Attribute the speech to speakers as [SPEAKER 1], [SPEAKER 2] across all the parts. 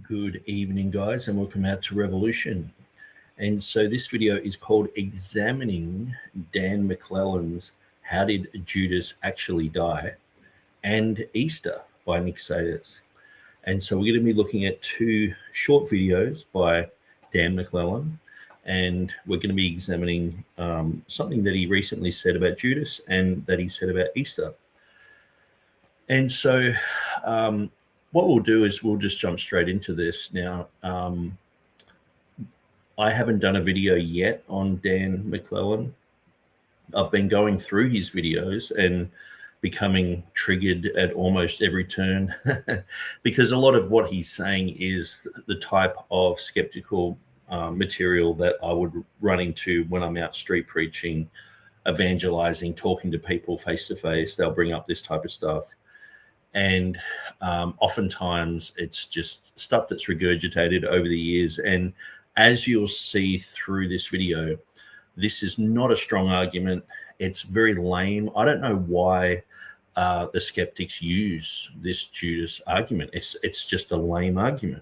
[SPEAKER 1] Good evening, guys, and welcome out to Revolution. And so this video is called Examining Dan McClellan's How Did Judas Actually Die? And Easter by Nick Sayers. And so we're going to be looking at two short videos by Dan McClellan, and we're going to be examining something that he recently said about Judas and that he said about Easter. And so what we'll do is we'll just jump straight into this now. I haven't done a video yet on Dan McClellan. I've been going through his videos and becoming triggered at almost every turn because a lot of what he's saying is the type of skeptical material that I would run into when I'm out street preaching, evangelizing, talking to people face to face. They'll bring up this type of stuff. And oftentimes it's just stuff that's regurgitated over the years. And as you'll see through this video, this is not a strong argument. It's very lame. I don't know why the skeptics use this Judas argument. It's just a lame argument.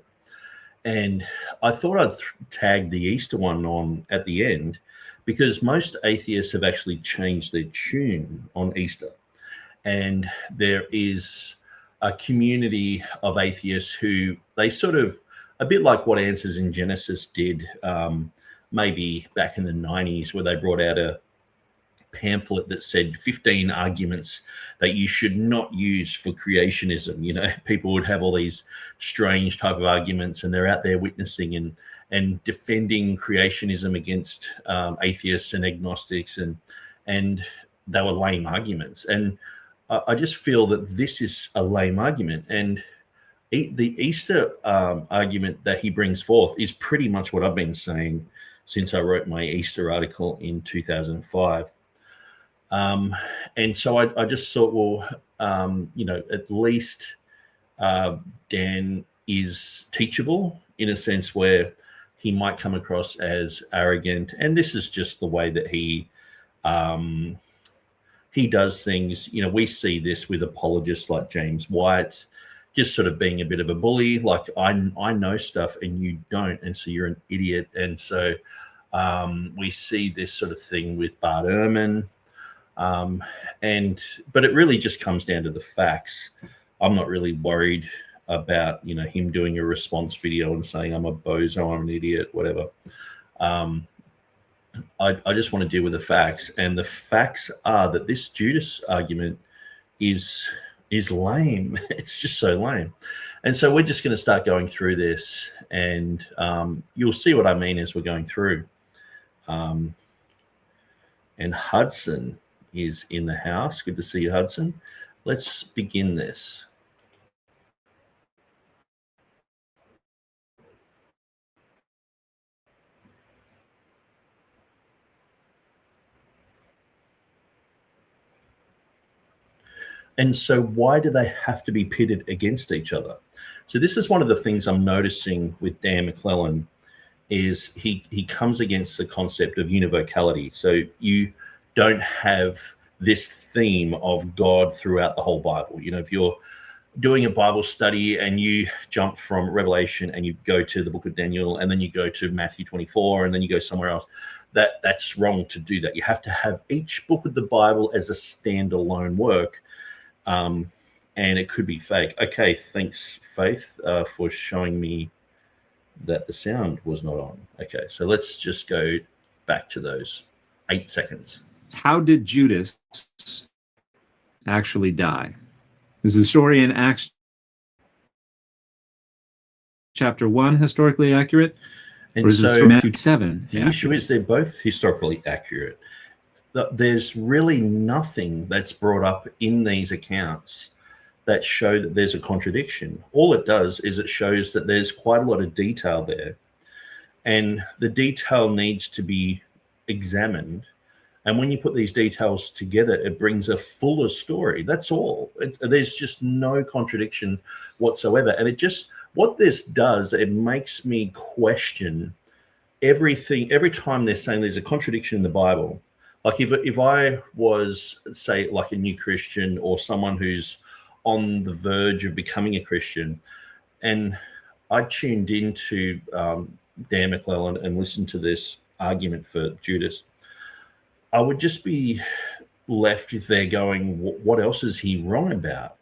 [SPEAKER 1] And I thought I'd tag the Easter one on at the end because most atheists have actually changed their tune on Easter. And there is a community of atheists who they sort of, a bit like what Answers in Genesis did maybe back in the 90s, where they brought out a pamphlet that said 15 arguments that you should not use for creationism. You know, people would have all these strange type of arguments, and they're out there witnessing and defending creationism against atheists and agnostics, and they were lame arguments. And I just feel that this is a lame argument, and the Easter argument that he brings forth is pretty much what I've been saying since I wrote my Easter article in 2005. And so I just thought, well, you know, at least Dan is teachable in a sense where he might come across as arrogant, and this is just the way that he does things. You know, we see this with apologists like James White, just sort of being a bit of a bully, like I know stuff and you don't, and so you're an idiot. And so we see this sort of thing with Bart Ehrman, but it really just comes down to the facts. I'm not really worried about, you know, him doing a response video and saying I'm a bozo, I'm an idiot, whatever. I just want to deal with the facts, and the facts are that this Judas argument is lame. It's just so lame. And so we're just going to start going through this, and you'll see what I mean as we're going through. And Hudson is in the house. Good to see you, Hudson. Let's begin this. And so why do they have to be pitted against each other? So this is one of the things I'm noticing with Dan McClellan is he comes against the concept of univocality. So you don't have this theme of God throughout the whole Bible. You know, if you're doing a Bible study and you jump from Revelation and you go to the book of Daniel and then you go to Matthew 24 and then you go somewhere else, that's wrong to do that. You have to have each book of the Bible as a standalone work. And it could be fake. Okay, thanks, Faith, for showing me that the sound was not on. Okay, so let's just go back to those 8 seconds.
[SPEAKER 2] How did Judas actually die? Is the story in Acts chapter 1 historically accurate?
[SPEAKER 1] And
[SPEAKER 2] or is
[SPEAKER 1] so
[SPEAKER 2] this from Matthew 7?
[SPEAKER 1] The issue is they're both historically accurate. There's really nothing that's brought up in these accounts that show that there's a contradiction. All it does is it shows that there's quite a lot of detail there, and the detail needs to be examined. And when you put these details together, it brings a fuller story. That's all. There's just no contradiction whatsoever. And it just, what this does, it makes me question everything. Every time they're saying there's a contradiction in the Bible, like if I was, say, like a new Christian or someone who's on the verge of becoming a Christian, and I tuned into Dan McClellan and listened to this argument for Judas, I would just be left there going, what else is he wrong about?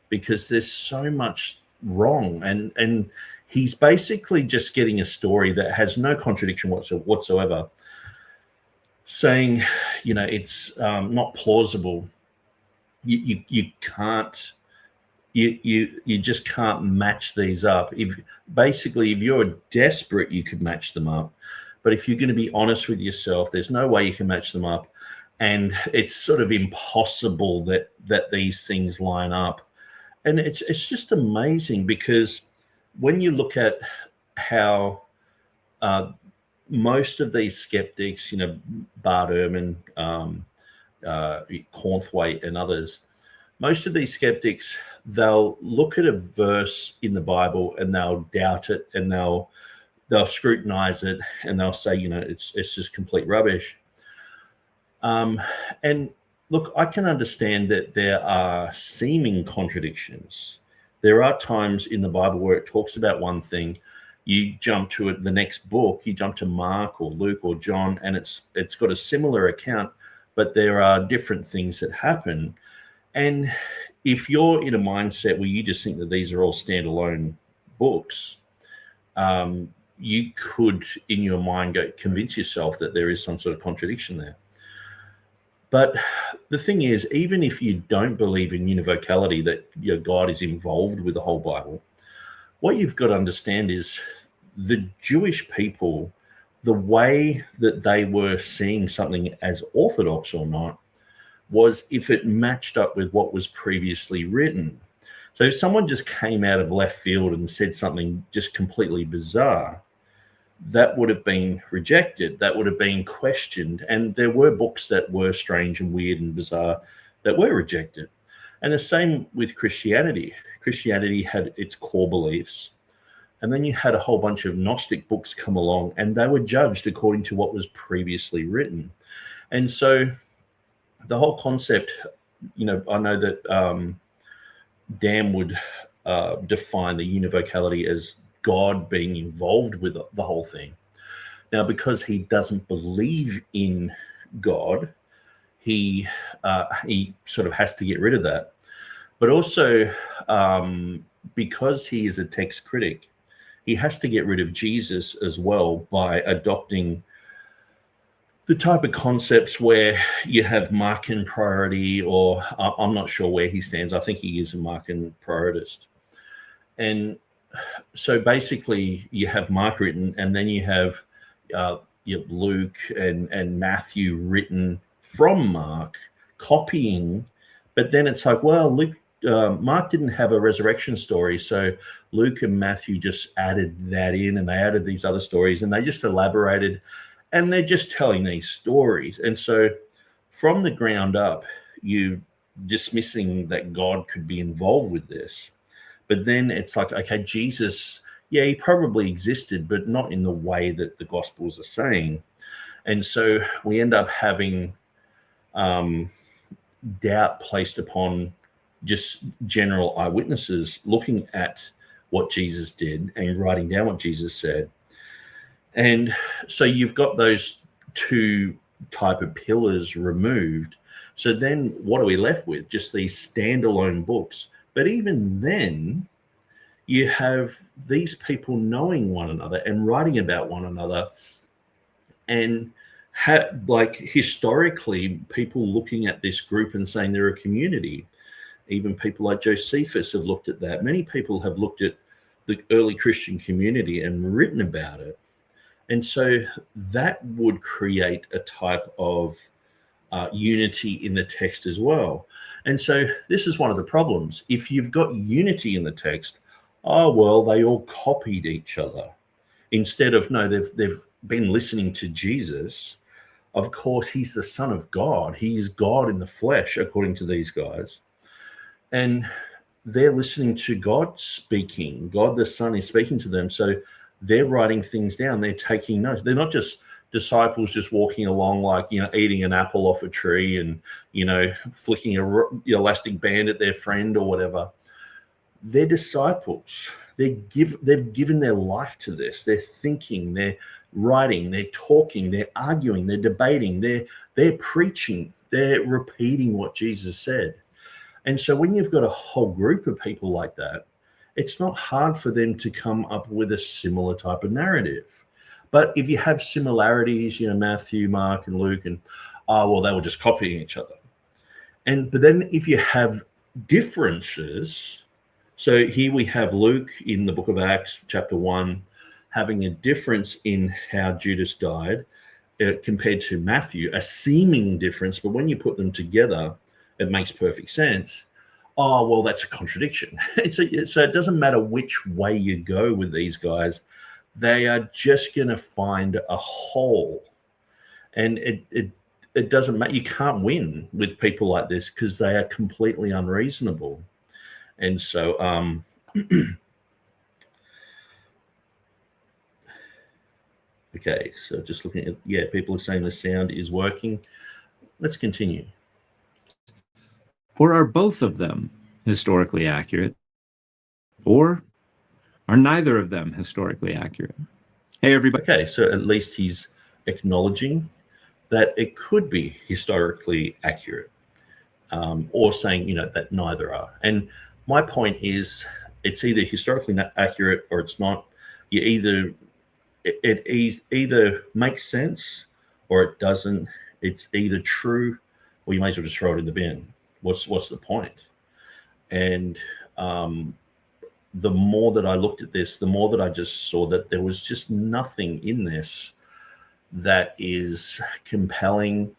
[SPEAKER 1] Because there's so much wrong, and he's basically just getting a story that has no contradiction whatsoever, saying, it's not plausible. You can't, you just can't match these up. If you're desperate, you could match them up, but if you're going to be honest with yourself, there's no way you can match them up, and it's sort of impossible that these things line up. And it's just amazing, because when you look at how most of these skeptics, Bart Ehrman, Cornthwaite, and others, most of these skeptics, they'll look at a verse in the Bible and they'll doubt it, and they'll scrutinize it, and they'll say, it's just complete rubbish. And look, I can understand that there are seeming contradictions. There are times in the Bible where it talks about one thing, you jump to it, the next book, you jump to Mark or Luke or John, and it's got a similar account, but there are different things that happen. And if you're in a mindset where you just think that these are all standalone books, you could, in your mind, convince yourself that there is some sort of contradiction there. But the thing is, even if you don't believe in univocality, that God is involved with the whole Bible, what you've got to understand is the Jewish people, the way that they were seeing something as orthodox or not, was if it matched up with what was previously written. So if someone just came out of left field and said something just completely bizarre, that would have been rejected, that would have been questioned. And there were books that were strange and weird and bizarre that were rejected. And the same with Christianity. Christianity had its core beliefs, and then you had a whole bunch of Gnostic books come along, and they were judged according to what was previously written. And so the whole concept, I know that Dan would define the univocality as God being involved with the whole thing. Now, because he doesn't believe in God, he sort of has to get rid of that. But also, because he is a text critic, he has to get rid of Jesus as well by adopting the type of concepts where you have Markan priority, or I'm not sure where he stands. I think he is a Markan prioritist. And so basically you have Mark written, and then you have Luke and Matthew written from Mark, copying. But then it's like, well, Mark didn't have a resurrection story, so Luke and Matthew just added that in, and they added these other stories, and they just elaborated, and they're just telling these stories. And so from the ground up, you dismissing that God could be involved with this. But then it's like, okay, Jesus, he probably existed, but not in the way that the Gospels are saying. And so we end up having doubt placed upon just general eyewitnesses looking at what Jesus did and writing down what Jesus said. And so you've got those two type of pillars removed. So then what are we left with? Just these standalone books. But even then, you have these people knowing one another and writing about one another, and historically, people looking at this group and saying they're a community. Even people like Josephus have looked at that. Many people have looked at the early Christian community and written about it. And so that would create a type of unity in the text as well. And so this is one of the problems. If you've got unity in the text, they all copied each other. Instead of, no, they've been listening to Jesus. Of course, he's the Son of God. He is God in the flesh, according to these guys. And they're listening to God speaking. God the Son is speaking to them. So they're writing things down. They're taking notes. They're not just disciples just walking along like, eating an apple off a tree and, flicking a elastic band at their friend or whatever. They're disciples. They've given their life to this. They're thinking, they're writing, they're talking, they're arguing, they're debating, they're preaching, they're repeating what Jesus said. And so when you've got a whole group of people like that, it's not hard for them to come up with a similar type of narrative. But if you have similarities, Matthew, Mark, and Luke, and they were just copying each other. But then if you have differences, so here we have Luke in the book of Acts, chapter 1, having a difference in how Judas died compared to Matthew, a seeming difference, but when you put them together, it makes perfect sense. That's a contradiction. So it doesn't matter which way you go with these guys. They are just going to find a hole. And it doesn't matter. You can't win with people like this because they are completely unreasonable. And so okay, so just looking at, people are saying the sound is working. Let's continue.
[SPEAKER 2] Or are both of them historically accurate? Or are neither of them historically accurate? Hey, everybody.
[SPEAKER 1] Okay, so at least he's acknowledging that it could be historically accurate, or saying, that neither are. And my point is, it's either historically not accurate or it's not. It either makes sense or it doesn't. It's either true or you might as well just throw it in the bin. What's the point? And the more that I looked at this, the more that I just saw that there was just nothing in this that is compelling.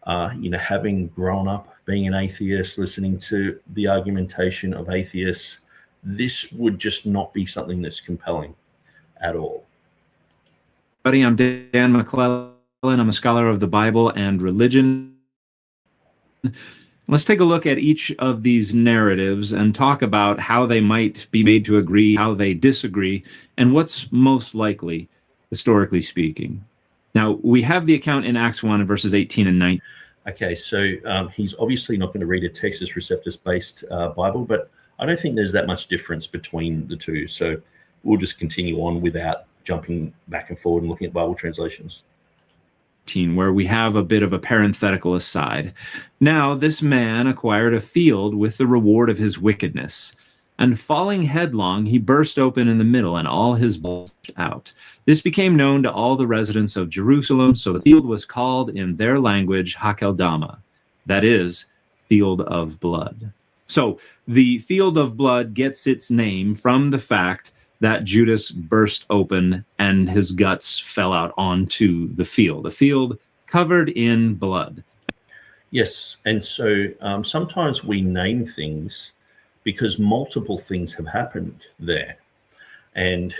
[SPEAKER 1] Having grown up being an atheist, listening to the argumentation of atheists, this would just not be something that's compelling at all.
[SPEAKER 2] Buddy, I'm Dan McClellan. I'm a scholar of the Bible and religion. Let's take a look at each of these narratives and talk about how they might be made to agree, how they disagree, and what's most likely, historically speaking. Now, we have the account in Acts 1, verses 18 and 19.
[SPEAKER 1] Okay, so he's obviously not going to read a Textus Receptus-based Bible, but I don't think there's that much difference between the two. So we'll just continue on without jumping back and forward and looking at Bible translations.
[SPEAKER 2] Where we have a bit of a parenthetical aside. Now this man acquired a field with the reward of his wickedness, and falling headlong, he burst open in the middle, and all his blood out. This became known to all the residents of Jerusalem, so the field was called in their language Hakeldama, that is, field of blood. So the field of blood gets its name from the fact that Judas burst open and his guts fell out onto the field covered in blood.
[SPEAKER 1] Yes, and so sometimes we name things because multiple things have happened there. And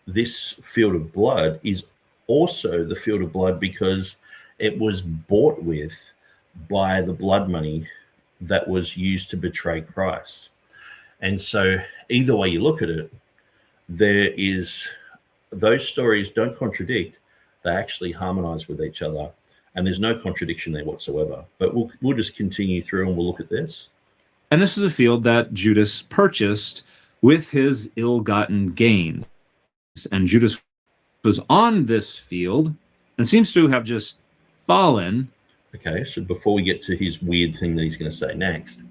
[SPEAKER 1] this field of blood is also the field of blood because it was bought with by the blood money that was used to betray Christ. And so either way you look at it, there is, those stories don't contradict, they actually harmonize with each other, and there's no contradiction there whatsoever. But we'll just continue through and we'll look at this.
[SPEAKER 2] And this is a field that Judas purchased with his ill-gotten gains. And Judas was on this field and seems to have just fallen.
[SPEAKER 1] Okay, so before we get to his weird thing that he's going to say next,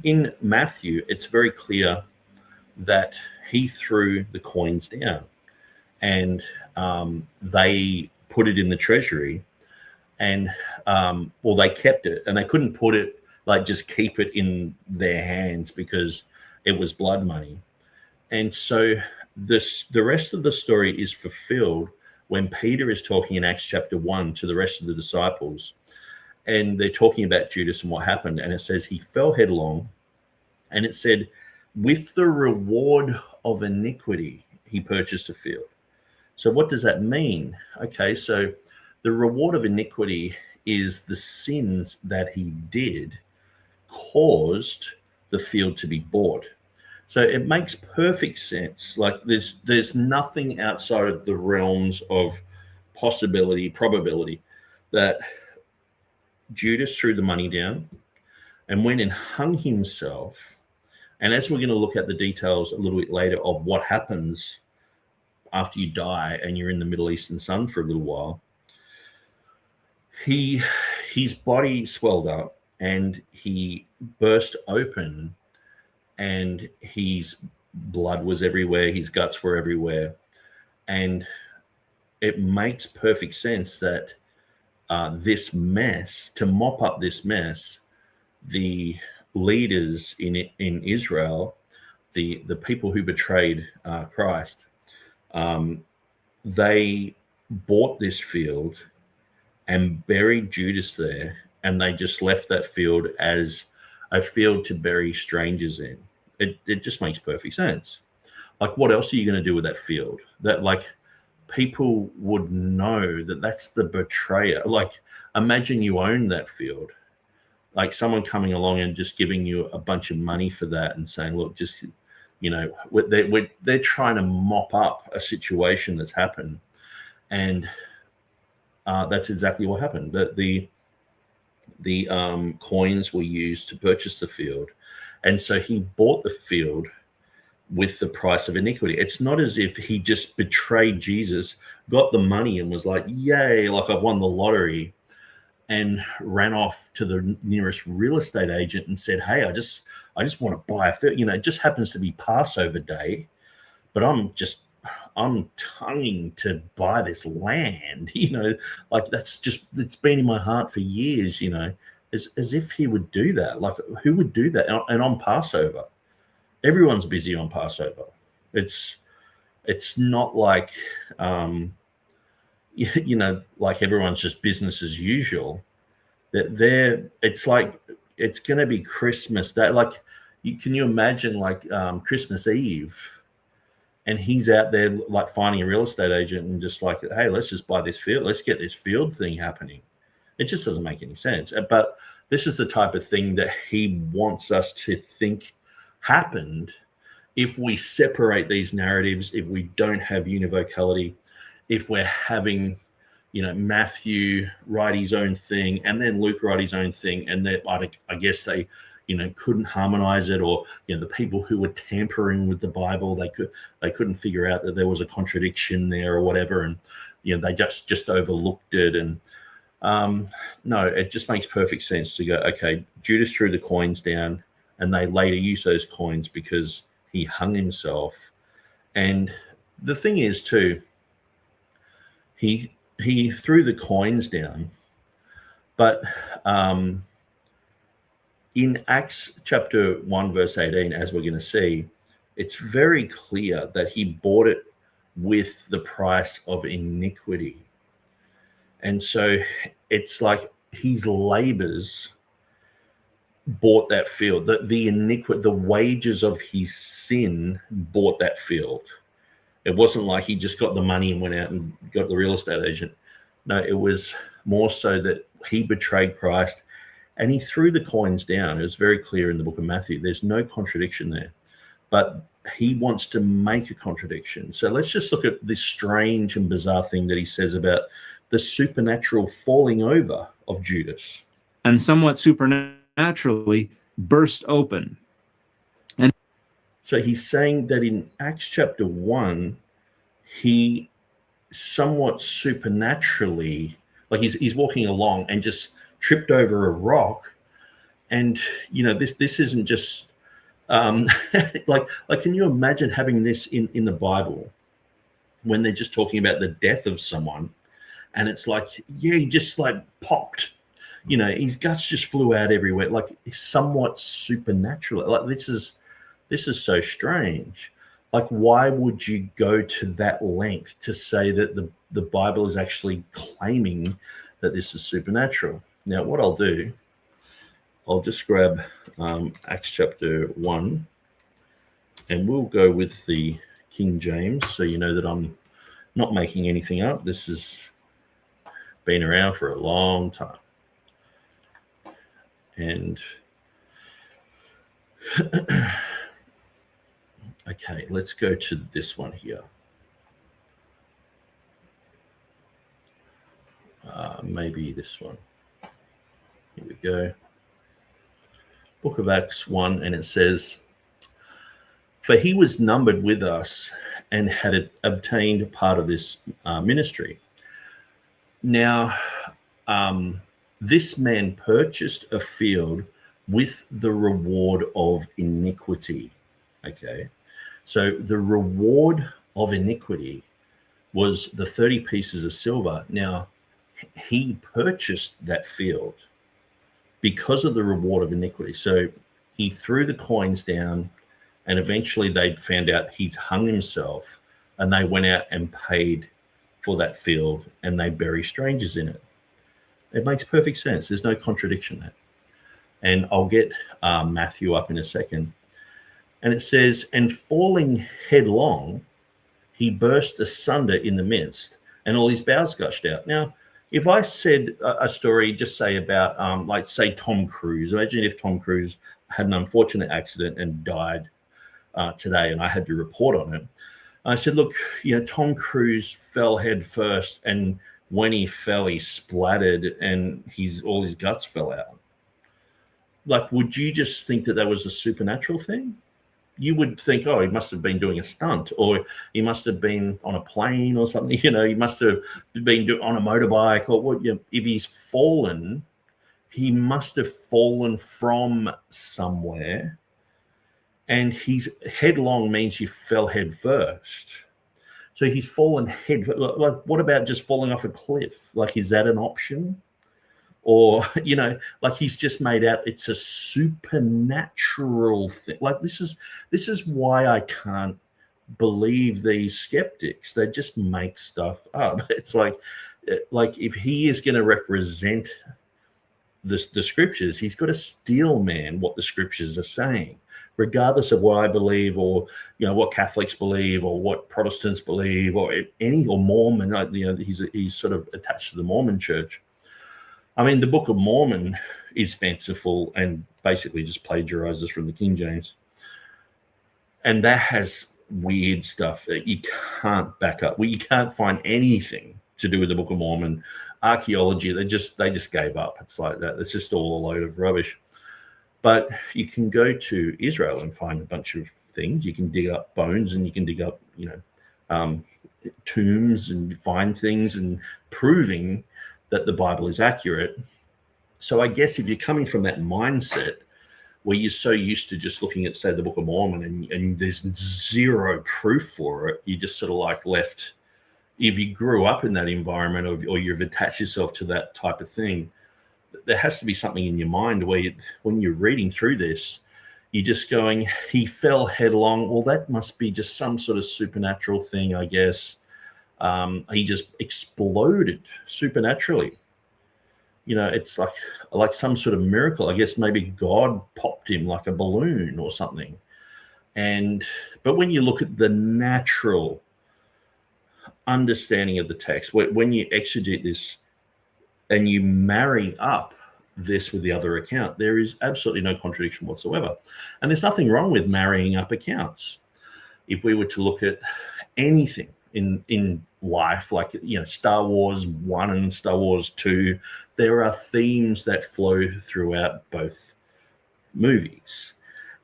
[SPEAKER 1] in Matthew, it's very clear that he threw the coins down and they put it in the treasury and they kept it, and they couldn't put it, like, just keep it in their hands because it was blood money. And so the rest of the story is fulfilled when Peter is talking in Acts chapter 1 to the rest of the disciples, and they're talking about Judas and what happened, and it says he fell headlong, and it said, with the reward of iniquity, he purchased a field. So what does that mean? Okay, so the reward of iniquity is the sins that he did caused the field to be bought. So it makes perfect sense. Like there's nothing outside of the realms of possibility, probability, that Judas threw the money down and went and hung himself. And as we're going to look at the details a little bit later of what happens after you die and you're in the Middle Eastern sun for a little while, his body swelled up and he burst open, and his blood was everywhere, his guts were everywhere. And it makes perfect sense that this mess, to mop up this mess, the leaders in Israel, the people who betrayed Christ, they bought this field and buried Judas there, and they just left that field as a field to bury strangers in. It just makes perfect sense. Like, what else are you going to do with that field? That, like, people would know that that's the betrayer. Like, imagine you own that field. Like, someone coming along and just giving you a bunch of money for that and saying, look, just, you know, they're trying to mop up a situation that's happened. And that's exactly what happened. The coins were used to purchase the field. And so he bought the field with the price of iniquity. It's not as if he just betrayed Jesus, got the money and was like, yay, like I've won the lottery, and ran off to the nearest real estate agent and said, hey, I just want to buy a field. You know, it just happens to be Passover day, but I'm tonguing to buy this land, you know, like it's been in my heart for years, you know, as if he would do that. Like, who would do that? And on Passover, everyone's busy on Passover. It's not like, you know, like everyone's just business as usual. It's like, it's going to be Christmas Day. Like, can you imagine, like, Christmas Eve, and he's out there like finding a real estate agent and just like, hey, let's just buy this field. Let's get this field thing happening. It just doesn't make any sense. But this is the type of thing that he wants us to think happened if we separate these narratives, if we don't have univocality, if we're having, you know, Matthew write his own thing and then Luke write his own thing, and that I guess they, you know, couldn't harmonize it, or, you know, the people who were tampering with the Bible, they couldn't figure out that there was a contradiction there or whatever, and, you know, they just overlooked it. And no, it just makes perfect sense to go, okay, Judas threw the coins down, and they later used those coins because he hung himself. And the thing is too, he threw the coins down, but in Acts chapter 1, verse 18, as we're going to see, it's very clear that he bought it with the price of iniquity. And so it's like his labors bought that field. The wages of his sin bought that field. It wasn't like he just got the money and went out and got the real estate agent. No, it was more so that he betrayed Christ and he threw the coins down. It was very clear in the book of Matthew. There's no contradiction there. But he wants to make a contradiction. So let's just look at this strange and bizarre thing that he says about the supernatural falling over of Judas.
[SPEAKER 2] And somewhat supernaturally burst open. And
[SPEAKER 1] so he's saying that in Acts chapter 1, he somewhat supernaturally, like he's walking along and just tripped over a rock. And, you know, this isn't just like can you imagine having this in the Bible when they're just talking about the death of someone, and it's like, yeah, he just like popped, you know, his guts just flew out everywhere, like somewhat supernatural. Like this is so strange. Like, why would you go to that length to say that the Bible is actually claiming that this is supernatural? Now, what I'll do, I'll just grab Acts chapter 1, and we'll go with the King James, so you know that I'm not making anything up. This has been around for a long time. And okay, let's go to this one here. Maybe this one. Here we go. Book of Acts 1, and it says, For he was numbered with us and had obtained part of this ministry. Now, this man purchased a field with the reward of iniquity. Okay, so the reward of iniquity was the 30 pieces of silver. Now, he purchased that field because of the reward of iniquity. So he threw the coins down, and eventually they found out he'd hung himself, and they went out and paid for that field, and they bury strangers in it. It makes perfect sense. There's no contradiction there. And I'll get Matthew up in a second. And it says, and falling headlong, he burst asunder in the midst, and all his bowels gushed out. Now, if I said a story, just say about, like, say, Tom Cruise. Imagine if Tom Cruise had an unfortunate accident and died today, and I had to report on it. I said, look, Tom Cruise fell head first, and when he fell, he splattered, and all his guts fell out. Like, would you just think that was a supernatural thing? You would think, oh, he must have been doing a stunt, or he must have been on a plane or something. He must have been on a motorbike, or what? If he's fallen, he must have fallen from somewhere. And he's headlong means you fell head first. So he's fallen head. Like, what about just falling off a cliff? Like, is that an option? Or, like, he's just made out it's a supernatural thing. Like, this is why I can't believe these skeptics. They just make stuff up. It's like if he is going to represent the scriptures, he's got to steel man what the scriptures are saying, regardless of what I believe, or what Catholics believe, or what Protestants believe, or Mormon. He's sort of attached to the Mormon church. I mean, the Book of Mormon is fanciful and basically just plagiarizes from the King James, and that has weird stuff that you can't back up. Well, you can't find anything to do with the Book of Mormon. Archaeology, they just gave up. It's like that. It's just all a load of rubbish. But you can go to Israel and find a bunch of things. You can dig up bones, and you can dig up, tombs, and find things, and proving that the Bible is accurate. So I guess if you're coming from that mindset where you're so used to just looking at, say, the Book of Mormon, and there's zero proof for it, you just sort of like left. If you grew up in that environment, or you've attached yourself to that type of thing, there has to be something in your mind where when you're reading through this, you're just going, he fell headlong. Well, that must be just some sort of supernatural thing, I guess. He just exploded supernaturally. It's like some sort of miracle. I guess maybe God popped him like a balloon or something. But when you look at the natural understanding of the text, when you exegete this and you marry up this with the other account, there is absolutely no contradiction whatsoever. And there's nothing wrong with marrying up accounts. If we were to look at anything in life, like Star Wars 1 and Star Wars 2, there are themes that flow throughout both movies,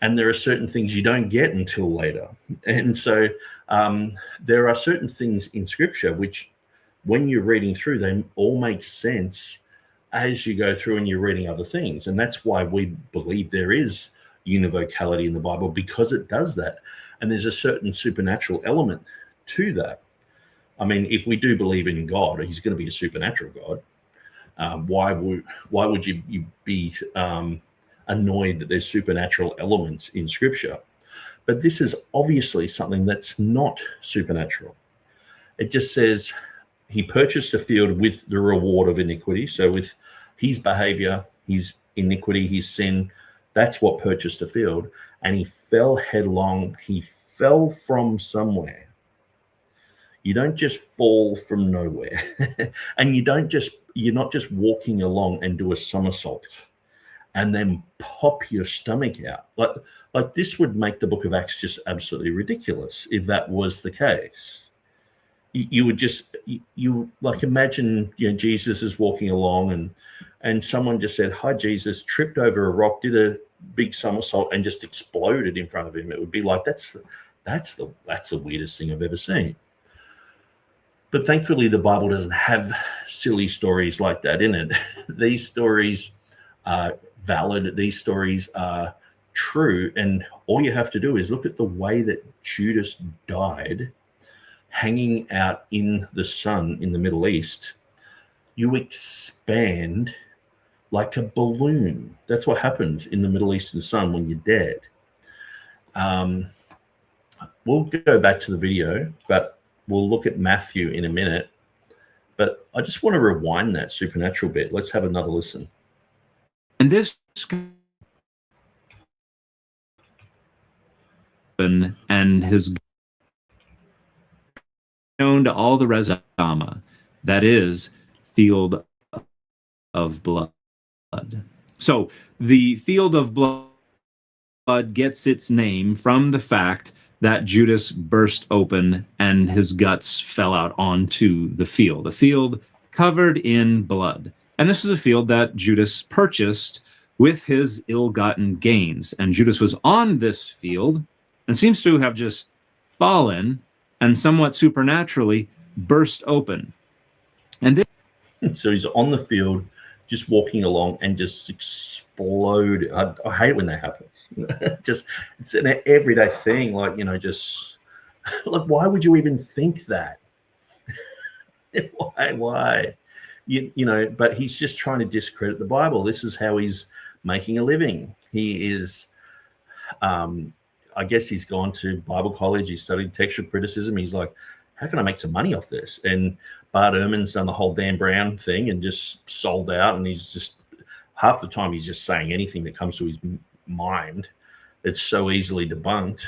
[SPEAKER 1] and there are certain things you don't get until later. And so there are certain things in Scripture which, when you're reading through, they all make sense as you go through and you're reading other things. And that's why we believe there is univocality in the Bible, because it does that. And there's a certain supernatural element to that. I mean, if we do believe in God, he's going to be a supernatural God. Why would you be annoyed that there's supernatural elements in Scripture? But this is obviously something that's not supernatural. It just says he purchased a field with the reward of iniquity. So with his behavior, his iniquity, his sin, that's what purchased a field. And he fell headlong. He fell from somewhere. You don't just fall from nowhere. And you're not just walking along and do a somersault and then pop your stomach out. Like this would make the book of Acts just absolutely ridiculous if that was the case. You would just, like, imagine, Jesus is walking along and someone just said, "Hi, Jesus," tripped over a rock, did big somersault and just exploded in front of him. It would be like, that's the weirdest thing I've ever seen. But thankfully, the Bible doesn't have silly stories like that in it. These stories are valid. These stories are true. And all you have to do is look at the way that Judas died, hanging out in the sun in the Middle East. You expand like a balloon. That's what happens in the Middle Eastern sun when you're dead. We'll go back to the video, but we'll look at Matthew in a minute. But I just want to rewind that supernatural bit. Let's have another listen.
[SPEAKER 2] And this and his known to all the Rezama, that is, field of blood. So the field of blood gets its name from the fact that Judas burst open and his guts fell out onto the field, a field covered in blood. And this is a field that Judas purchased with his ill-gotten gains. And Judas was on this field and seems to have just fallen and somewhat supernaturally burst open. And this
[SPEAKER 1] so he's on the field, just walking along and just explode. I hate when that happens. Just, it's an everyday thing. Like, you know, just like, why would you even think that? Why? You know, but he's just trying to discredit the Bible. This is how he's making a living. He is, I guess he's gone to Bible college. He studied textual criticism. He's like, how can I make some money off this? And Bart Ehrman's done the whole Dan Brown thing and just sold out. And he's just, half the time he's just saying anything that comes to his mind. It's so easily debunked.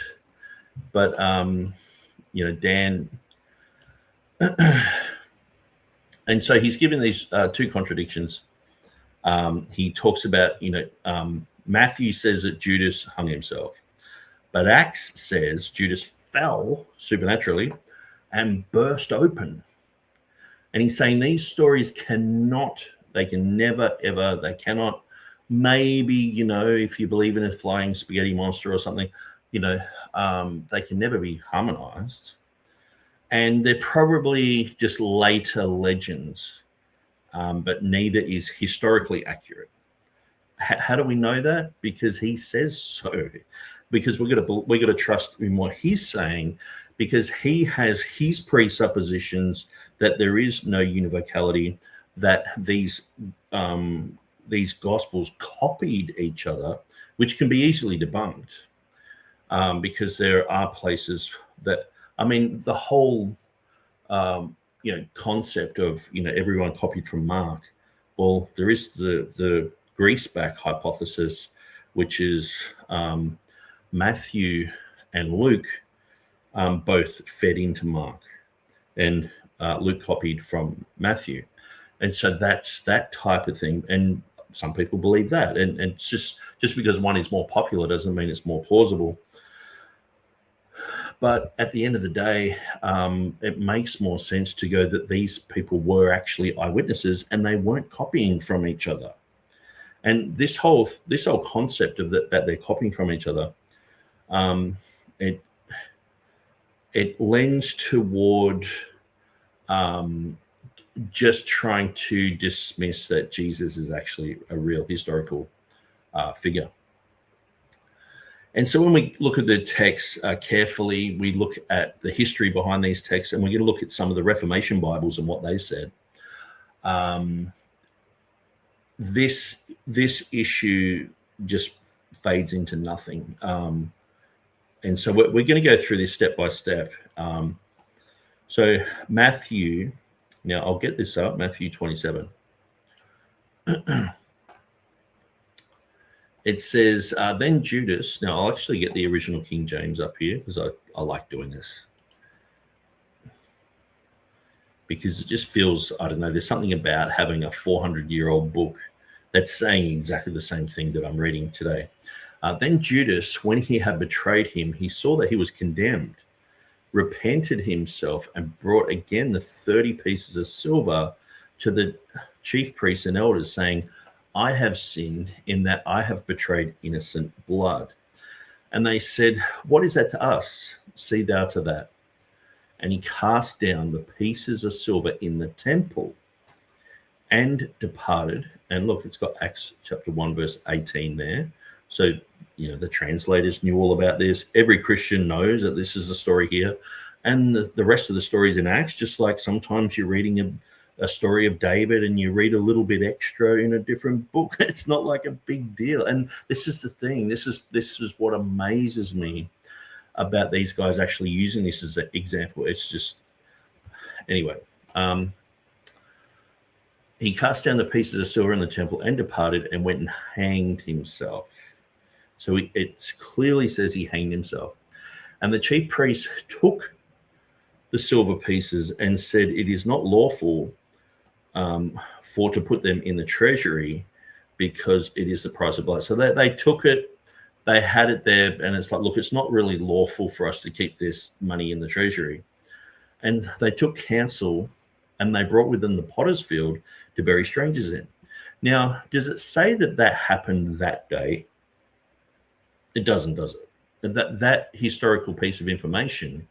[SPEAKER 1] But, you know, Dan, and so he's given these two contradictions. He talks about, you know, Matthew says that Judas hung himself, but Acts says Judas fell supernaturally and burst open. And he's saying these stories cannot, they can never, ever, they cannot, maybe, you know, if you believe in a flying spaghetti monster or something, you know, they can never be harmonized. And they're probably just later legends, but neither is historically accurate. How do we know that? Because he says so. Because we're going to trust in what he's saying, because he has his presuppositions that there is no univocality, that these gospels copied each other, which can be easily debunked, because there are places that, I mean, the whole you know, concept of, you know, everyone copied from Mark. Well, there is the greaseback hypothesis, which is Matthew and Luke both fed into Mark, and Luke copied from Matthew. And so that's that type of thing. And some people believe that. And it's just because one is more popular doesn't mean it's more plausible. But at the end of the day, it makes more sense to go that these people were actually eyewitnesses and they weren't copying from each other. And this whole concept of that they're copying from each other, it lends toward just trying to dismiss that Jesus is actually a real historical figure. And so when we look at the text carefully, we look at the history behind these texts, and we're going to look at some of the Reformation Bibles and what they said. This issue just fades into nothing. And so we're going to go through this step by step. So Matthew, now I'll get this up, Matthew 27. It says, then Judas, now I'll actually get the original King James up here because I like doing this. Because it just feels, I don't know, there's something about having a 400-year-old book that's saying exactly the same thing that I'm reading today. Then Judas, when he had betrayed him, he saw that he was condemned, repented himself, and brought again the 30 pieces of silver to the chief priests and elders, saying, I have sinned in that I have betrayed innocent blood. And they said, what is that to us? See thou to that. And he cast down the pieces of silver in the temple and departed. And look, it's got Acts chapter 1, verse 18 there. So, the translators knew all about this. Every Christian knows that this is the story here. And the rest of the stories in Acts, just like sometimes you're reading a story of David and you read a little bit extra in a different book. It's not like a big deal. And this is the thing. This is what amazes me about these guys actually using this as an example. It's just, anyway. He cast down the pieces of silver in the temple and departed and went and hanged himself. So it clearly says he hanged himself. And the chief priests took the silver pieces and said, it is not lawful for to put them in the treasury because it is the price of blood. So they took it, they had it there, and it's like, look, it's not really lawful for us to keep this money in the treasury. And they took counsel and they brought with them the potter's field to bury strangers in. Now, does it say that happened that day? It doesn't, does it? That historical piece of information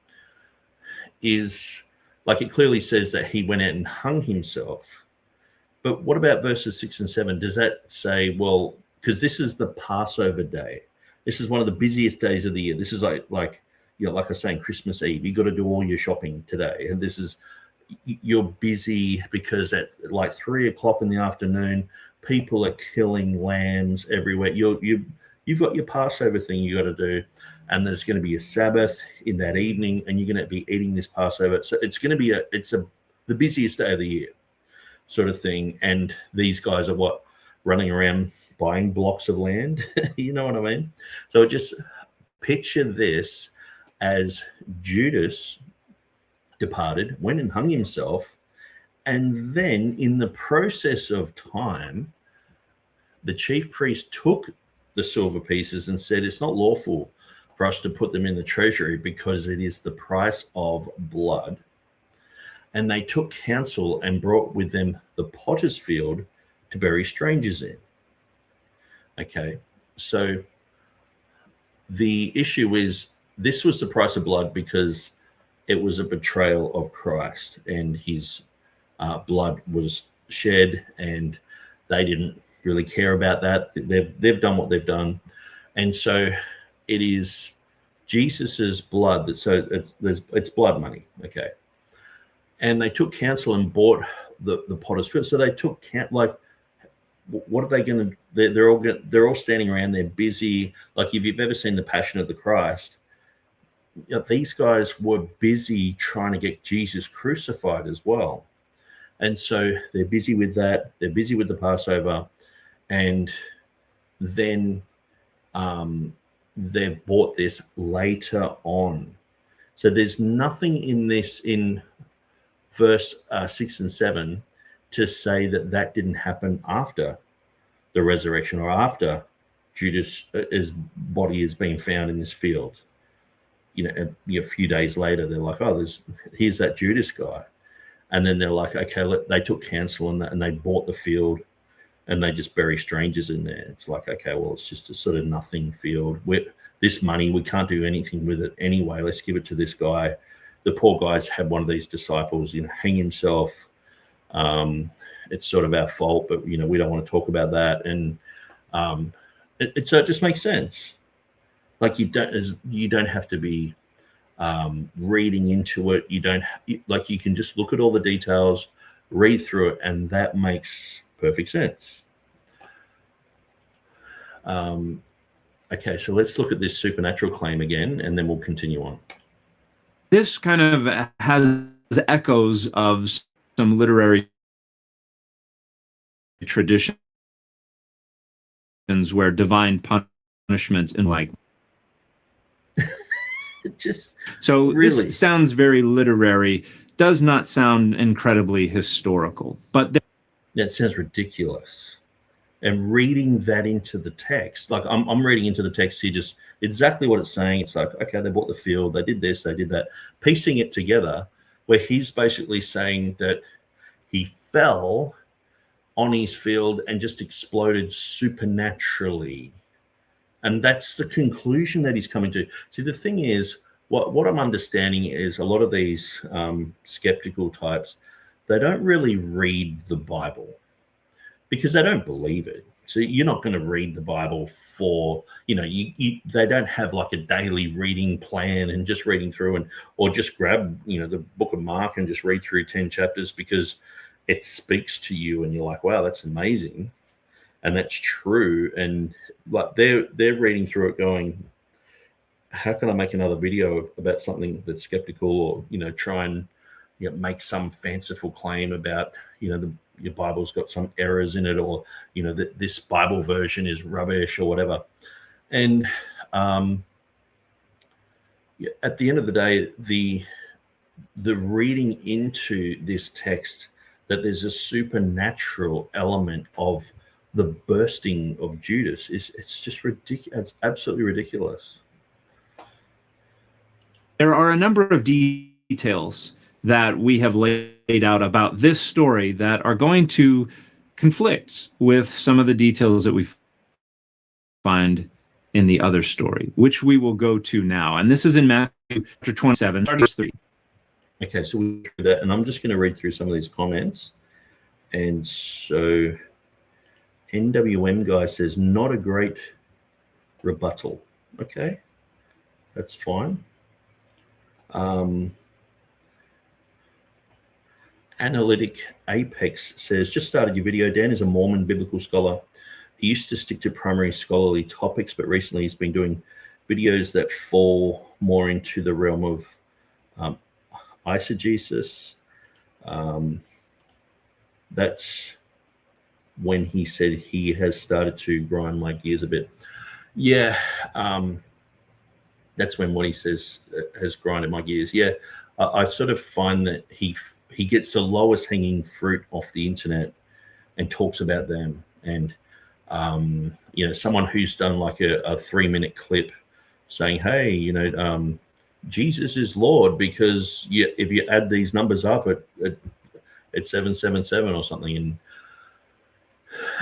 [SPEAKER 1] is, like, it clearly says that he went out and hung himself. But what about verses 6 and 7? Does that say, well, because this is the Passover day. This is one of the busiest days of the year. This is like I was saying, Christmas Eve. You got to do all your shopping today. And you're busy because at like 3 o'clock in the afternoon, people are killing lambs everywhere. You've got your Passover thing you got to do, and there's going to be a Sabbath in that evening, and you're going to be eating this Passover. So it's going to be the busiest day of the year, sort of thing. And these guys are running around buying blocks of land. You know what I mean? So just picture this as Judas departed, went and hung himself, and then in the process of time, the chief priest took the silver pieces and said, it's not lawful for us to put them in the treasury because it is the price of blood. And they took counsel and brought with them the potter's field to bury strangers in. Okay, so the issue is this was the price of blood because it was a betrayal of Christ, and his blood was shed, and they didn't really care about that. They've done what they've done, and so it is Jesus's blood. So it's blood money, okay. And they took counsel and bought the potter's field. So they took what are they going to? They're all standing around. They're busy. Like if you've ever seen The Passion of the Christ, these guys were busy trying to get Jesus crucified as well. And so they're busy with that. They're busy with the Passover. And then they've bought this later on. So there's nothing in this in verse 6 and 7 to say that didn't happen after the resurrection or after Judas' body is being found in this field. A few days later, they're like, oh, here's that Judas guy. And then they're like, okay, they took counsel and they bought the field and they just bury strangers in there. It's like, okay, well, it's just a sort of nothing field. This money, we can't do anything with it anyway. Let's give it to this guy. The poor guy's had one of these disciples, hang himself. It's sort of our fault, but, we don't want to talk about that. And it just makes sense. Like you don't have to be reading into it. You can just look at all the details, read through it, and that makes perfect sense. Okay, so let's look at this supernatural claim again, and then we'll continue on.
[SPEAKER 2] This kind of has echoes of some literary traditions where divine punishment and This sounds very literary, does not sound incredibly historical, but
[SPEAKER 1] that sounds ridiculous. And reading that into the text, like I'm reading into the text here, just exactly what it's saying. It's like, okay, they bought the field, they did this, they did that, piecing it together, where he's basically saying that he fell on his field and just exploded supernaturally. And that's the conclusion that he's coming to. See, the thing is, what I'm understanding is a lot of these skeptical types, they don't really read the Bible because they don't believe it. So you're not going to read the Bible for, they don't have like a daily reading plan and just reading through or just grab, the book of Mark and just read through 10 chapters because it speaks to you and you're like, wow, that's amazing. And that's true. And like they're reading through it going, how can I make another video about something that's skeptical or, try and make some fanciful claim about, your Bible's got some errors in it or, that this Bible version is rubbish or whatever. And at the end of the day, the reading into this text that there's a supernatural element of the bursting of Judas it's just ridiculous. It's absolutely ridiculous.
[SPEAKER 2] There are a number of details that we have laid out about this story that are going to conflict with some of the details that we find in the other story, which we will go to now. And this is in Matthew chapter 27, verse 3.
[SPEAKER 1] Okay, so we'll do that, and I'm just going to read through some of these comments. And so NWM guy says, not a great rebuttal. Okay, that's fine. Analytic Apex says, just started your video. Dan is a Mormon biblical scholar. He used to stick to primary scholarly topics, but recently he's been doing videos that fall more into the realm of eisegesis. That's when he said he has started to grind my gears a bit. Yeah, that's when what he says has grinded my gears. Yeah, I sort of find that he gets the lowest hanging fruit off the internet and talks about them. And, someone who's done like a 3-minute clip saying, hey, Jesus is Lord because if you add these numbers up, it's 777 or something.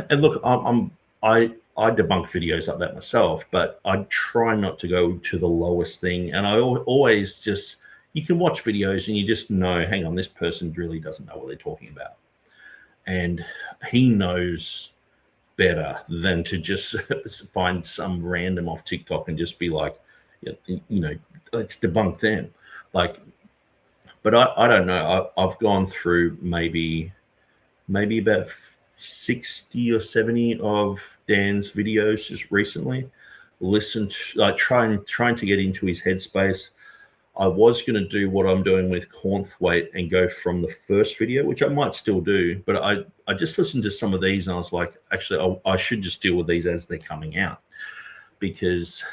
[SPEAKER 1] And look, I debunk videos like that myself, but I try not to go to the lowest thing. And I always just, you can watch videos and you just know, hang on, this person really doesn't know what they're talking about. And he knows better than to just find some random off TikTok and just be like, let's debunk them. Like, but I don't know. I've gone through maybe about 60 or 70 of Dan's videos just recently. Listened, trying to get into his headspace. I was going to do what I'm doing with Cornthwaite and go from the first video, which I might still do, but I just listened to some of these and I was like, actually, I should just deal with these as they're coming out because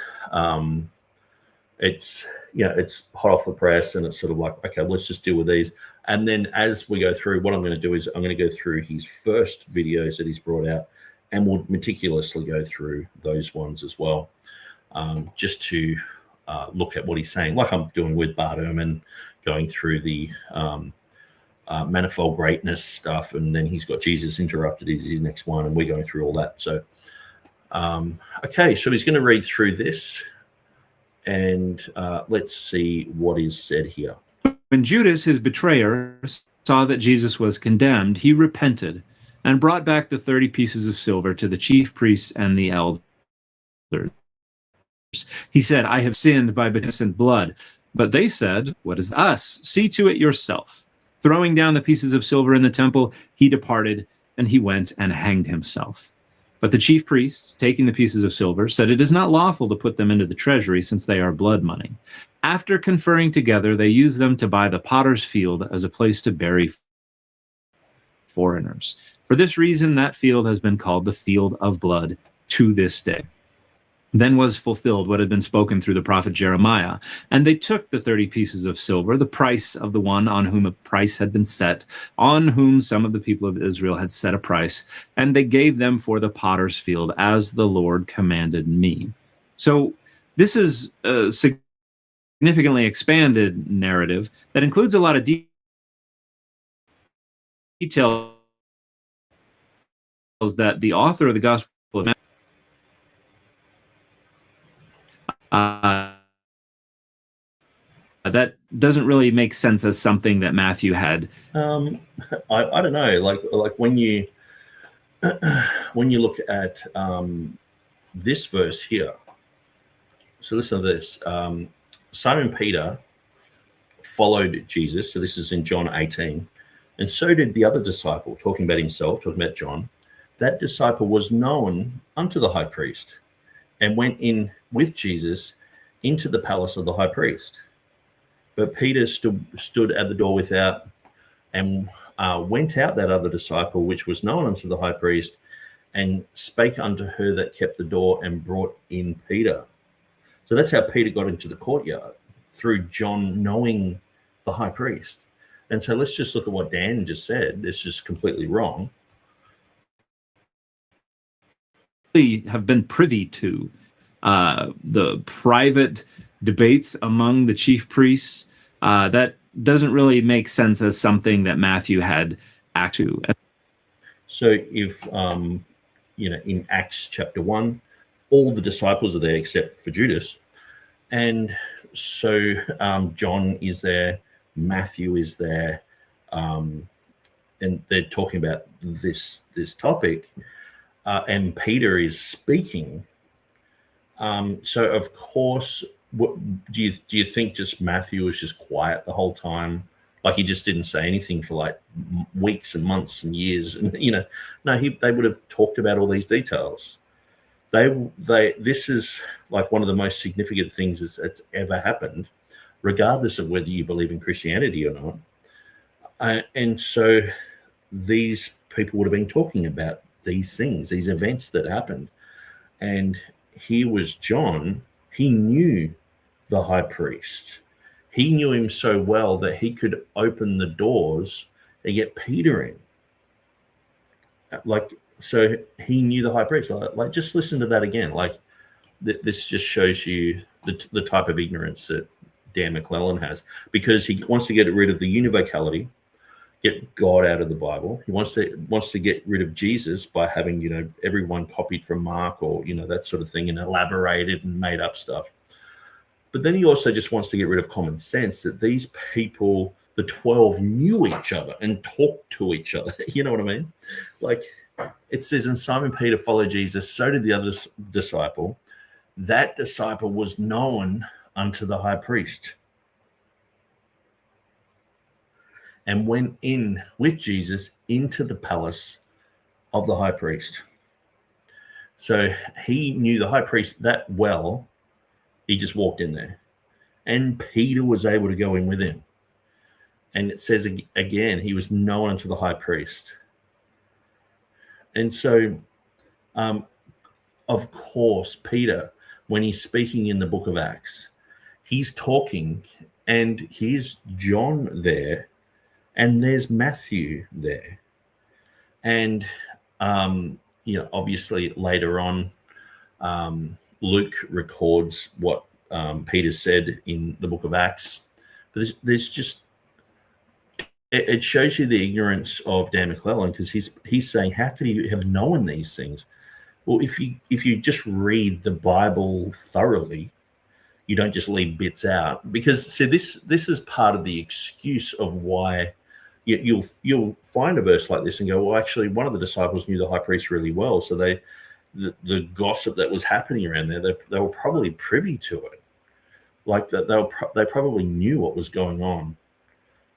[SPEAKER 1] it's hot off the press and it's sort of like, okay, let's just deal with these. And then as we go through, what I'm going to do is I'm going to go through his first videos that he's brought out and we'll meticulously go through those ones as well, just to look at what he's saying, like I'm doing with Bart Ehrman, going through the manifold greatness stuff, and then he's got Jesus Interrupted is his next one, and we're going through all that. So, okay, so he's going to read through this, and let's see what is said here.
[SPEAKER 2] When Judas, his betrayer, saw that Jesus was condemned, he repented and brought back the 30 pieces of silver to the chief priests and the elders. He said, I have sinned by innocent blood. But they said, what is us? See to it yourself. Throwing down the pieces of silver in the temple, he departed, and he went and hanged himself. But the chief priests, taking the pieces of silver, said it is not lawful to put them into the treasury, since they are blood money. After conferring together, they used them to buy the potter's field as a place to bury foreigners. For this reason, that field has been called the field of blood to this day. Then was fulfilled what had been spoken through the prophet Jeremiah. And they took the 30 pieces of silver, the price of the one on whom a price had been set, on whom some of the people of Israel had set a price, and they gave them for the potter's field, as the Lord commanded me. So this is a significantly expanded narrative that includes a lot of detail that the author of the Gospel of Matthew that doesn't really make sense as something that Matthew had.
[SPEAKER 1] I don't know. Like when you look at this verse here. So listen to this. Simon Peter followed Jesus. So this is in John 18. And so did the other disciple, talking about himself, talking about John. That disciple was known unto the high priest and went in with Jesus into the palace of the high priest. But Peter stood at the door without, and went out that other disciple, which was known unto the high priest, and spake unto her that kept the door, and brought in Peter. So that's how Peter got into the courtyard, through John knowing the high priest. And so let's just look at what Dan just said. It's just completely wrong.
[SPEAKER 2] Have been privy to the private debates among the chief priests. That doesn't really make sense as something that Matthew had actually.
[SPEAKER 1] So if, in Acts chapter 1, all the disciples are there except for Judas. And so John is there, Matthew is there, and they're talking about this topic, and Peter is speaking. So of course, what do you think? Just Matthew was just quiet the whole time, like he just didn't say anything for like weeks and months and years, and no, they would have talked about all these details. This is like one of the most significant things that's ever happened, regardless of whether you believe in Christianity or not. And so these people would have been talking about these things, these events that happened. And here was John. He knew the high priest. He knew him so well that he could open the doors and get Peter in. So he knew the high priest. Like just listen to that again. Like this just shows you the type of ignorance that Dan McClellan has, because he wants to get rid of the univocality, get God out of the Bible. He wants to get rid of Jesus by having everyone copied from Mark or that sort of thing, and elaborated and made up stuff. But then he also just wants to get rid of common sense, that these people, the 12, knew each other and talked to each other. You know what I mean? Like it says, and Simon Peter followed Jesus, so did the other disciple. That disciple was known unto the high priest, and went in with Jesus into the palace of the high priest. So he knew the high priest that well, he just walked in there. And Peter was able to go in with him. And it says again, he was known unto the high priest. And so, of course, Peter, when he's speaking in the book of Acts, he's talking, and here's John there, and there's Matthew there. And, obviously later on, Luke records what Peter said in the book of Acts. But there's just, it shows you the ignorance of Dan McClellan, because he's saying, how could he have known these things? Well, if you just read the Bible thoroughly, you don't just leave bits out. Because see, this is part of the excuse of why you'll find a verse like this and go, well, actually, one of the disciples knew the high priest really well, so the gossip that was happening around there, they were probably privy to it. Like that, they probably knew what was going on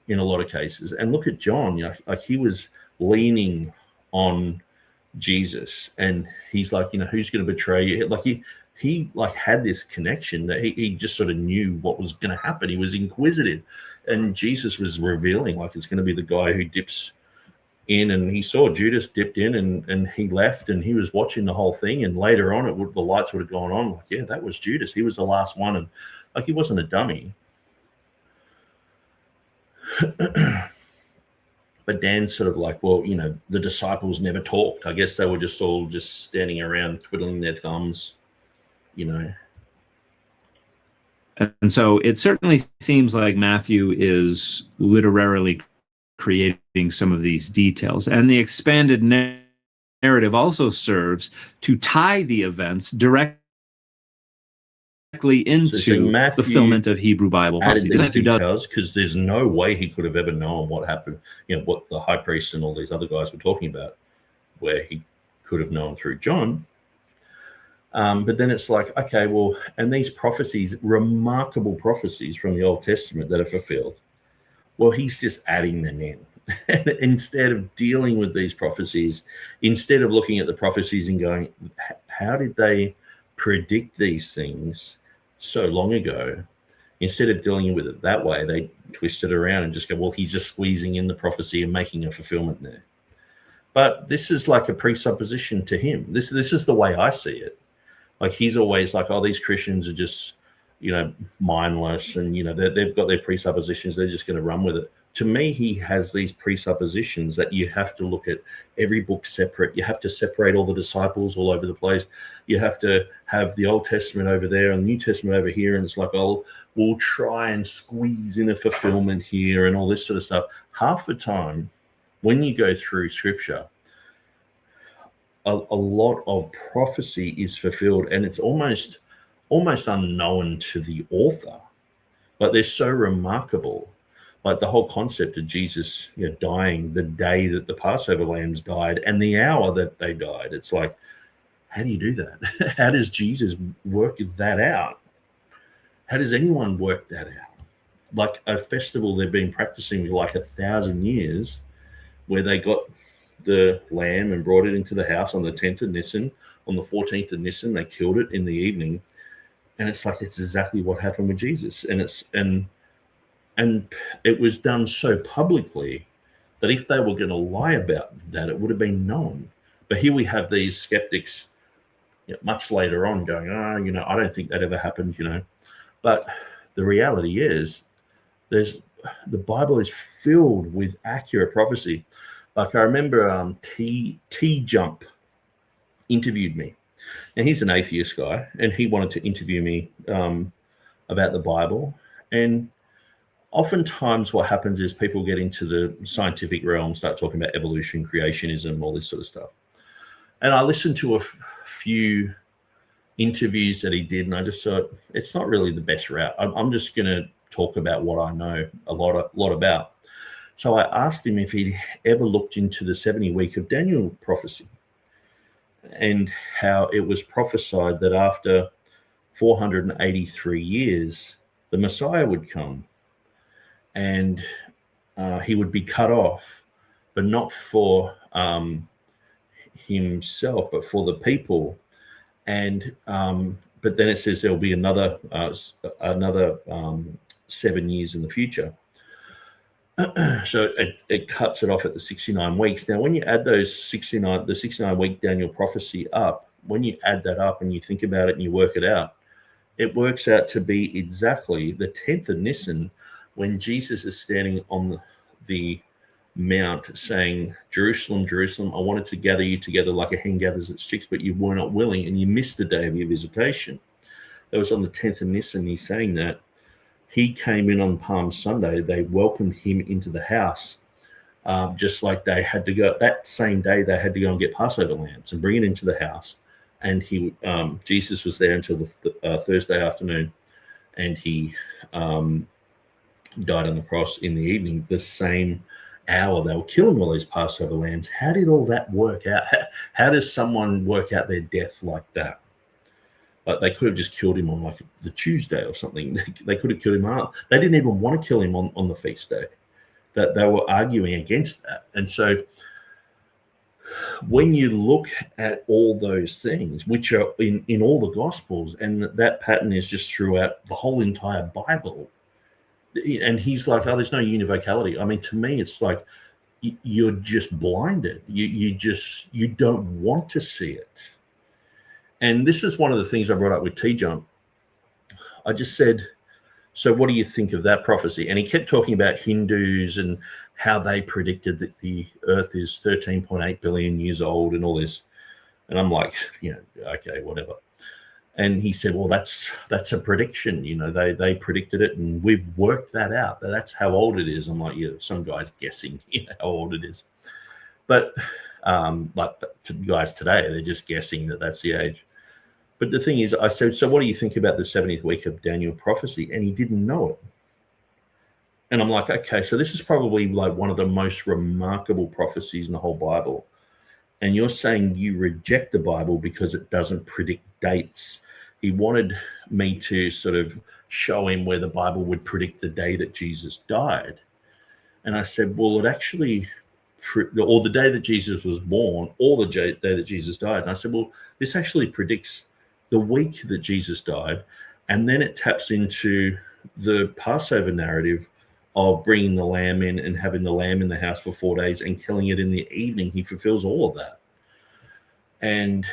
[SPEAKER 1] in a lot of cases. And look at John, like he was leaning on Jesus, and he's like, who's going to betray you? Like he like had this connection that he just sort of knew what was going to happen. He was inquisitive, and Jesus was revealing, like, it's going to be the guy who dips in. And he saw Judas dipped in, and he left, and he was watching the whole thing. And later on, the lights would have gone on, like, yeah, that was Judas. He was the last one, and like he wasn't a dummy. But Dan's sort of like, well, the disciples never talked. I guess they were just all just standing around twiddling their thumbs, And
[SPEAKER 2] so it certainly seems like Matthew is literarily creating some of these details. And the expanded narrative also serves to tie the events directly into the fulfillment of Hebrew Bible prophecy.
[SPEAKER 1] Added these details because there's no way he could have ever known what happened, what the high priest and all these other guys were talking about, where he could have known through John. But then it's like, okay, well, and these prophecies, remarkable prophecies from the Old Testament that are fulfilled, well, he's just adding them in. Instead of dealing with these prophecies, instead of looking at the prophecies and going, how did they predict these things so long ago? Instead of dealing with it that way, they twist it around and just go, well, he's just squeezing in the prophecy and making a fulfillment there. But this is like a presupposition to him. This is the way I see it. Like, he's always like, oh, these Christians are just, mindless, and, they've got their presuppositions. They're just going to run with it. To me, he has these presuppositions that you have to look at every book separate. You have to separate all the disciples all over the place. You have to have the Old Testament over there and the New Testament over here. And it's like, oh, we'll try and squeeze in a fulfillment here and all this sort of stuff. Half the time, when you go through Scripture, a lot of prophecy is fulfilled, and it's almost unknown to the author, but they're so remarkable. Like the whole concept of Jesus, dying the day that the Passover lambs died and the hour that they died. It's like, how do you do that? How does Jesus work that out? How does anyone work that out? Like a festival they've been practicing for like 1,000 years, where they got the lamb and brought it into the house on the 10th of Nisan. On the 14th of Nisan, they killed it in the evening. And it's like, it's exactly what happened with Jesus. And it was done so publicly that if they were going to lie about that, it would have been known. But here we have these skeptics much later on going, I don't think that ever happened, But the reality is, the Bible is filled with accurate prophecy. Like, I remember T Jump interviewed me. Now, he's an atheist guy, and he wanted to interview me about the Bible. And oftentimes what happens is people get into the scientific realm, start talking about evolution, creationism, all this sort of stuff. And I listened to a few interviews that he did, and I just thought, it's not really the best route. I'm just going to talk about what I know a lot about. So I asked him if he'd ever looked into the 70-week of Daniel prophecy and how it was prophesied that after 483 years, the Messiah would come and he would be cut off, but not for himself, but for the people. And but then it says there'll be another 7 years in the future. So it cuts it off at the 69 weeks. Now, when you add the 69-week Daniel prophecy up, when you add that up and you think about it and you work it out, it works out to be exactly the 10th of Nisan, when Jesus is standing on the mount saying, Jerusalem, Jerusalem, I wanted to gather you together like a hen gathers its chicks, but you were not willing, and you missed the day of your visitation. That was on the 10th of Nisan. He's saying that. He came in on Palm Sunday. They welcomed him into the house, just like they had to go that same day. They had to go and get Passover lambs and bring it into the house. And Jesus was there until the Thursday afternoon, and he died on the cross in the evening. The same hour they were killing all these Passover lambs. How did all that work out? How does someone work out their death like that? Like, they could have just killed him on like the Tuesday or something. They could have killed him on. They didn't even want to kill him on the feast day. That they were arguing against that. And so when you look at all those things, which are in all the Gospels, and that pattern is just throughout the whole entire Bible, and he's like, oh, there's no univocality. I mean, to me, it's like you're just blinded. You don't want to see it. And this is one of the things I brought up with T-Jump. I just said, so what do you think of that prophecy? And he kept talking about Hindus and how they predicted that the earth is 13.8 billion years old and all this. And I'm like, okay, whatever. And he said, well, that's a prediction. They predicted it, and we've worked that out. That's how old it is. I'm like, yeah, some guy's guessing how old it is. But Like to guys today, they're just guessing that that's the age. But the thing is, I said, so what do you think about the 70th week of Daniel prophecy? And he didn't know it. And I'm like, okay, so this is probably like one of the most remarkable prophecies in the whole Bible. And you're saying you reject the Bible because it doesn't predict dates. He wanted me to sort of show him where the Bible would predict the day that Jesus died. And I said, well, it actually, or the day that Jesus was born, or the day that Jesus died. And I said, well, this actually predicts the week that Jesus died. And then it taps into the Passover narrative of bringing the lamb in and having the lamb in the house for 4 days and killing it in the evening. He fulfills all of that. And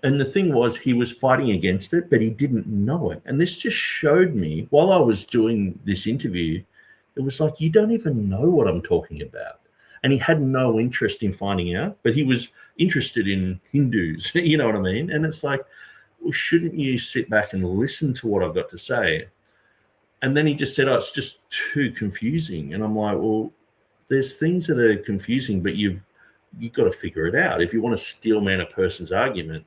[SPEAKER 1] the thing was, he was fighting against it, but he didn't know it. And this just showed me, while I was doing this interview, it was like, you don't even know what I'm talking about. And he had no interest in finding out, but he was interested in Hindus, you know what I mean? And it's like, well, shouldn't you sit back and listen to what I've got to say? And then he just said, oh, it's just too confusing. And I'm like, well, there's things that are confusing, but you've got to figure it out. If you want to steel man a person's argument,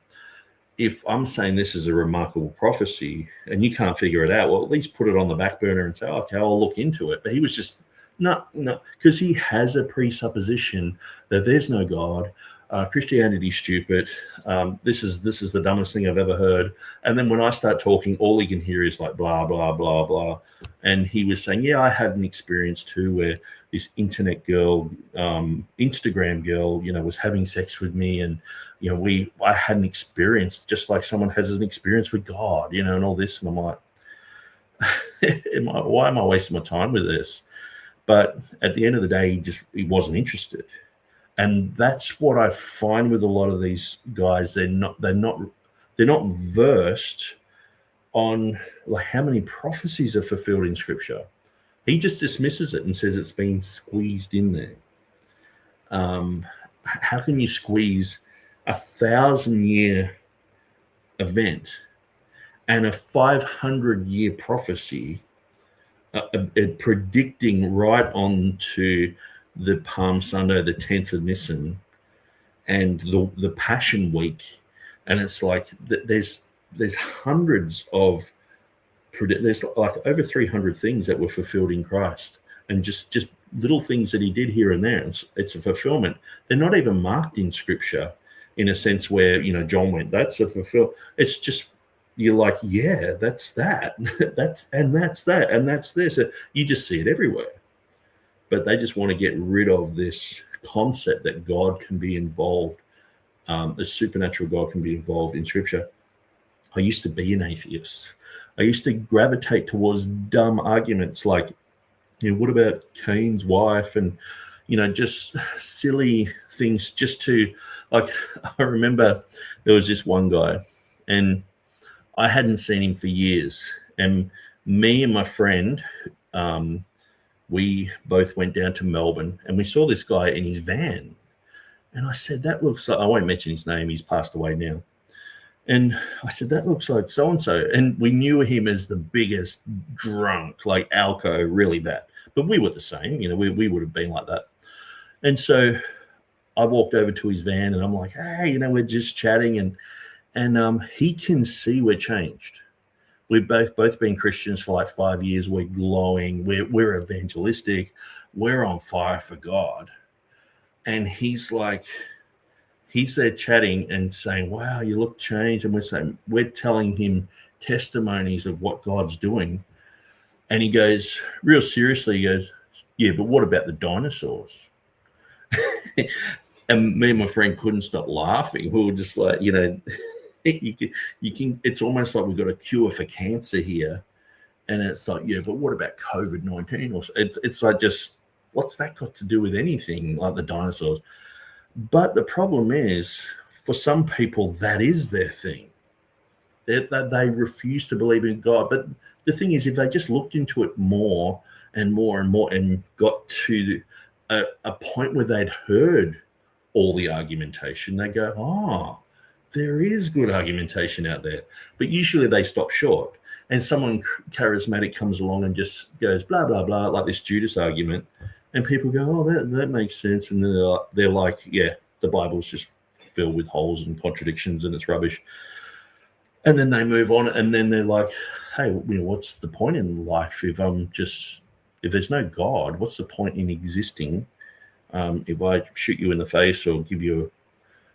[SPEAKER 1] if I'm saying this is a remarkable prophecy and you can't figure it out, well, at least put it on the back burner and say, okay, I'll look into it. But he was just, no, because he has a presupposition that there's no God. Christianity's stupid. This is the dumbest thing I've ever heard. And then when I start talking, all he can hear is like blah, blah, blah, blah. And he was saying, yeah, I had an experience too where this internet girl, Instagram girl, was having sex with me. And, I had an experience just like someone has an experience with God, and all this. And I'm like, why am I wasting my time with this? But at the end of the day, he wasn't interested. And that's what I find with a lot of these guys. They're not versed on like how many prophecies are fulfilled in Scripture. He just dismisses it and says it's been squeezed in there. How can you squeeze 1,000-year event and a 500-year prophecy predicting right on to the Palm Sunday, the 10th of Nisan, and the Passion Week, and it's like there's hundreds of, there's like over 300 things that were fulfilled in Christ, and just little things that he did here and there. It's a fulfillment. They're not even marked in Scripture in a sense where John went, that's a fulfill. It's just you're like, yeah, that's that, that's that, and that's this. You just see it everywhere. But they just want to get rid of this concept that God can be involved, the supernatural God can be involved in Scripture. I used to be an atheist. I used to gravitate towards dumb arguments like, what about Cain's wife? And, just silly things just to, like, I remember there was this one guy and I hadn't seen him for years. And me and my friend, we both went down to Melbourne and we saw this guy in his van. And I said, that looks like, I won't mention his name, he's passed away now. And I said, that looks like so-and-so. And we knew him as the biggest drunk, like alco, really bad. But we were the same, we would have been like that. And so I walked over to his van and I'm like, hey, we're just chatting. And he can see we're changed. We've both been Christians for like 5 years. We're glowing. We're evangelistic. We're on fire for God. And he's there chatting and saying, wow, you look changed. And we're telling him testimonies of what God's doing. And he goes, real seriously, he goes, yeah, but what about the dinosaurs? And me and my friend couldn't stop laughing. We were just like, you can, it's almost like we've got a cure for cancer here. And it's like, yeah, but what about COVID-19? Or it's like, just what's that got to do with anything like the dinosaurs? But the problem is, for some people, that is their thing. They refuse to believe in God. But the thing is, if they just looked into it more and more and more and got to a point where they'd heard all the argumentation, they go, oh, there is good argumentation out there. But usually they stop short. And someone charismatic comes along and just goes, blah, blah, blah, like this Judas argument. And people go, oh, that makes sense. And they're like, yeah, the Bible's just filled with holes and contradictions and it's rubbish. And then they move on, and then they're like, hey, what's the point in life if there's no God? What's the point in existing? If I shoot you in the face or give you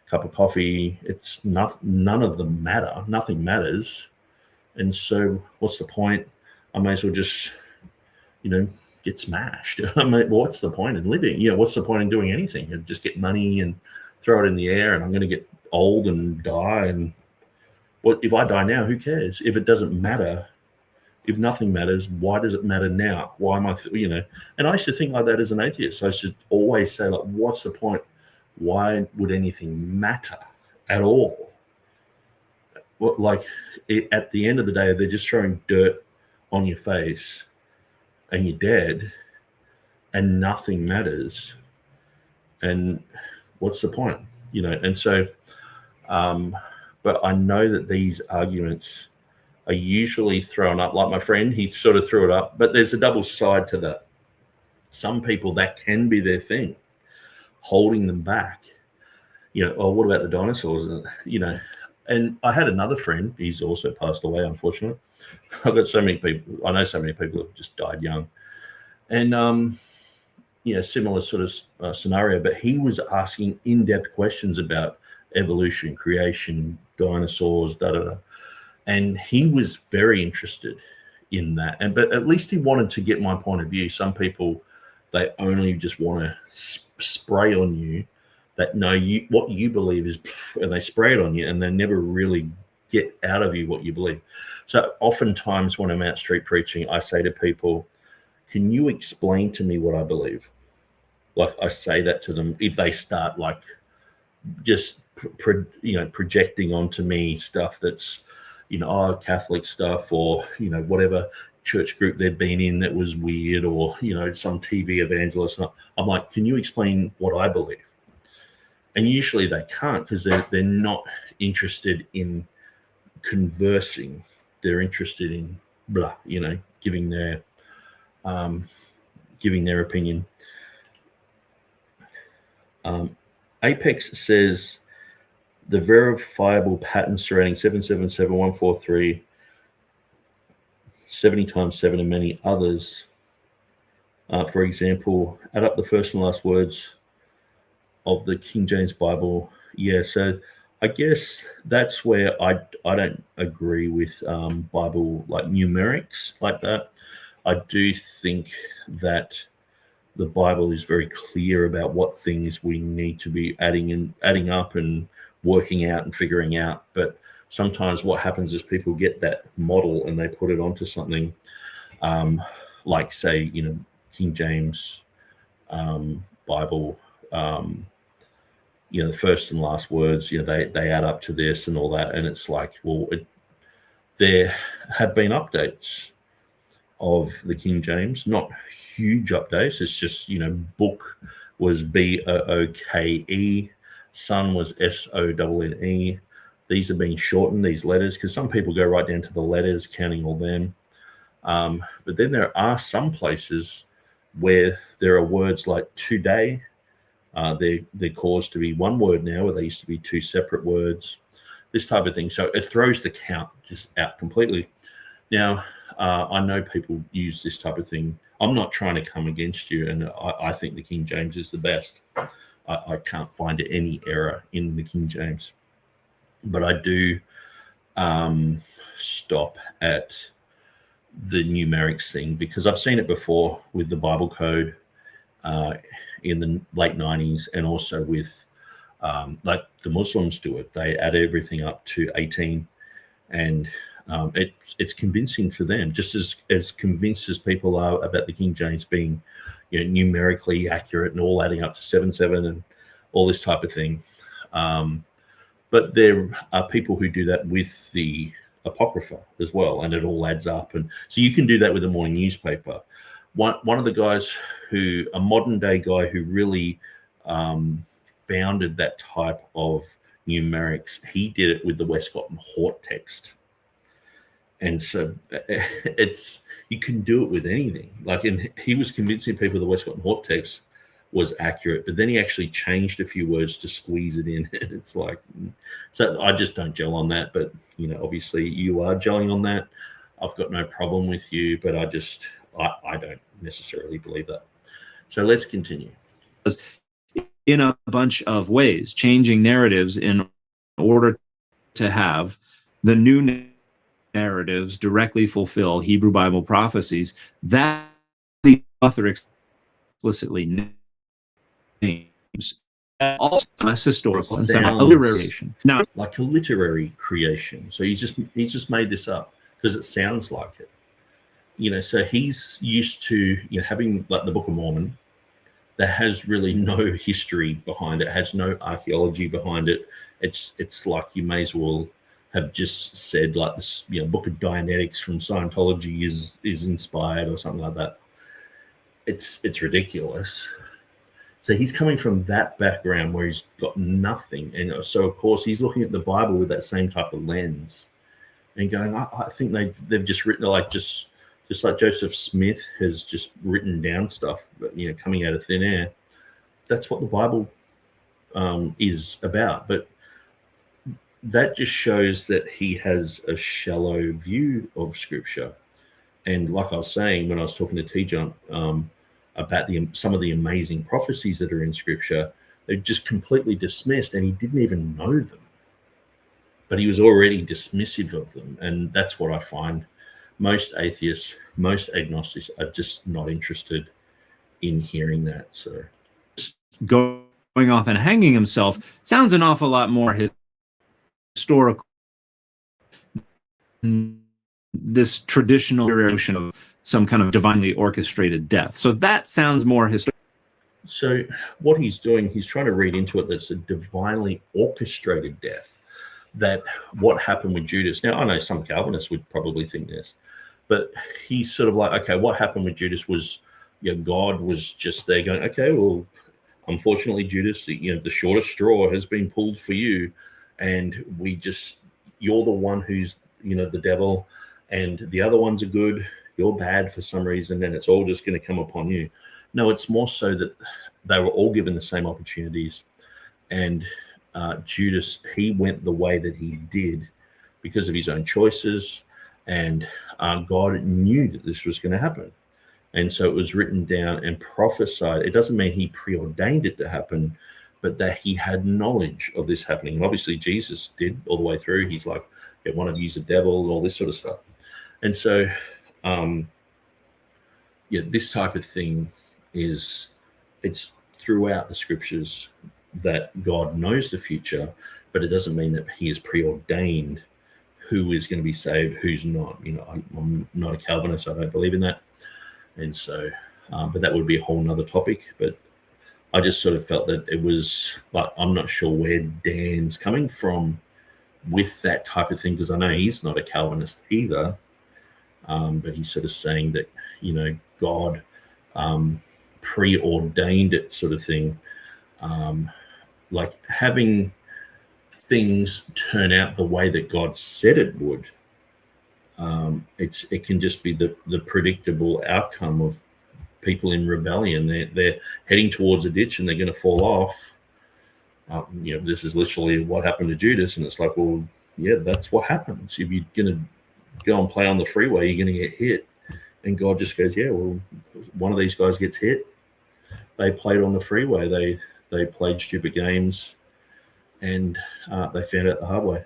[SPEAKER 1] a cup of coffee, it's none of them matter. Nothing matters. And so what's the point? I may as well just, get smashed. I mean, what's the point in living? What's the point in doing anything? You just get money and throw it in the air, and I'm going to get old and die. And what if I die now? Who cares? If it doesn't matter, if nothing matters, why does it matter now? Why am I, And I used to think like that as an atheist. I used to always say, like, what's the point? Why would anything matter at all? At the end of the day, they're just throwing dirt on your face and you're dead and nothing matters. And what's the point? And so, but I know that these arguments are usually thrown up, like my friend, he sort of threw it up, but there's a double side to that. Some people, that can be their thing, holding them back. Oh, what about the dinosaurs? And I had another friend, he's also passed away, unfortunately. I've got so many people, I know so many people who have just died young. And, similar sort of scenario, but he was asking in-depth questions about evolution, creation, dinosaurs, da-da-da. And he was very interested in that. But at least he wanted to get my point of view. Some people, they only just want to spray on you that what you believe is, and they spray it on you, and they never really get out of you what you believe. So oftentimes when I'm out street preaching, I say to people, can you explain to me what I believe? Like I say that to them if they start like just projecting onto me stuff that's Catholic stuff or whatever church group they've been in that was weird, or some TV evangelist. I'm like, can you explain what I believe? And usually they can't, because they're not interested in conversing. They're interested in giving their opinion. Apex says the verifiable pattern surrounding 777143, 70 times 7, and many others. For example, add up the first and last words of the King James Bible. Yeah, so I guess that's where I don't agree with Bible like numerics like that. I do think that the Bible is very clear about what things we need to be adding up and working out and figuring out. But sometimes what happens is people get that model and they put it onto something like, say, King James Bible, the first and last words, they add up to this and all that. And it's like, well, there have been updates of the King James, not huge updates. It's just, book was BOOKE, son was SONNE. These have been shortened, these letters, because some people go right down to the letters, counting all them. But then there are some places where there are words like today. They're caused to be one word now, where they used to be two separate words, this type of thing. So it throws the count just out completely. Now, I know people use this type of thing. I'm not trying to come against you, and I think the King James is the best. I can't find any error in the King James. But I do stop at the numerics thing, because I've seen it before with the Bible code in the late 90s, and also with like the Muslims do it. They add everything up to 18, and it's convincing for them, just as convinced as people are about the King James being numerically accurate and all adding up to 7 and all this type of thing. But there are people who do that with the Apocrypha as well, and it all adds up. And so you can do that with the morning newspaper. One of the guys a modern day guy who really founded that type of numerics, he did it with the Westcott and Hort text. And so it's, you can do it with anything. Like, and he was convincing people the Westcott and Hort text was accurate, but then he actually changed a few words to squeeze it in. It's like, so I just don't gel on that. But, you know, obviously you are gelling on that. I've got no problem with you, but I don't necessarily believe that. So let's continue.
[SPEAKER 2] In a bunch of ways, changing narratives in order to have the new narratives directly fulfill Hebrew Bible prophecies that the author explicitly names. Also less historical and some literary creation. Now,
[SPEAKER 1] like a literary creation. So he just made this up because it sounds like it. You know, so he's used to, you know, having like the Book of Mormon that has really no history behind it, has no archaeology behind it. It's like you may as well have just said like this, you know, Book of Dianetics from Scientology is inspired or something like that. It's ridiculous. So he's coming from that background where he's got nothing, and so of course he's looking at the Bible with that same type of lens, and going, I think they've just written like just like Joseph Smith has just written down stuff, you know, coming out of thin air. That's what the Bible is about. But that just shows that he has a shallow view of Scripture. And like I was saying when I was talking to T-Jump about some of the amazing prophecies that are in Scripture, they're just completely dismissed, and he didn't even know them. But he was already dismissive of them, and that's what I find. Most atheists, most agnostics are just not interested in hearing that. So
[SPEAKER 2] going off and hanging himself sounds an awful lot more historical. This traditional notion of some kind of divinely orchestrated death. So that sounds more historical.
[SPEAKER 1] So what he's doing, he's trying to read into it that's a divinely orchestrated death. That what happened with Judas. Now, I know some Calvinists would probably think this, but he's sort of like, okay, what happened with Judas was, you know, God was just there going, okay, well, unfortunately, Judas, you know, the shortest straw has been pulled for you, and you're the one who's, you know, the devil, and the other ones are good, you're bad for some reason, and it's all just going to come upon you. No, it's more so that they were all given the same opportunities, and Judas, he went the way that he did because of his own choices, and God knew that this was going to happen. And so it was written down and prophesied. It doesn't mean he preordained it to happen, but that he had knowledge of this happening. And obviously Jesus did all the way through. He's like, yeah, one of you's a devil and all this sort of stuff. And so, this type of thing it's throughout the scriptures that God knows the future, but it doesn't mean that he has preordained who is going to be saved, who's not. You know, I'm not a Calvinist. I don't believe in that. And so, but that would be a whole nother topic. But I just sort of felt that it was like, I'm not sure where Dan's coming from with that type of thing, because I know he's not a Calvinist either. But he's sort of saying that, you know, God preordained it, sort of thing. Like having things turn out the way that God said it would. It can just be the predictable outcome of people in rebellion. They're heading towards a ditch and they're going to fall off. This is literally what happened to Judas, and it's like, well, yeah, that's what happens. If you're going to go and play on the freeway, you're going to get hit. And God just goes, yeah, well, one of these guys gets hit. They played on the freeway. They played stupid games, and they found out the hard way.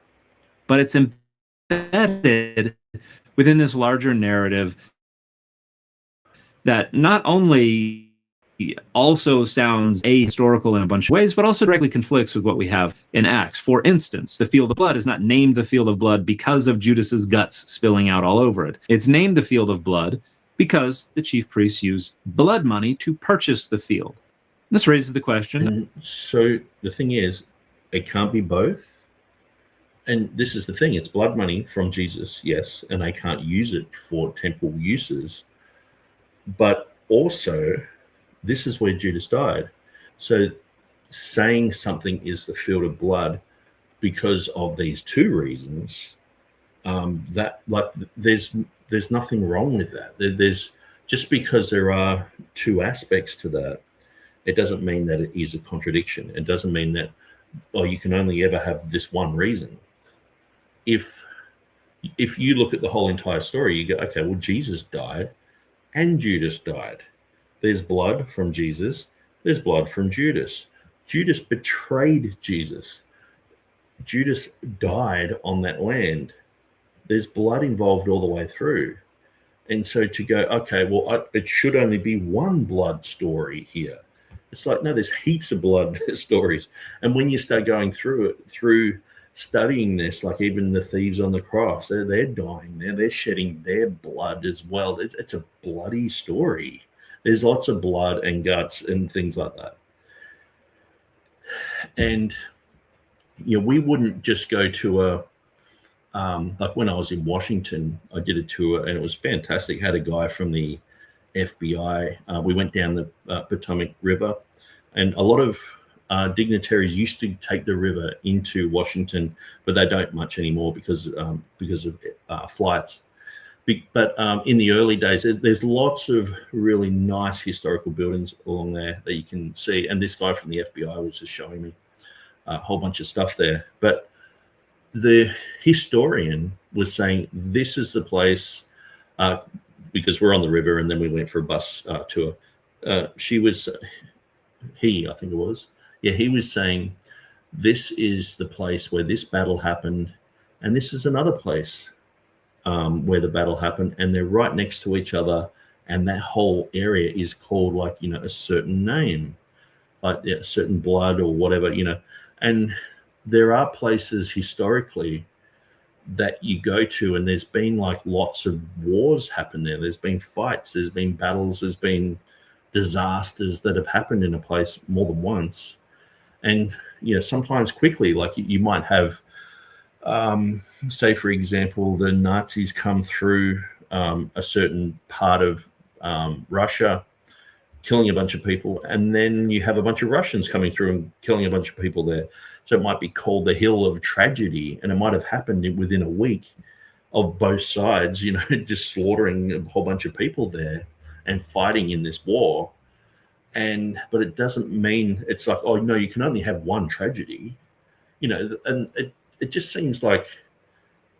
[SPEAKER 2] But it's embedded within this larger narrative that not only also sounds ahistorical in a bunch of ways, but also directly conflicts with what we have in Acts. For instance, the field of blood is not named the field of blood because of Judas's guts spilling out all over it. It's named the field of blood because the chief priests use blood money to purchase the field. And this raises the question.
[SPEAKER 1] And so the thing is, it can't be both. And this is the thing, it's blood money from Jesus, yes, and they can't use it for temple uses. But also, this is where Judas died. So saying something is the field of blood because of these two reasons that like there's nothing wrong with that. There's just because there are two aspects to that, it doesn't mean that it is a contradiction. It doesn't mean that you can only ever have this one reason. If you look at the whole entire story, you go, okay, well, Jesus died and Judas died. There's blood from Jesus. There's blood from Judas. Judas betrayed Jesus. Judas died on that land. There's blood involved all the way through. And so to go, okay, well, it should only be one blood story here. It's like, no, there's heaps of blood stories. And when you start going through it, through studying this, like even the thieves on the cross, they're dying there. They're shedding their blood as well. It's a bloody story. There's lots of blood and guts and things like that. And, you know, we wouldn't just go to like when I was in Washington, I did a tour and it was fantastic. Had a guy from the FBI. We went down the Potomac River, and a lot of dignitaries used to take the river into Washington, but they don't much anymore because of flights. But in the early days, there's lots of really nice historical buildings along there that you can see. And this guy from the FBI was just showing me a whole bunch of stuff there. But the historian was saying, this is the place, because we're on the river, and then we went for a bus tour. He was saying, this is the place where this battle happened, and this is another place where the battle happened, and they're right next to each other, and that whole area is called, like, you know, a certain name, like a certain blood or whatever, you know. And there are places historically that you go to, and there's been like lots of wars happen there. There's been fights, there's been battles, there's been disasters that have happened in a place more than once. And, you know, sometimes quickly, like you might have, say, for example, the Nazis come through a certain part of Russia, killing a bunch of people, and then you have a bunch of Russians coming through and killing a bunch of people there. So it might be called the Hill of Tragedy, and it might have happened within a week of both sides, you know, just slaughtering a whole bunch of people there and fighting in this war. But it doesn't mean it's like, oh, no, you can only have one tragedy, you know. And it just seems like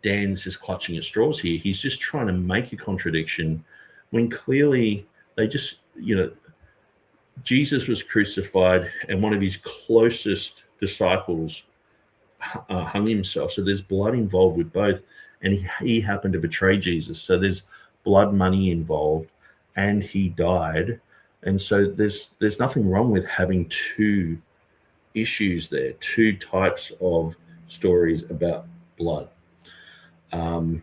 [SPEAKER 1] Dan's just clutching at straws here. He's just trying to make a contradiction when clearly they just, you know, Jesus was crucified and one of his closest disciples hung himself. So there's blood involved with both, and he happened to betray Jesus. So there's blood money involved, and he died. And so there's nothing wrong with having two issues there, two types of stories about blood. Ben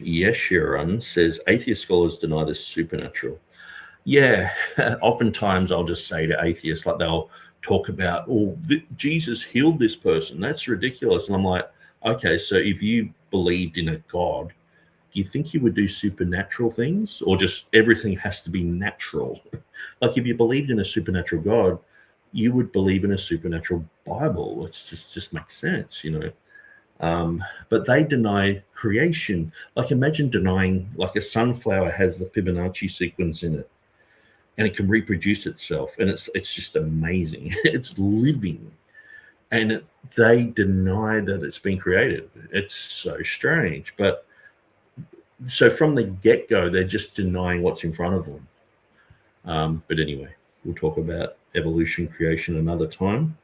[SPEAKER 1] Yeshiran says, atheist scholars deny the supernatural. Yeah, oftentimes I'll just say to atheists, like they'll talk about, oh, Jesus healed this person. That's ridiculous. And I'm like, okay, so if you believed in a God, do you think he would do supernatural things, or just everything has to be natural? Like if you believed in a supernatural God, you would believe in a supernatural Bible. It's just makes sense, you know. But they deny creation. Like imagine denying, like a sunflower has the Fibonacci sequence in it, and it can reproduce itself, and it's just amazing. It's living, and they deny that it's been created. It's so strange. But so from the get-go, they're just denying what's in front of them. But anyway, we'll talk about evolution, creation another time.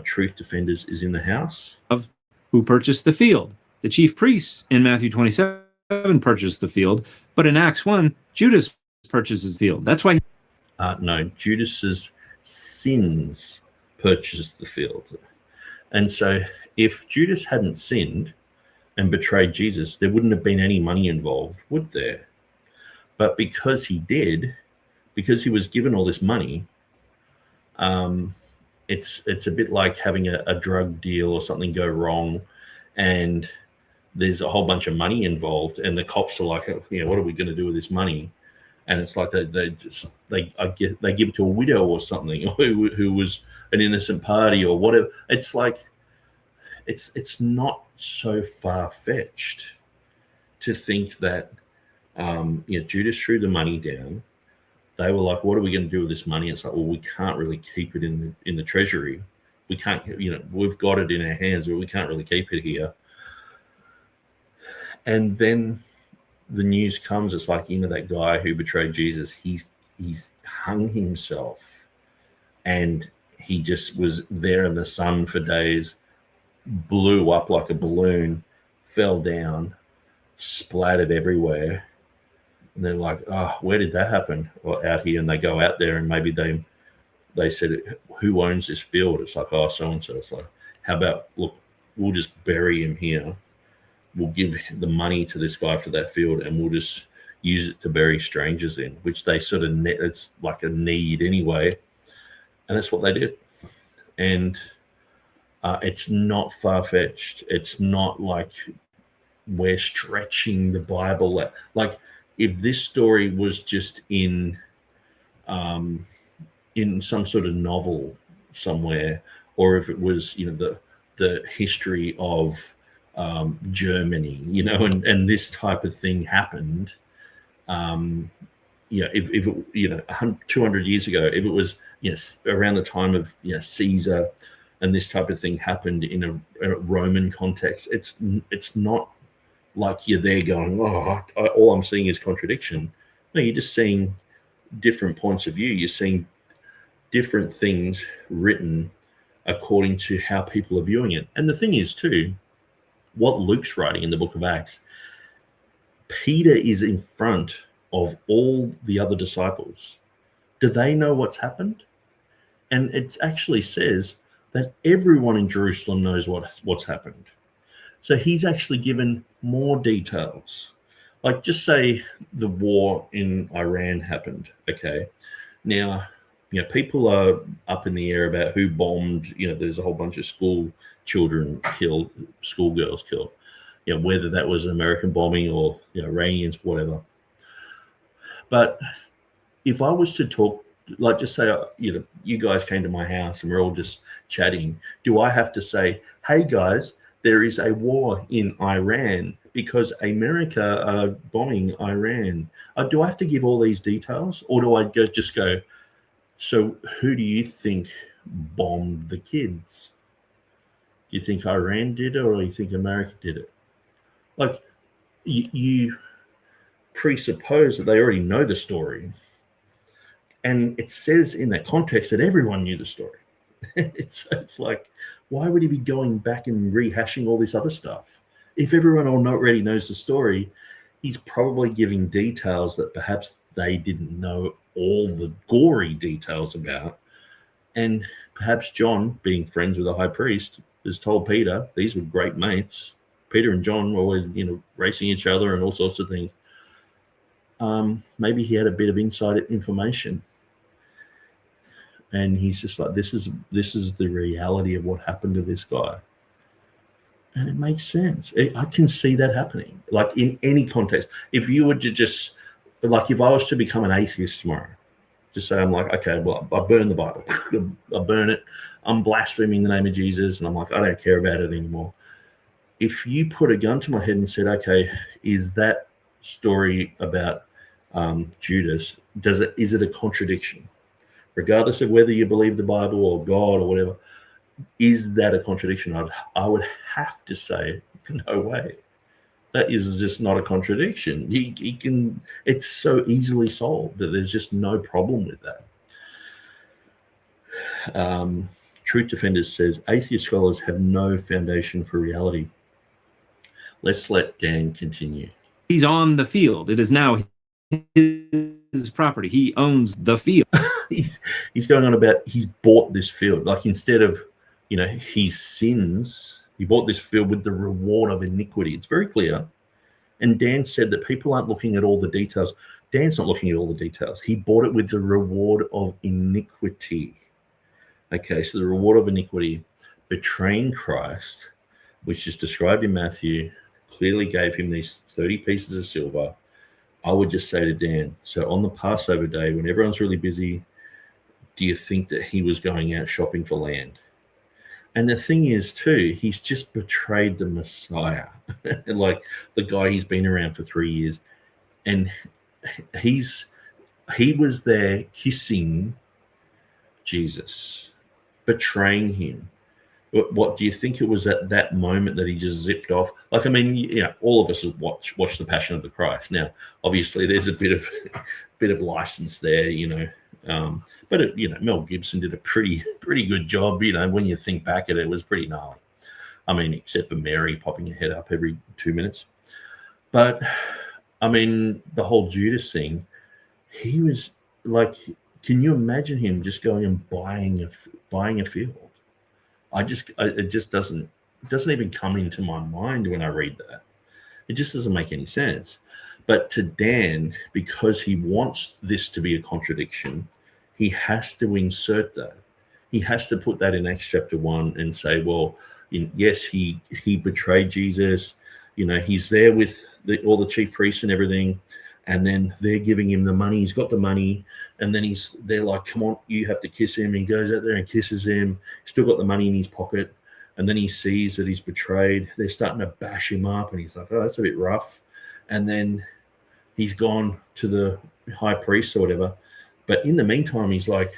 [SPEAKER 1] Truth Defenders is in the house.
[SPEAKER 2] Of who purchased the field? The chief priests in Matthew 27 purchased the field, but in Acts 1, Judas purchases the field. That's why.
[SPEAKER 1] No, Judas's sins purchased the field. And so if Judas hadn't sinned and betrayed Jesus, there wouldn't have been any money involved, would there? But because he did, because he was given all this money, it's a bit like having a drug deal or something go wrong, and there's a whole bunch of money involved, and the cops are like, you know, what are we going to do with this money? And it's like they give it to a widow or something, or who was an innocent party or whatever. It's like it's not so far-fetched to think that Judas threw the money down. They were like, what are we going to do with this money? It's like, well, we can't really keep it in the treasury. We can't, we've got it in our hands, but we can't really keep it here. And then the news comes, it's like, that guy who betrayed Jesus, he's hung himself, and he just was there in the sun for days, blew up like a balloon, fell down, splattered everywhere. And they're like, oh, where did that happen? Well, out here. And they go out there, and maybe they said, who owns this field? It's like, oh, so-and-so. It's like, how about, look, we'll just bury him here. We'll give the money to this guy for that field, and we'll just use it to bury strangers in, which they sort of, it's like a need anyway. And that's what they did. And it's not far-fetched. It's not like we're stretching the Bible. Like, if this story was just in some sort of novel somewhere, or if it was, the history of Germany, and this type of thing happened, if it, 200 years ago, if it was, around the time of, Caesar, and this type of thing happened in a Roman context, it's not like you're there going, oh, all I'm seeing is contradiction. No, you're just seeing different points of view. You're seeing different things written according to how people are viewing it. And the thing is, too, what Luke's writing in the book of Acts, Peter is in front of all the other disciples. Do they know what's happened? And it actually says that everyone in Jerusalem knows what's happened. So he's actually given more details. Like, just say the war in Iran happened, okay? Now, people are up in the air about who bombed. There's a whole bunch of school children killed, schoolgirls killed. Whether that was American bombing or Iranians, whatever. But if I was to talk, like, just say, you guys came to my house and we're all just chatting, do I have to say, hey guys, there is a war in Iran because America are bombing Iran? Do I have to give all these details, or do I just go, so who do you think bombed the kids? Do you think Iran did it, or do you think America did it? Like, you presuppose that they already know the story. And it says in that context that everyone knew the story. It's like, why would he be going back and rehashing all this other stuff? If everyone already knows the story, he's probably giving details that perhaps they didn't know all the gory details about. And perhaps John, being friends with the high priest, has told Peter, these were great mates. Peter and John were always, racing each other and all sorts of things. Maybe he had a bit of inside information. And he's just like, this is the reality of what happened to this guy. And it makes sense. I can see that happening, like, in any context. If you were to just, like, if I was to become an atheist tomorrow, just say, I'm like, okay, well, I burn the Bible. I burn it. I'm blaspheming the name of Jesus. And I'm like, I don't care about it anymore. If you put a gun to my head and said, okay, is that story about Judas, is it a contradiction? Regardless of whether you believe the Bible or God or whatever, is that a contradiction? I would have to say, no way. That is just not a contradiction. He can. It's so easily solved that there's just no problem with that. Truth Defenders says, atheist scholars have no foundation for reality. Let's let Dan continue.
[SPEAKER 2] He's on the field. It is now his property. He owns the field.
[SPEAKER 1] He's going on about he's bought this field. Like, instead of, his sins, he bought this field with the reward of iniquity. It's very clear. And Dan said that people aren't looking at all the details. Dan's not looking at all the details. He bought it with the reward of iniquity. Okay, so the reward of iniquity, betraying Christ, which is described in Matthew, clearly gave him these 30 pieces of silver. I would just say to Dan, so on the Passover day, when everyone's really busy, do you think that he was going out shopping for land? And the thing is, too, he's just betrayed the Messiah, like the guy he's been around for 3 years, and he was there kissing Jesus, betraying him. What do you think it was at that moment that he just zipped off? Like, I mean, all of us have watched the Passion of the Christ. Now, obviously, there's a bit of license there, but Mel Gibson did a pretty good job. When you think back at it, it was pretty gnarly. I mean, except for Mary popping her head up every 2 minutes. But I mean, the whole Judas thing, he was like, can you imagine him just going and buying a field? It just doesn't even come into my mind when I read that. It just doesn't make any sense. But to Dan, because he wants this to be a contradiction, he has to insert that. He has to put that in Acts chapter 1 and say, well, yes, he betrayed Jesus. He's there with all the chief priests and everything, and then they're giving him the money. He's got the money, and then they're like, come on, you have to kiss him. He goes out there and kisses him. Still got the money in his pocket, and then he sees that he's betrayed. They're starting to bash him up, and he's like, oh, that's a bit rough. And then he's gone to the high priest or whatever. But in the meantime, he's like,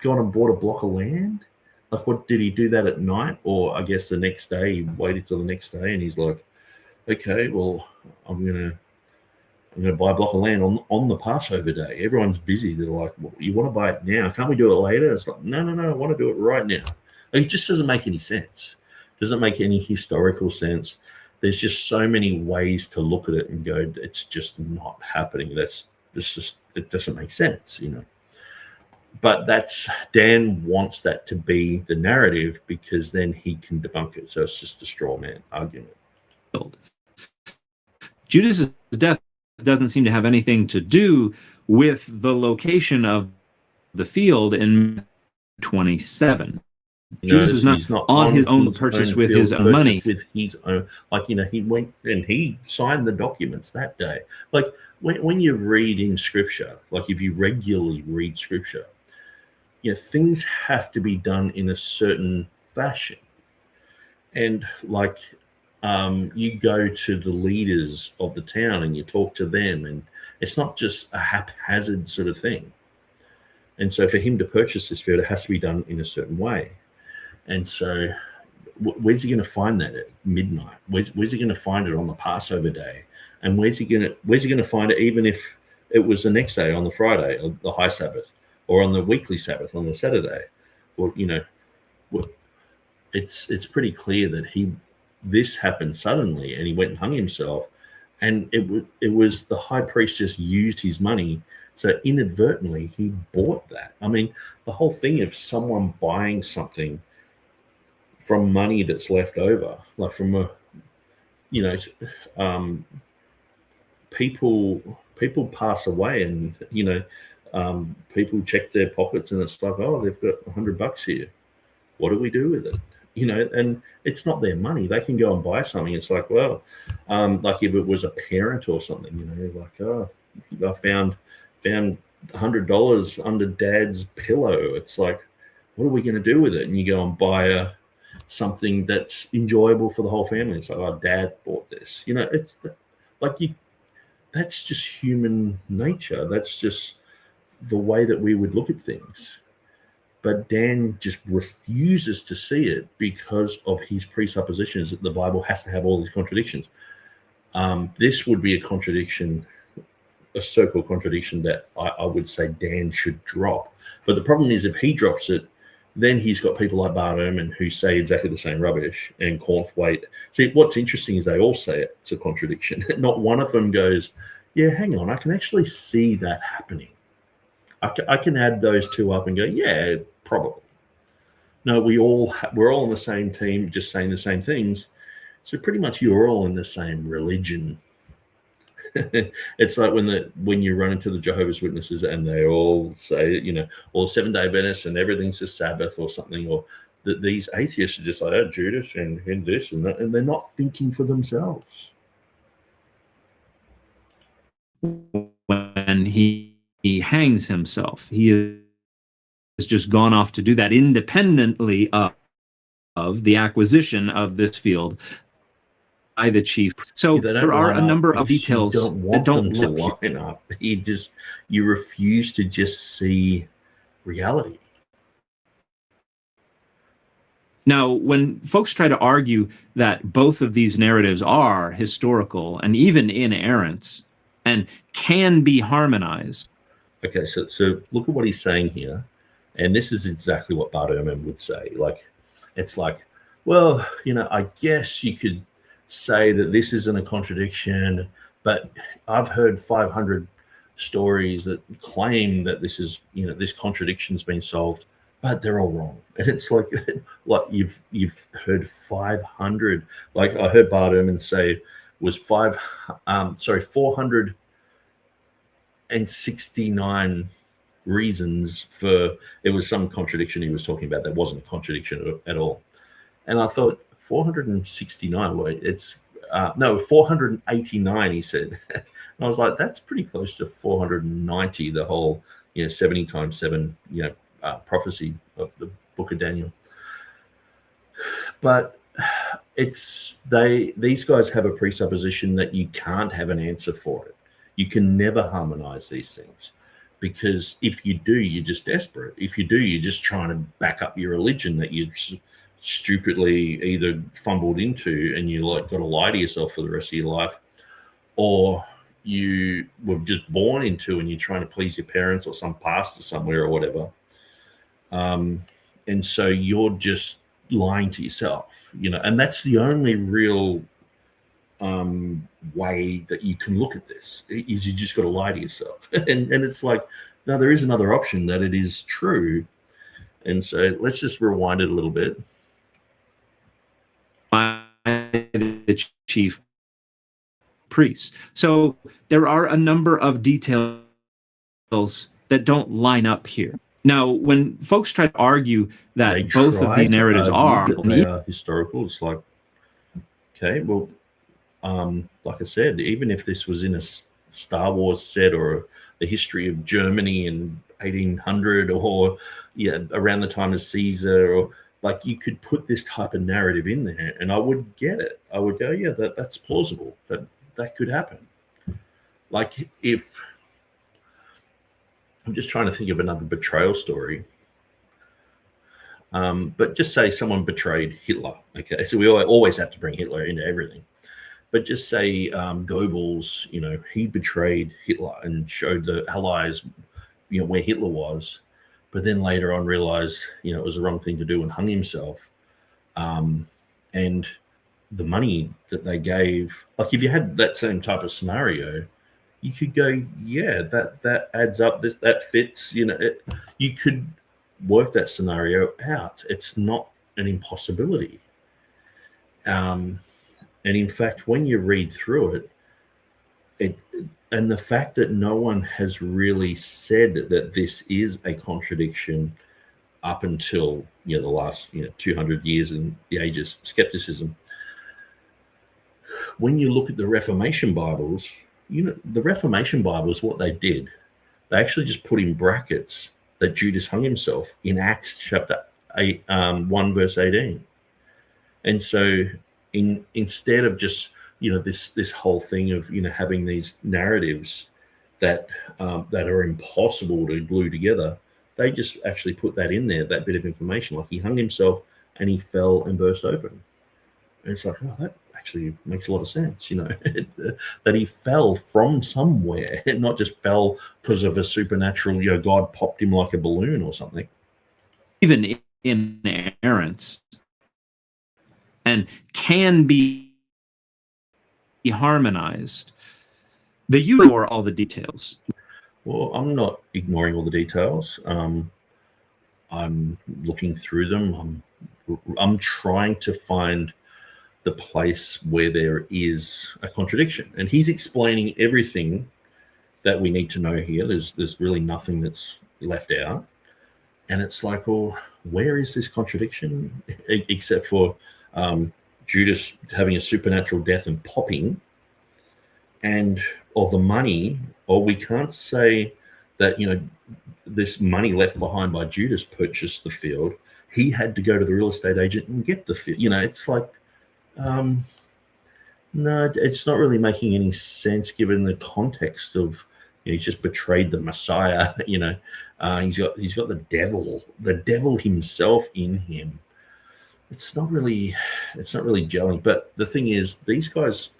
[SPEAKER 1] gone and bought a block of land? Like, what, did he do that at night? Or I guess the next day, he waited till the next day, and he's like, okay, well, I'm gonna buy a block of land on the Passover day. Everyone's busy. They're like, well, you want to buy it now? Can't we do it later? It's like, no, I want to do it right now. It just doesn't make any sense. Doesn't make any historical sense. There's just so many ways to look at it and go, it's just not happening. It doesn't make sense, But Dan wants that to be the narrative because then he can debunk it. So it's just a straw man argument.
[SPEAKER 2] Judas' death doesn't seem to have anything to do with the location of the field in 27. Judas is not on his own purchase with his own money.
[SPEAKER 1] With his own, he went and he signed the documents that day. Like when you read in Scripture, like if you regularly read Scripture, things have to be done in a certain fashion. And like you go to the leaders of the town and you talk to them, and it's not just a haphazard sort of thing. And so for him to purchase this field, it has to be done in a certain way. And so where's he going to find that at midnight? Where's he going to find it on the Passover day? And where's he going to find it even if it was the next day on the Friday, or the high Sabbath, or on the weekly Sabbath on the Saturday? Or it's pretty clear that this happened suddenly, and he went and hung himself, and it was the high priest just used his money, so inadvertently he bought that. I mean, the whole thing of someone buying something from money that's left over, like from people pass away, and people check their pockets, and it's like, oh, they've got $100 here. What do we do with it? And it's not their money. They can go and buy something. It's like, well, like if it was a parent or something, like, oh, I found $100 under Dad's pillow. It's like, what are we going to do with it? And you go and buy something that's enjoyable for the whole family. It's like, oh, Dad bought this. It's like that's just human nature. That's just the way that we would look at things. But Dan just refuses to see it because of his presuppositions that the Bible has to have all these contradictions. This would be a contradiction, a so-called contradiction that I would say Dan should drop. But the problem is, if he drops it, then he's got people like Bart Ehrman who say exactly the same rubbish, and Cornthwaite. See, what's interesting is they all say it's a contradiction. Not one of them goes, yeah, hang on, I can actually see that happening. I can add those two up and go, yeah, probably. No, we're all on the same team, just saying the same things. So pretty much you're all in the same religion. It's like when you run into the Jehovah's Witnesses and they all say, all 7-day Adventists and everything's a Sabbath or something, or these atheists are just like, oh, Judas and this and that, and they're not thinking for themselves.
[SPEAKER 2] When he hangs himself, he just gone off to do that independently of the acquisition of this field by the chief. So there are a number of details that don't
[SPEAKER 1] line up. You refuse to just see reality.
[SPEAKER 2] Now, when folks try to argue that both of these narratives are historical and even inerrant and can be harmonized.
[SPEAKER 1] Okay, so look at what he's saying here. And this is exactly what Bart Ehrman would say. It's like, well, I guess you could say that this isn't a contradiction, but I've heard 500 stories that claim that this is, this contradiction's been solved, but they're all wrong. And it's like you've heard 500. Like I heard Bart Ehrman say was 469 reasons for, it was some contradiction he was talking about that wasn't a contradiction at all. And I thought 469, well, it's 489 he said. And I was like, that's pretty close to 490, the whole 70 times 7 prophecy of the book of Daniel. But these guys have a presupposition that you can't have an answer for it. You can never harmonize these things, because if you do, you're just desperate. If you do, you're just trying to back up your religion that you stupidly either fumbled into and you got to lie to yourself for the rest of your life, or you were just born into and you're trying to please your parents or some pastor somewhere or whatever. And so you're just lying to yourself, and that's the only real way that you can look at this, is you just got to lie to yourself. and it's like, no, there is another option that it is true. And so let's just rewind it a little bit.
[SPEAKER 2] By the chief priests. So there are a number of details that don't line up here. Now, when folks try to argue that both of the narratives are
[SPEAKER 1] historical, it's like, okay, well, like I said, even if this was in a Star Wars set or the history of Germany in 1800 or around the time of Caesar, or you could put this type of narrative in there and I would get it. I would go, yeah, that's plausible. That could happen. Like if I'm just trying to think of another betrayal story. But just say someone betrayed Hitler. Okay, so we always have to bring Hitler into everything. But just say Goebbels, he betrayed Hitler and showed the Allies, where Hitler was, but then later on realized, it was the wrong thing to do and hung himself. And the money that they gave, if you had that same type of scenario, you could go, yeah, that adds up, that fits, you could work that scenario out. It's not an impossibility. And in fact, when you read through it, and the fact that no one has really said that this is a contradiction up until the last 200 years in the age of skepticism. When you look at the Reformation Bibles, the Reformation Bibles, what they did, they actually just put in brackets that Judas hung himself in Acts chapter 8, 1 verse 18. And so instead of just this whole thing of having these narratives that are impossible to glue together, they just actually put that in there, that bit of information, like he hung himself and he fell and burst open. And it's like, oh, that actually makes a lot of sense, that he fell from somewhere and not just fell because of a supernatural, God popped him like a balloon or something.
[SPEAKER 2] Even inerrant and can be harmonized. You ignore all the details.
[SPEAKER 1] Well, I'm not ignoring all the details. I'm looking through them. I'm trying to find the place where there is a contradiction, and he's explaining everything that we need to know here. There's really nothing that's left out, and it's like, well, where is this contradiction except for Judas having a supernatural death and popping, or the money, or we can't say that, this money left behind by Judas purchased the field. He had to go to the real estate agent and get the field. It's like, no, it's not really making any sense given the context of, he's just betrayed the Messiah. He's got the devil himself in him. It's not really gelling. But the thing is, these guys,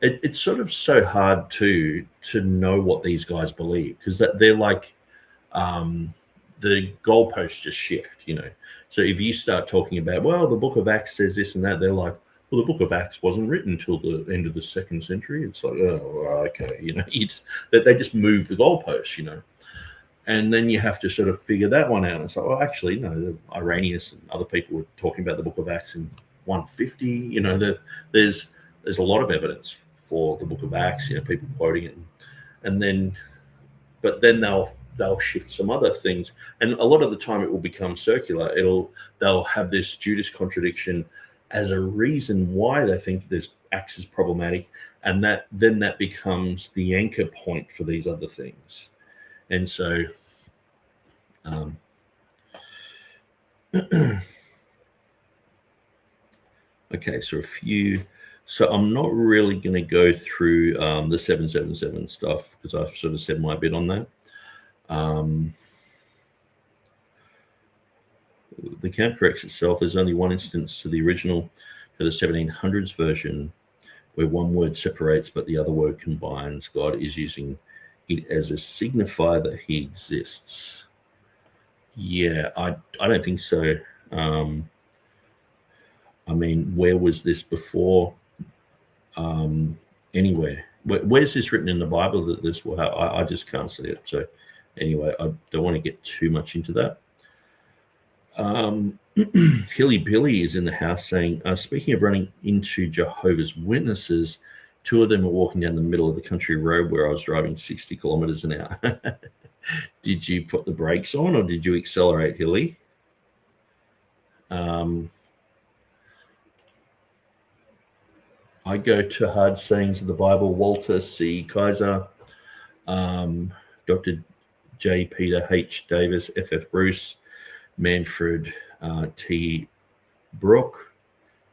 [SPEAKER 1] it's sort of so hard to know what these guys believe, because they're like, the goalposts just shift. So if you start talking about, well, the Book of Acts says this and that, they're like, well, the Book of Acts wasn't written until the end of the 2nd century. It's like, oh, okay, they just move the goalposts, and then you have to sort of figure that one out. It's like, well, actually, no, Irenaeus and other people were talking about the Book of Acts in 150. There's a lot of evidence for the Book of Acts. People quoting it, but then they'll shift some other things, and a lot of the time it will become circular. They'll have this Judas contradiction as a reason why they think this Acts is problematic, and that becomes the anchor point for these other things. And so okay, so I'm not really going to go through the 777 stuff, because I've sort of said my bit on that. The count corrects itself. There's only one instance to the original, for the 1700s version, where one word separates but the other word combines. God is using it as a signifier that he exists. Yeah, I don't think so. I mean, where was this before? Anywhere. Where's this written in the Bible that this will have? I just can't see it. So anyway, I don't want to get too much into that. Hilly Billy is in the house saying, speaking of running into Jehovah's Witnesses, 2 of them were walking down the middle of the country road where I was driving 60 kilometers an hour. Did you put the brakes on, or did you accelerate, Hilly? I go to hard sayings of the Bible. Walter C. Kaiser, Dr. J. Peter H. Davis, F.F. Bruce, Manfred T. Brook,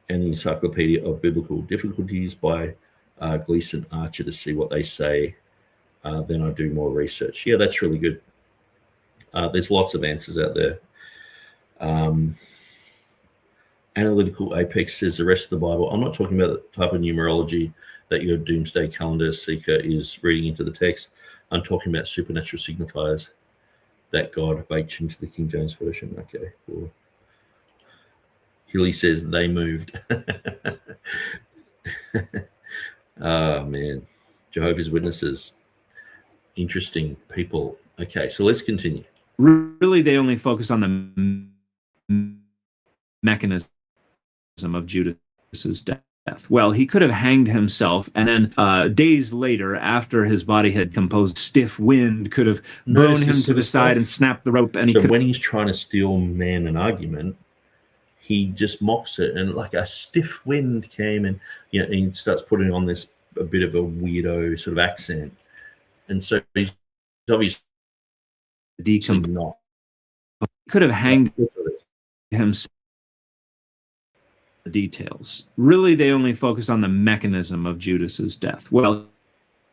[SPEAKER 1] and the Encyclopedia of Biblical Difficulties by Gleason Archer to see what they say. Then I do more research. Yeah, that's really good. There's lots of answers out there. Analytical Apex says the rest of the Bible. I'm not talking about the type of numerology that your doomsday calendar seeker is reading into the text. I'm talking about supernatural signifiers that God baked into the King James Version. Okay, cool. Hilly says they moved. Oh, man. Jehovah's Witnesses. Interesting people. Okay, so let's continue.
[SPEAKER 2] Really, they only focus on the mechanism of Judas's death. Well, he could have hanged himself, and then days later, after his body had composed, stiff wind could have blown him to the side and snapped the rope. And
[SPEAKER 1] when he's trying to steal man an argument, he just mocks it, and like a stiff wind came, and and he starts putting on this a bit of a weirdo sort of accent, and so he's obviously not.
[SPEAKER 2] He could have hanged himself. The details. Really, they only focus on the mechanism of Judas's death. Well,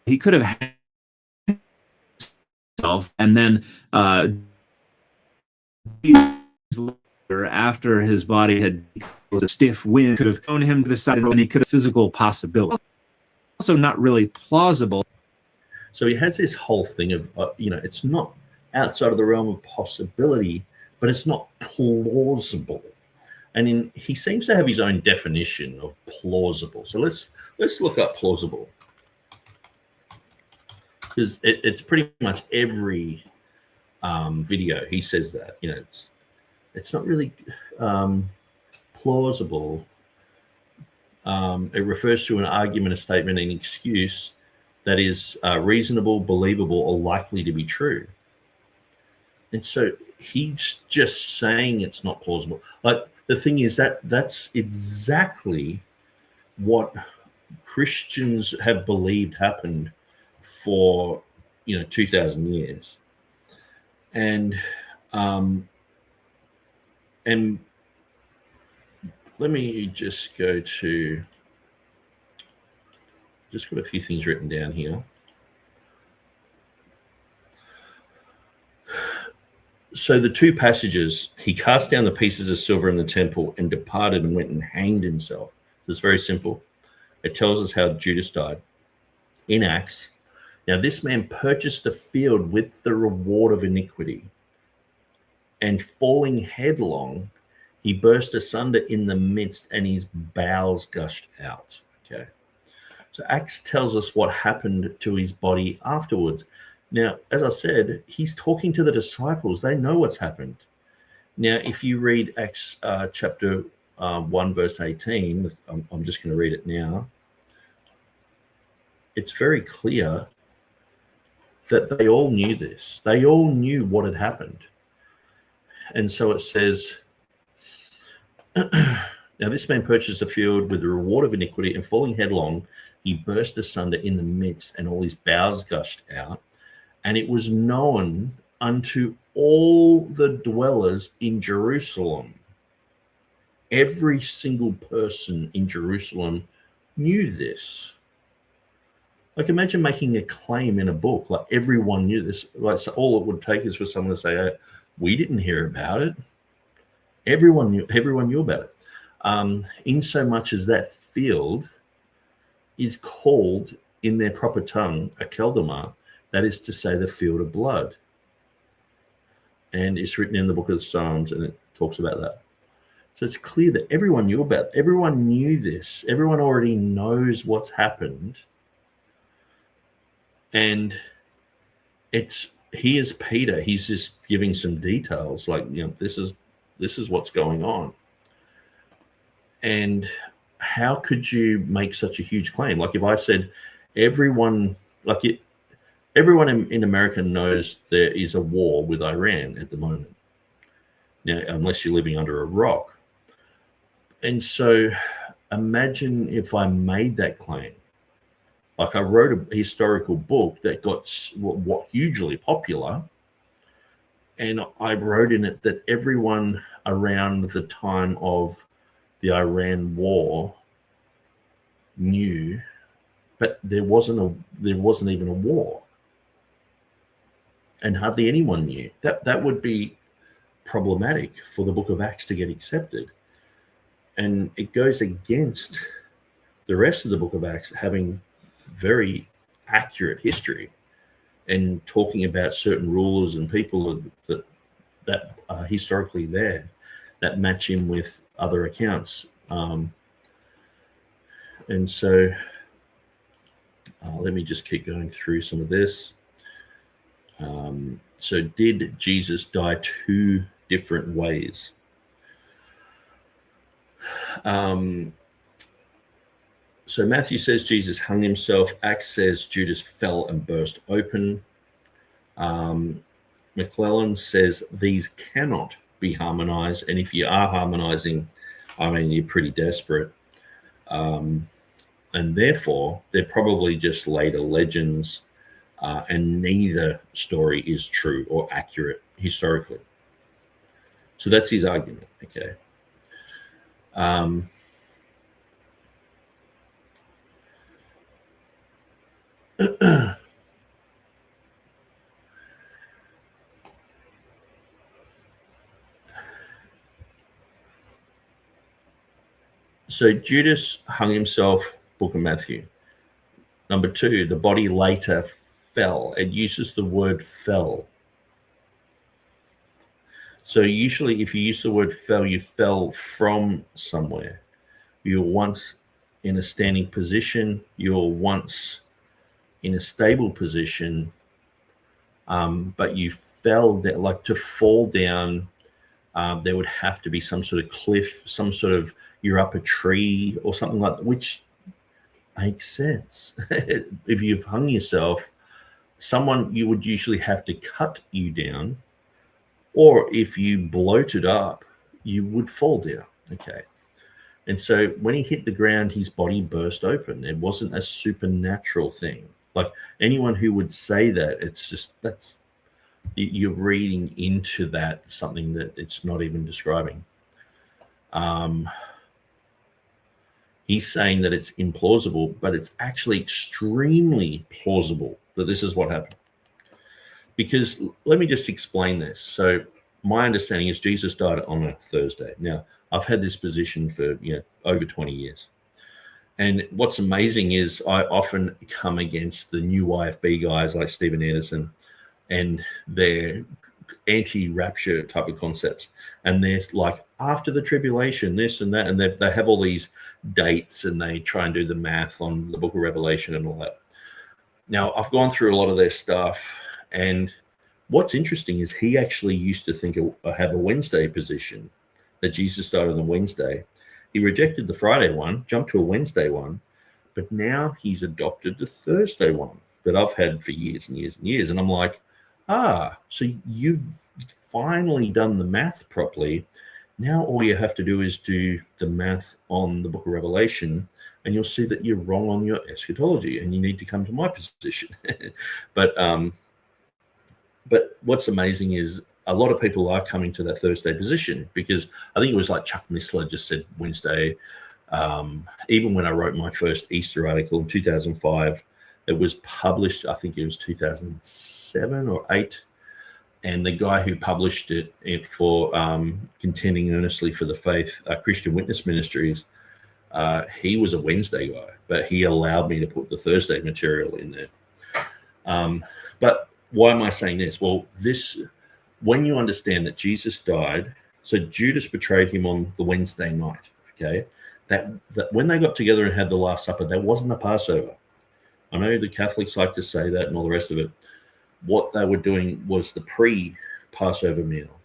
[SPEAKER 2] he could have hanged himself, and then after his body had a stiff wind could have thrown him to the side, and he could have physical possibility. Also, not really plausible.
[SPEAKER 1] So he has this whole thing of it's not outside of the realm of possibility, but it's not plausible. And he seems to have his own definition of plausible. So let's look up plausible, because it's pretty much every video he says that. It's not really plausible. It refers to an argument, a statement, an excuse that is reasonable, believable, or likely to be true. And so he's just saying it's not plausible. Like, the thing is that's exactly what Christians have believed happened for 2,000 years. And let me just go to, just got a few things written down here. So the two passages, he cast down the pieces of silver in the temple and departed and went and hanged himself. It's very simple. It tells us how Judas died in Acts. Now, this man purchased a field with the reward of iniquity, and falling headlong, he burst asunder in the midst, and his bowels gushed out. Okay. So Acts tells us what happened to his body afterwards. Now, as I said, he's talking to the disciples. They know what's happened. Now, if you read Acts chapter 1, verse 18, I'm just going to read it now. It's very clear that they all knew this. They all knew what had happened. And so it says, now this man purchased a field with the reward of iniquity, and falling headlong, he burst asunder in the midst, and all his bowels gushed out. And it was known unto all the dwellers in Jerusalem. Every single person in Jerusalem knew this. Like, imagine making a claim in a book, like everyone knew this. Like, so all it would take is for someone to say, "Oh, we didn't hear about it." Everyone knew about it. In so much as that field is called in their proper tongue a Keldamar, that is to say, the field of blood. And it's written in the book of Psalms, and it talks about that. So it's clear that everyone knew about it. Everyone knew this. Everyone already knows what's happened. And here's Peter. He's just giving some details, like, this is what's going on. And how could you make such a huge claim? Like, if I said everyone in America knows there is a war with Iran at the moment. Now, unless you're living under a rock. And so imagine if I made that claim. Like, I wrote a historical book that got hugely popular, and I wrote in it that everyone around the time of the Iran war knew, but there wasn't even a war, and hardly anyone knew. That would be problematic for the Book of Acts to get accepted, and it goes against the rest of the Book of Acts having very accurate history and talking about certain rulers and people that are historically there that match in with other accounts. And so let me just keep going through some of this. So did Jesus die two different ways? So Matthew says Jesus hung himself. Acts says Judas fell and burst open. McClellan's says these cannot be harmonized. And if you are harmonizing, I mean, you're pretty desperate. And therefore, they're probably just later legends, and neither story is true or accurate historically. So that's his argument, okay? So Judas hung himself, Book of Matthew. Number 2, the body later fell. It uses the word fell. So usually if you use the word fell, you fell from somewhere. You were once in a standing position. You were once in a stable position, but you fell down. Like, to fall down, there would have to be some sort of cliff, some sort of, you're up a tree or something like that, which makes sense. If you've hung yourself, you would usually have to cut you down, or if you bloated up, you would fall down. Okay. And so when he hit the ground, his body burst open. It wasn't a supernatural thing. Like, anyone who would say that, it's just, you're reading into that something that it's not even describing. He's saying that it's implausible, but it's actually extremely plausible that this is what happened. Because let me just explain this. So my understanding is Jesus died on a Thursday. Now, I've had this position for over 20 years. And what's amazing is I often come against the new YFB guys like Stephen Anderson and their anti-rapture type of concepts. And they're like, after the tribulation, this and that. And they have all these dates and they try and do the math on the book of Revelation and all that. Now, I've gone through a lot of their stuff. And what's interesting is he actually used to have a Wednesday position, that Jesus died on a Wednesday. He rejected the Friday one, jumped to a Wednesday one, but now he's adopted the Thursday one that I've had for years and years and years. And I'm like, so you've finally done the math properly. Now all you have to do is do the math on the book of Revelation, and you'll see that you're wrong on your eschatology, and you need to come to my position. But what's amazing is a lot of people are coming to that Thursday position, because I think it was like Chuck Missler just said Wednesday. Even when I wrote my first Easter article in 2005, it was published, I think it was 2007 or 8. And the guy who published it for Contending Earnestly for the Faith, Christian Witness Ministries, he was a Wednesday guy, but he allowed me to put the Thursday material in there. But why am I saying this? Well, when you understand that Jesus died, so Judas betrayed him on the Wednesday night, okay? That when they got together and had the Last Supper, that wasn't the Passover. I know the Catholics like to say that and all the rest of it. What they were doing was the pre-Passover meal.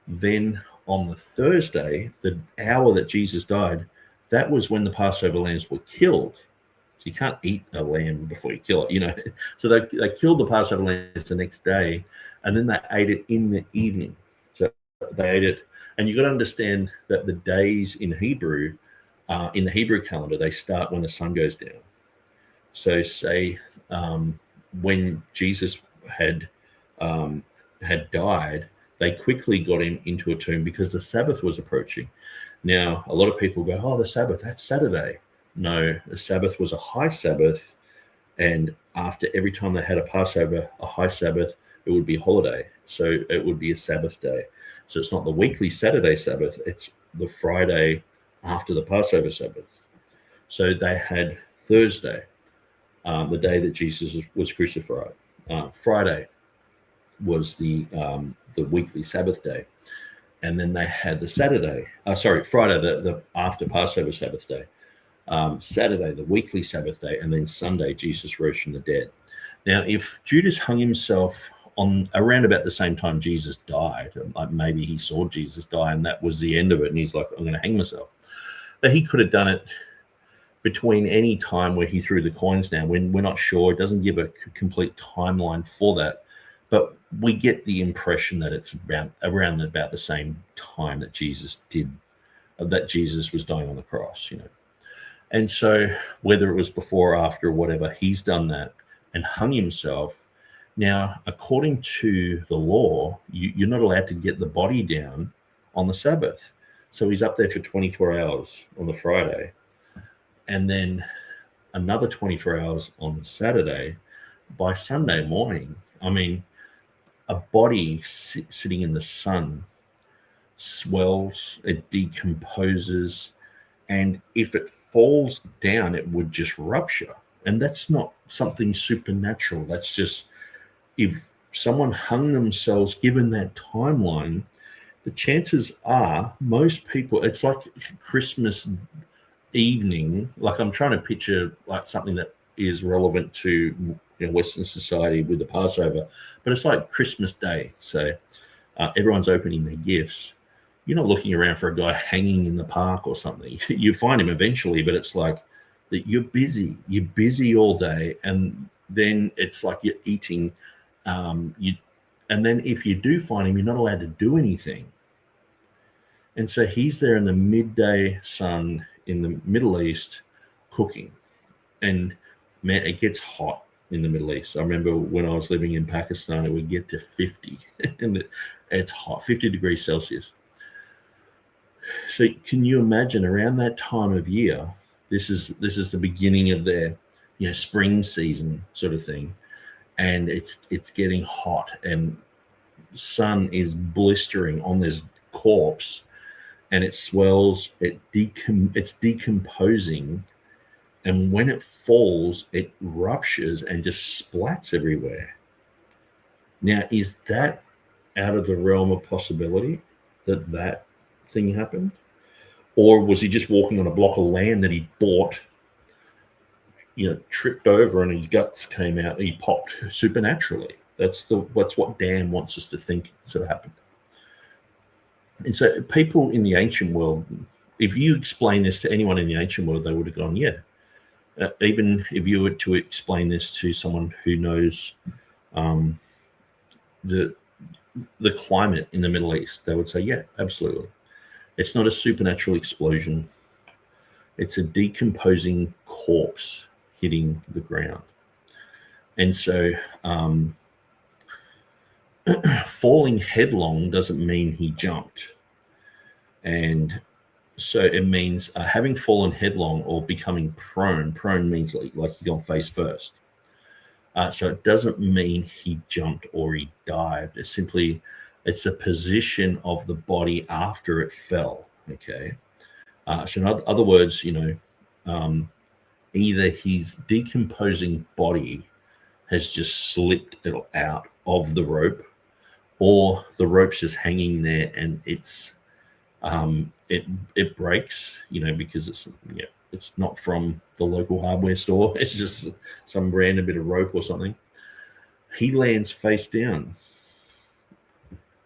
[SPEAKER 1] Then on the Thursday, the hour that Jesus died, that was when the Passover lambs were killed. So you can't eat a lamb before you kill it, So they killed the Passover lambs the next day, and then they ate it in the evening. So they ate it, and you've got to understand that the days in Hebrew, in the Hebrew calendar, they start when the sun goes down. So say when Jesus had died, they quickly got him into a tomb because the Sabbath was approaching. Now, a lot of people go, the Sabbath, that's Saturday. No, the Sabbath was a high Sabbath, and after every time they had a Passover, a high Sabbath, it would be a holiday. So it would be a Sabbath day. So it's not the weekly Saturday Sabbath, it's the Friday after the Passover Sabbath. So they had Thursday, the day that Jesus was crucified. Friday was the weekly Sabbath day. And then they had the Friday, the after Passover Sabbath day. Saturday, the weekly Sabbath day, and then Sunday, Jesus rose from the dead. Now, if Judas hung himself on around about the same time Jesus died, like maybe he saw Jesus die and that was the end of it, and he's like, I'm going to hang myself. But he could have done it between any time where he threw the coins down. When we're not sure, it doesn't give a complete timeline for that. But we get the impression that it's around about the same time that Jesus was dying on the cross, And so whether it was before or after or whatever, he's done that and hung himself. Now, according to the law, you're not allowed to get the body down on the Sabbath. So he's up there for 24 hours on the Friday, and then another 24 hours on Saturday. By Sunday morning, a body sitting in the sun swells, it decomposes, and if it falls down, it would just rupture. And that's not something supernatural. That's just, if someone hung themselves, given that timeline, the chances are most people, it's like Christmas evening. Like, I'm trying to picture like something that is relevant to Western society with the Passover, but it's like Christmas Day. So everyone's opening their gifts. You're not looking around for a guy hanging in the park or something. You find him eventually, but it's like that you're busy all day, and then it's like you're eating. And then if you do find him, you're not allowed to do anything. And so he's there in the midday sun in the Middle East cooking, and man, it gets hot. in the Middle East. I remember when I was living in Pakistan, it would get to 50, and it's hot, 50 degrees Celsius. So can you imagine around that time of year, this is the beginning of their, spring season sort of thing, and it's getting hot, and sun is blistering on this corpse, and it swells, it's decomposing, and when it falls, it ruptures and just splats everywhere. Now, is that out of the realm of possibility that thing happened? Or was he just walking on a block of land that he bought, tripped over, and his guts came out, he popped supernaturally? That's what Dan wants us to think sort of happened. And so people in the ancient world, if you explain this to anyone in the ancient world, they would have gone, yeah. Even if you were to explain this to someone who knows the climate in the Middle East, they would say, yeah, absolutely. It's not a supernatural explosion. It's a decomposing corpse hitting the ground. And so falling headlong doesn't mean he jumped. And so it means having fallen headlong or becoming prone. Prone means like you're going face first. So it doesn't mean he jumped or he dived. It's a position of the body after it fell. Okay. So in other words, either his decomposing body has just slipped out of the rope, or the rope's just hanging there, and it's it breaks, because it's not from the local hardware store. It's just some random bit of rope or something. He lands face down.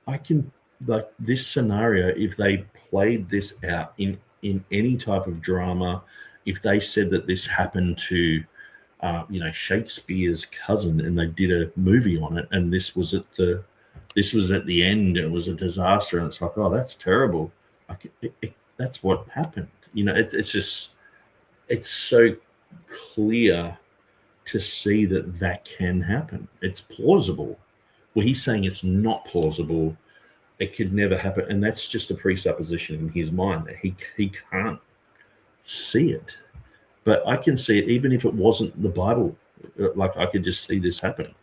[SPEAKER 1] I can, like, this scenario, if they played this out in any type of drama, if they said that this happened to Shakespeare's cousin, and they did a movie on it, and this was at the end, and it was a disaster, and it's like, oh, that's terrible. That's what happened. It's so clear to see that can happen. It's plausible. Well, he's saying it's not plausible. It could never happen, and that's just a presupposition in his mind that he can't see it. But I can see it even if it wasn't the Bible. Like, I could just see this happening.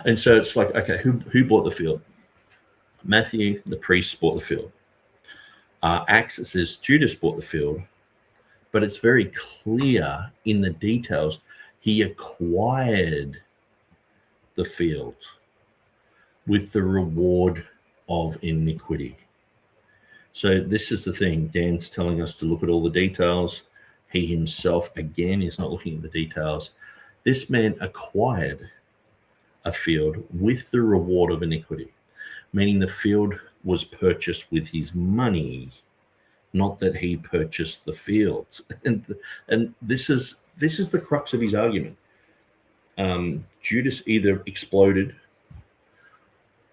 [SPEAKER 1] And so it's like, okay, who bought the field? Matthew, the priest, bought the field. Acts, it says Judas bought the field, but it's very clear in the details. He acquired the field with the reward of iniquity. So this is the thing. Dan's telling us to look at all the details. He himself, again, is not looking at the details. This man acquired a field with the reward of iniquity, meaning the field was purchased with his money, not that he purchased the field. And this is the crux of his argument. Judas either exploded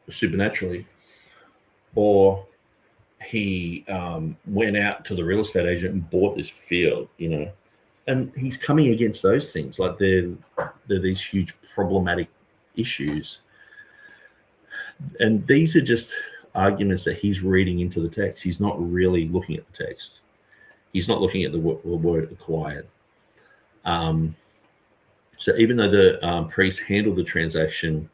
[SPEAKER 1] supernaturally, or he went out to the real estate agent and bought this field, and he's coming against those things. Like, they're these huge problematic issues, and these are just arguments that he's reading into the text. He's not really looking at the text. He's not looking at the word acquired. So even though the priest handled the transaction,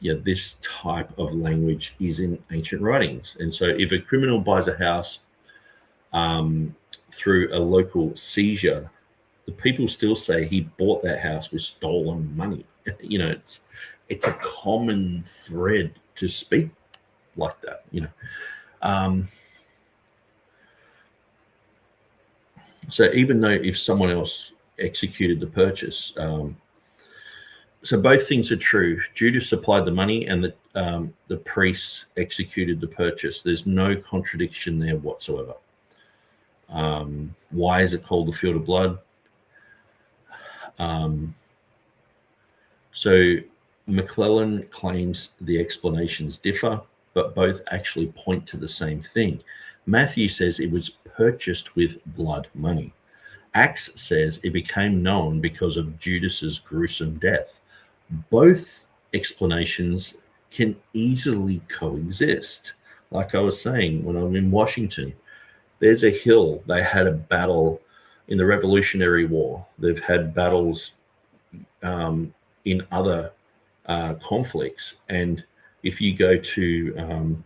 [SPEAKER 1] this type of language is in ancient writings. And so if a criminal buys a house through a local seizure, the people still say he bought that house with stolen money. It's a common thread to speak like that. So even though if someone else executed the purchase, so both things are true. Judas supplied the money, and the priests executed the purchase. There's no contradiction there whatsoever. Why is it called the field of blood? So McClellan claims the explanations differ, but both actually point to the same thing. Matthew says it was purchased with blood money. Acts says it became known because of Judas's gruesome death. Both explanations can easily coexist. Like I was saying, when I'm in Washington, there's a hill. They had a battle in the Revolutionary War. They've had battles in other conflicts. And if you go to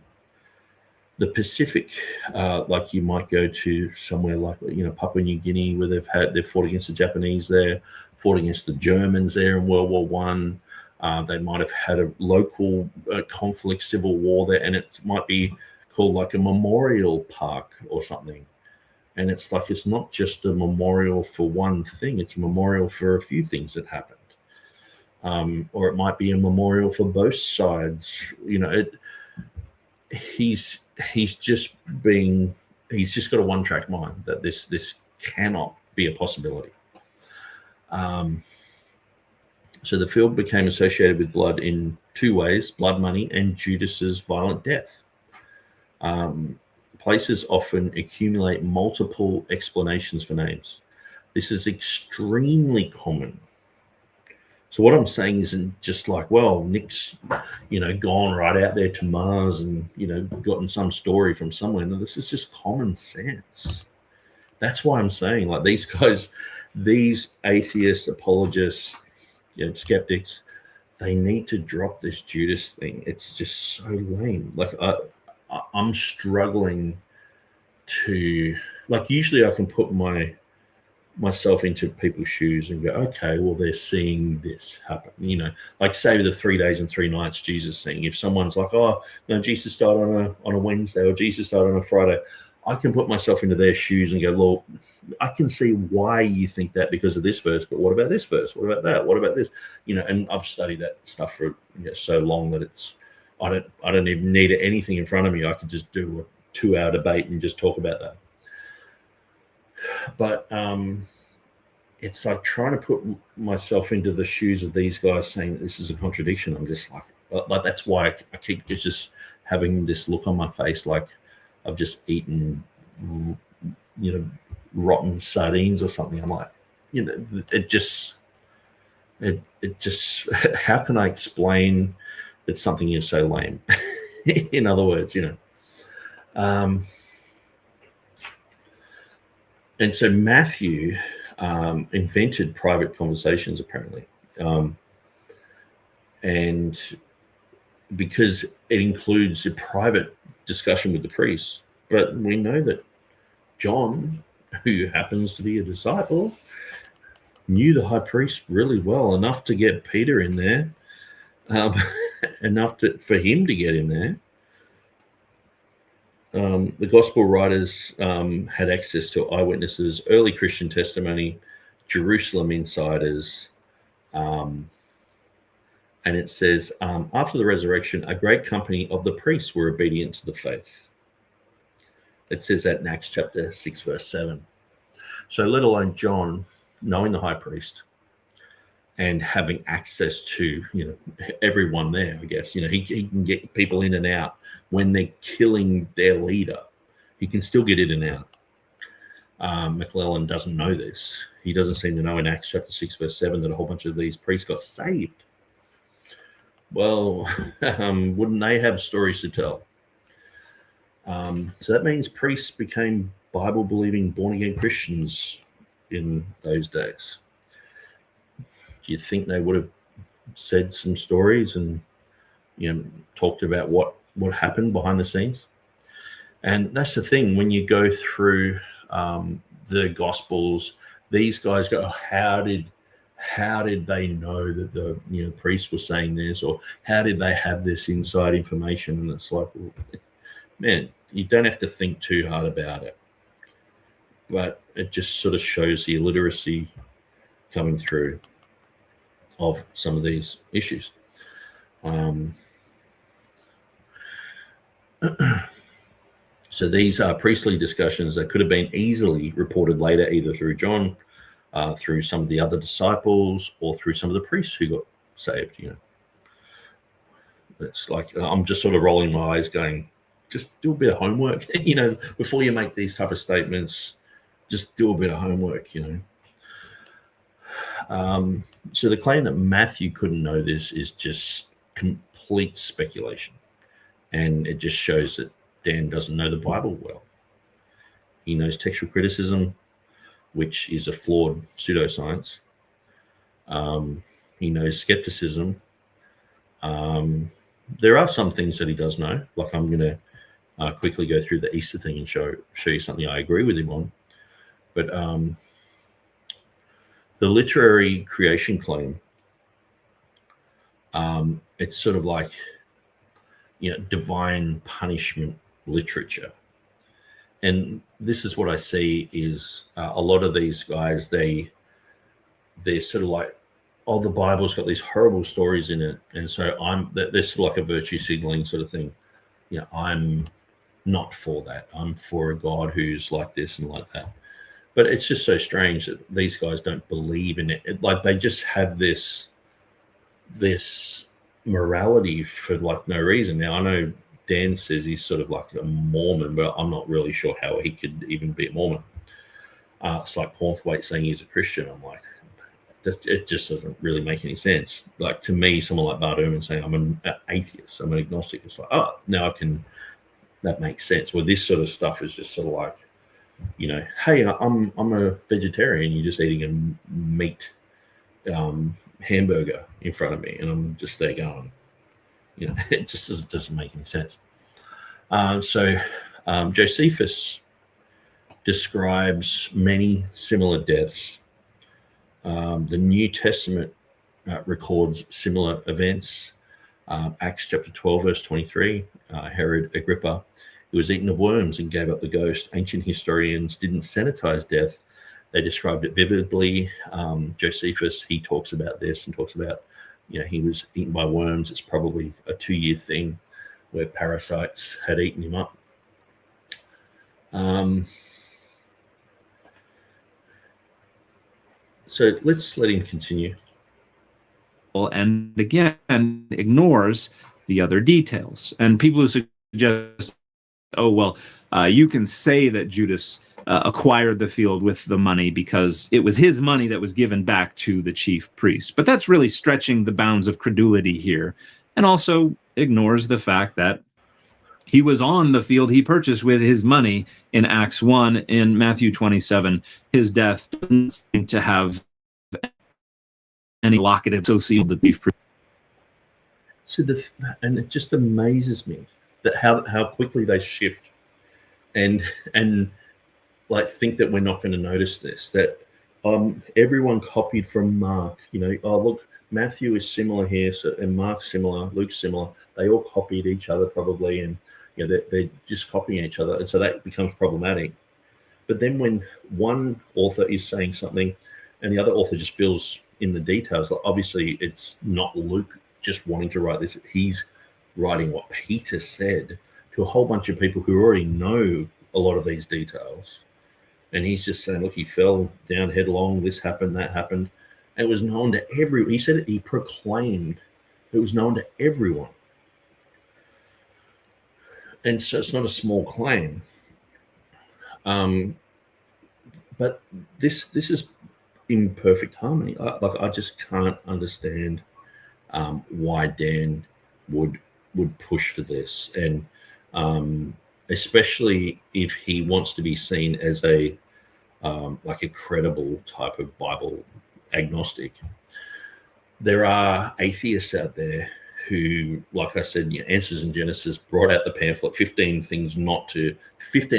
[SPEAKER 1] the Pacific, like you might go to somewhere like, Papua New Guinea, where they've fought against the Japanese there, fought against the Germans there in World War One. They might have had a local conflict, civil war there, and it might be called like a memorial park or something. And it's like, it's not just a memorial for one thing, it's a memorial for a few things that happened. Or it might be a memorial for both sides. He's just got a one-track mind that this cannot be a possibility. So the field became associated with blood in two ways: blood money and Judas's violent death. Places often accumulate multiple explanations for names. This is extremely common. So what I'm saying isn't just like, well, Nick's, gone right out there to Mars and, gotten some story from somewhere. No, this is just common sense. That's why I'm saying, like, these guys, these atheists, apologists, skeptics, they need to drop this Judas thing. It's just so lame. Like, I'm struggling to, like, usually I can put myself into people's shoes and go, okay, well, they're seeing this happen. Like, say the 3 days and 3 nights Jesus thing. If someone's like, oh, no, Jesus died on a Wednesday, or Jesus died on a Friday, I can put myself into their shoes and go, well, I can see why you think that because of this verse, but what about this verse? What about that? What about this? And I've studied that stuff for so long that I don't even need anything in front of me. I could just do a 2-hour debate and just talk about that. But it's like trying to put myself into the shoes of these guys saying this is a contradiction. I'm just like that's why I keep just having this look on my face like I've just eaten, rotten sardines or something. I'm like, it just, how can I explain that something is so lame? In other words, and so Matthew invented private conversations, apparently. And because it includes a private discussion with the priests. But we know that John, who happens to be a disciple, knew the high priest really well, enough to get Peter in there, enough for him to get in there. The gospel writers had access to eyewitnesses, early Christian testimony, Jerusalem insiders, and it says, after the resurrection, a great company of the priests were obedient to the faith. It says that in Acts chapter 6, verse 7. So let alone John knowing the high priest and having access to, everyone there, I guess. He can get people in and out when they're killing their leader. He can still get in and out. McClellan doesn't know this. He doesn't seem to know in Acts chapter 6, verse 7 that a whole bunch of these priests got saved. Well, wouldn't they have stories to tell? So that means priests became Bible-believing, born-again Christians in those days. Do you think they would have said some stories and talked about what happened behind the scenes? And that's the thing, when you go through the Gospels, these guys go, how did they know that the priests were saying this, or how did they have this inside information? And it's like, well, man, you don't have to think too hard about it, but it just sort of shows the illiteracy coming through of some of these issues. So these are priestly discussions that could have been easily reported later, either through John, through some of the other disciples, or through some of the priests who got saved. It's like I'm just sort of rolling my eyes going, just do a bit of homework, before you make these type of statements. just do a bit of homework, So the claim that Matthew couldn't know this is just complete speculation. And it just shows that Dan doesn't know the Bible well. He knows textual criticism, which is a flawed pseudoscience. He knows skepticism. There are some things that he does know, like I'm going to quickly go through the Easter thing and show you something I agree with him on. But the literary creation claim, it's sort of like, divine punishment literature. And this is what I see is a lot of these guys, they're sort of like, oh, the Bible's got these horrible stories in it. And so they're sort of like a virtue signaling sort of thing. I'm not for that. I'm for a God who's like this and like that. But it's just so strange that these guys don't believe in it. Like they just have this morality for like no reason. Now I know Dan says he's sort of like a Mormon, but I'm not really sure how he could even be a Mormon. It's like Cornthwaite saying he's a Christian. I'm like, it just doesn't really make any sense. Like to me, someone like Bart Ehrman saying I'm an atheist, I'm an agnostic. It's like, oh, now that makes sense. Well, this sort of stuff is just sort of like, hey, I'm a vegetarian. You're just eating a meat hamburger in front of me, and I'm just there going, it just doesn't make any sense. So Josephus describes many similar deaths. The New Testament records similar events. Acts chapter 12, verse 23, Herod Agrippa, who was eaten of worms and gave up the ghost. Ancient historians didn't sanitize death. They described it vividly. Josephus, he talks about this and talks about, he was eaten by worms. It's probably a 2-year thing where parasites had eaten him up. So let's let him continue.
[SPEAKER 2] And again, ignores the other details. And people who suggest, oh, well, you can say that Judas acquired the field with the money because it was his money that was given back to the chief priest. But that's really stretching the bounds of credulity here, and also ignores the fact that he was on the field he purchased with his money in Acts 1. In Matthew 27, his death doesn't seem to have any locative associated with the chief priest.
[SPEAKER 1] So and it just amazes me that how quickly they shift and like think that we're not going to notice this, that everyone copied from Mark. Oh, look, Matthew is similar here, so, and Mark's similar, Luke's similar. They all copied each other probably, and they're just copying each other, and so that becomes problematic. But then when one author is saying something and the other author just fills in the details, like obviously it's not Luke just wanting to write this, he's writing what Peter said to a whole bunch of people who already know a lot of these details. And he's just saying, look, he fell down headlong, this happened, that happened. And it was known to everyone. He said it, he proclaimed it was known to everyone. And so it's not a small claim. But this is in perfect harmony. I just can't understand why Dan would push for this. And especially if he wants to be seen as a credible type of Bible agnostic. There are atheists out there who, like I said, Answers in Genesis brought out the pamphlet, 15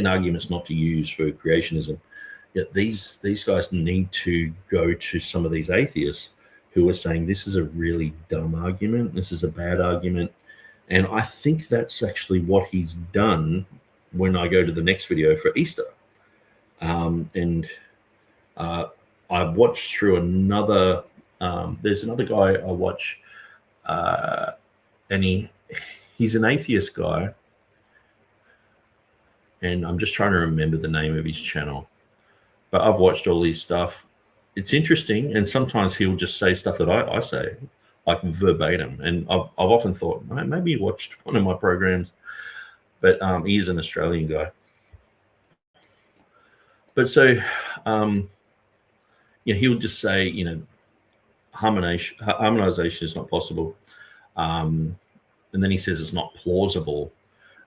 [SPEAKER 1] arguments not to use for creationism. Yet these guys need to go to some of these atheists who are saying this is a really dumb argument, this is a bad argument. And I think that's actually what he's done when I go to the next video for Easter. I watched through another, there's another guy I watch, and he's an atheist guy. And I'm just trying to remember the name of his channel. But I've watched all his stuff. It's interesting, and sometimes he'll just say stuff that I say, like verbatim. And I've often thought, maybe he watched one of my programs, but he is an Australian guy. But so, he'll just say, harmonization is not possible. And then he says it's not plausible.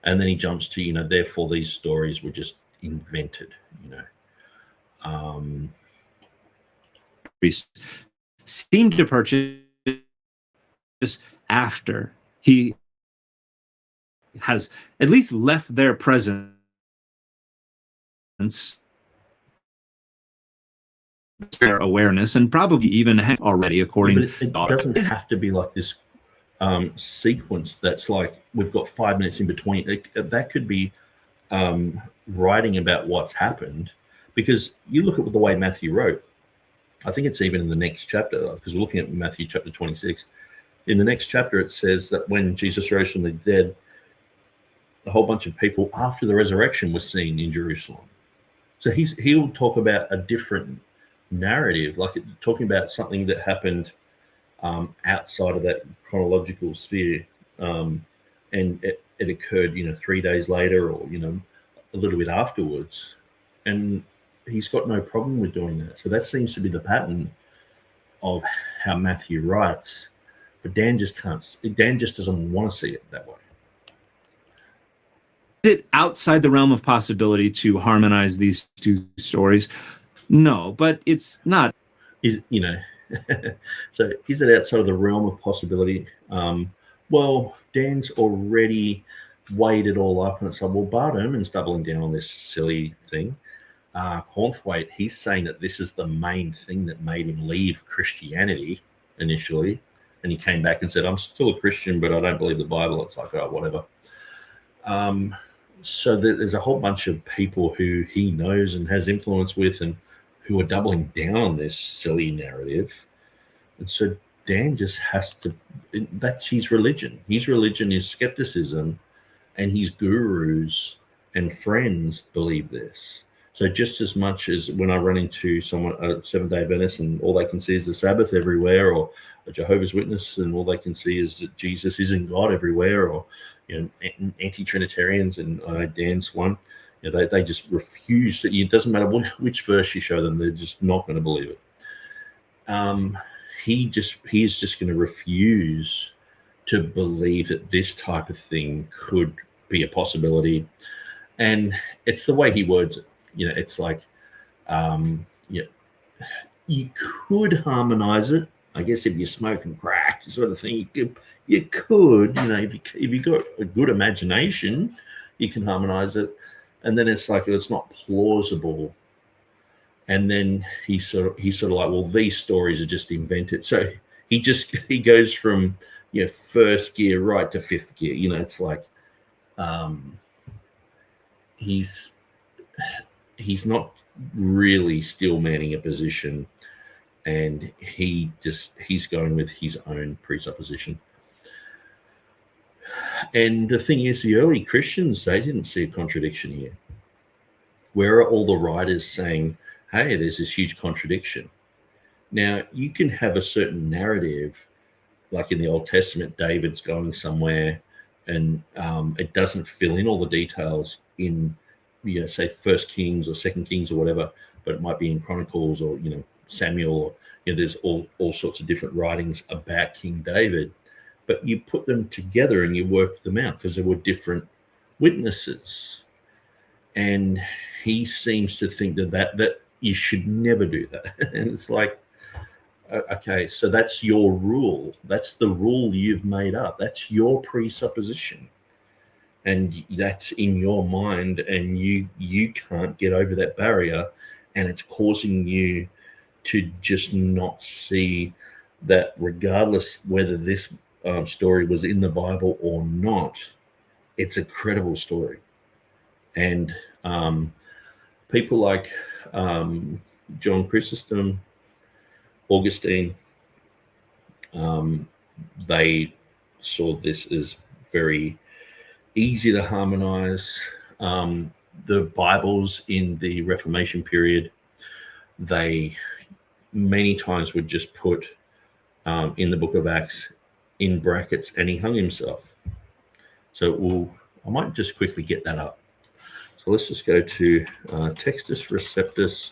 [SPEAKER 1] And then he jumps to, therefore these stories were just invented,
[SPEAKER 2] Seemed to purchase after he has at least left their presence, their awareness, and probably even already, according
[SPEAKER 1] to it doesn't have to be like this sequence that's like we've got 5 minutes in between. That could be writing about what's happened, because you look at the way Matthew wrote. I think it's even in the next chapter, because we're looking at Matthew chapter 26. In the next chapter, it says that when Jesus rose from the dead, a whole bunch of people after the resurrection were seen in Jerusalem. So he'll talk about a different narrative, like talking about something that happened outside of that chronological sphere, and it occurred 3 days later, or a little bit afterwards, and he's got no problem with doing that. So that seems to be the pattern of how Matthew writes, but Dan just doesn't want to see it that way.
[SPEAKER 2] Is it outside the realm of possibility to harmonize these two stories? No, but it's not.
[SPEAKER 1] So is it outside of the realm of possibility? Well, Dan's already weighed it all up, and it's like, well, Bart Ehrman's doubling down on this silly thing. Cornthwaite, he's saying that this is the main thing that made him leave Christianity initially, and he came back and said, I'm still a Christian, but I don't believe the Bible. It's like, oh, whatever. So there's a whole bunch of people who he knows and has influence with, and who are doubling down on this silly narrative. And so Dan just has to, that's his religion. His religion is skepticism, and his gurus and friends believe this. So just as much as when I run into someone, a Seventh-day Adventist, and all they can see is the Sabbath everywhere, or a Jehovah's Witness, and all they can see is that Jesus isn't God everywhere, or anti-Trinitarians, and Dan's one, they just refuse that. It doesn't matter which verse you show them, they're just not going to believe it. He is just going to refuse to believe that this type of thing could be a possibility. And it's the way he words it. It's like, you could harmonize it, I guess, if you smoke and crack, sort of thing. You could, if you got a good imagination, you can harmonize it. And then it's like, it's not plausible. And then he's sort of like, well, these stories are just invented. So he goes from first gear right to fifth gear. It's like, he's not really still manning a position, and he's going with his own presupposition. And the thing is, the early Christians, they didn't see a contradiction here. Where are all the writers saying, hey, there's this huge contradiction? Now, you can have a certain narrative, like in the Old Testament, David's going somewhere, and it doesn't fill in all the details in, say, First Kings or Second Kings or whatever, but it might be in Chronicles or, Samuel, or, there's all sorts of different writings about King David. But you put them together and you work them out because there were different witnesses. And he seems to think that you should never do that. And it's like, okay, so that's your rule. That's the rule you've made up. That's your presupposition. And that's in your mind, and you can't get over that barrier, and it's causing you to just not see that regardless whether this story was in the Bible or not, it's a credible story. And people like John Chrysostom, Augustine, they saw this as very easy to harmonize. The Bibles in the Reformation period, they many times would just put in the book of Acts in brackets, and he hung himself. So I might just quickly get that up. So let's just go to Textus Receptus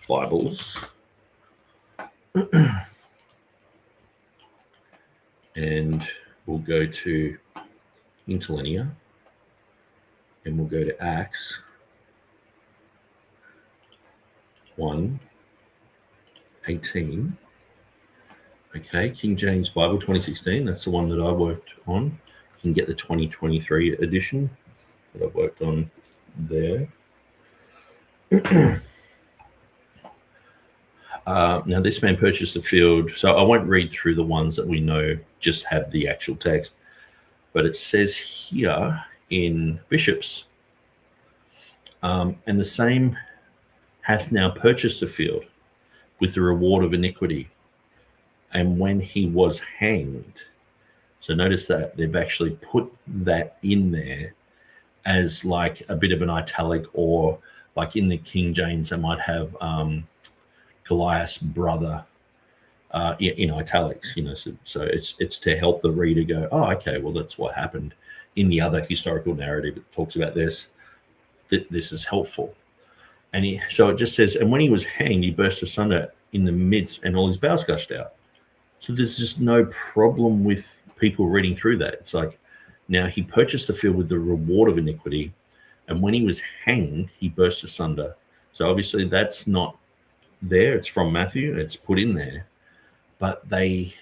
[SPEAKER 1] Bibles. And we'll go to Interlinear. And we'll go to Acts 1:18. Okay, King James Bible 2016. That's the one that I worked on. You can get the 2023 edition that I've worked on there. Now, this man purchased a field. So I won't read through the ones that we know just have the actual text. But it says here in Bishops, and the same hath now purchased a field with the reward of iniquity. And when he was hanged, so notice that they've actually put that in there as like a bit of an italic, or like in the King James, they might have Goliath's brother in italics, you know, so it's to help the reader go, oh, okay, well, that's what happened. In the other historical narrative, it talks about this. This is helpful. And so it just says, and when he was hanged, he burst asunder in the midst, and all his bowels gushed out. So there's just no problem with people reading through that. It's like, now he purchased the field with the reward of iniquity, and when he was hanged, he burst asunder. So obviously that's not there. It's from Matthew. It's put in there. But they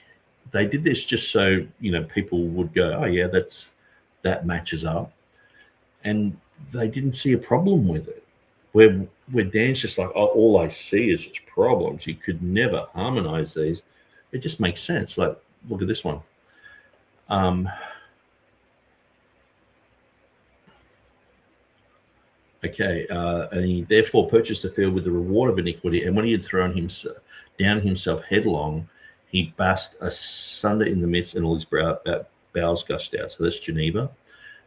[SPEAKER 1] did this just so, you know, people would go, oh yeah, that matches up. And they didn't see a problem with it. Where Dan's just like, oh, all I see is just problems. You could never harmonize these. It just makes sense. Like, look at this one. Okay, and he therefore purchased a field with the reward of iniquity, and when he had thrown himself headlong, he burst asunder in the midst, and all his bowels gushed out. So that's Geneva.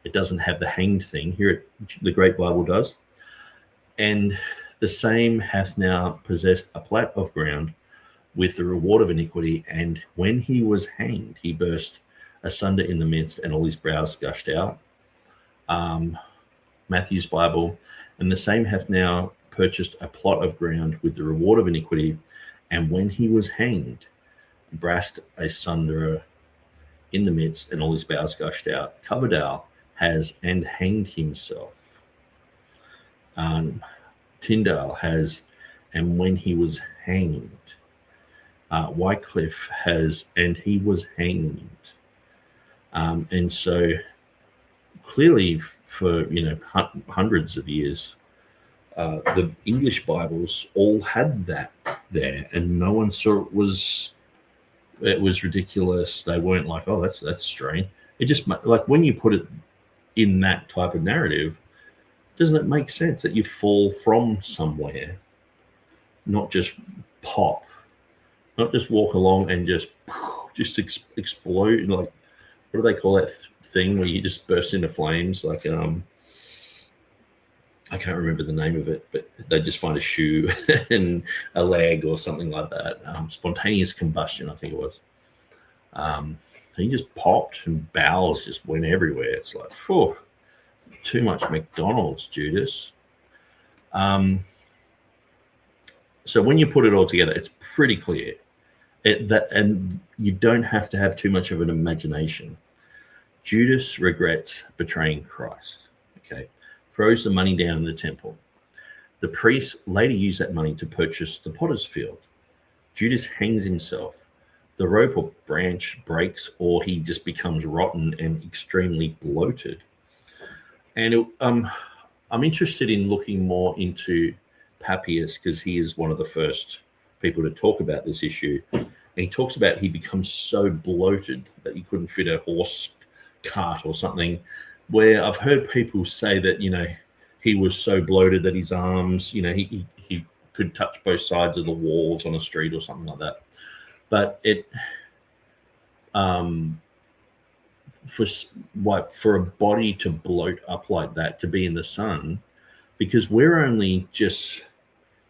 [SPEAKER 1] It doesn't have the hanged thing. Here the Great Bible does. And the same hath now possessed a plat of ground with the reward of iniquity, and when he was hanged, he burst asunder in the midst, and all his brows gushed out. Matthew's Bible, and the same hath now purchased a plot of ground with the reward of iniquity, and when he was hanged, burst asunder in the midst, and all his bowels gushed out. Coverdale has and hanged himself. Tyndale has, and when he was hanged. Wycliffe has, and he was hanged. And so clearly for, you know, hundreds of years, the English Bibles all had that there, and no one saw it was ridiculous. They weren't like, oh, that's strange. It just, like, when you put it in that type of narrative, doesn't it make sense that you fall from somewhere, not just pop, not just walk along and just explode? Like, what do they call that thing where you just burst into flames? Like, I can't remember the name of it, but they just find a shoe and a leg or something like that. Spontaneous combustion, I think it was. He just popped and bowels just went everywhere. It's like, phew, too much McDonald's, Judas. So when you put it all together, it's pretty clear and you don't have to have too much of an imagination. Judas regrets betraying Christ. Okay, throws the money down in the temple. The priests later use that money to purchase the potter's field. Judas hangs himself. The rope or branch breaks, or he just becomes rotten and extremely bloated. And I'm interested in looking more into Papias, because he is one of the first people to talk about this issue. And he talks about he becomes so bloated that he couldn't fit a horse cart or something, where I've heard people say that, you know, he was so bloated that his arms, you know, he could touch both sides of the walls on a street or something like that. But it, for a body to bloat up like that, to be in the sun, because we're only just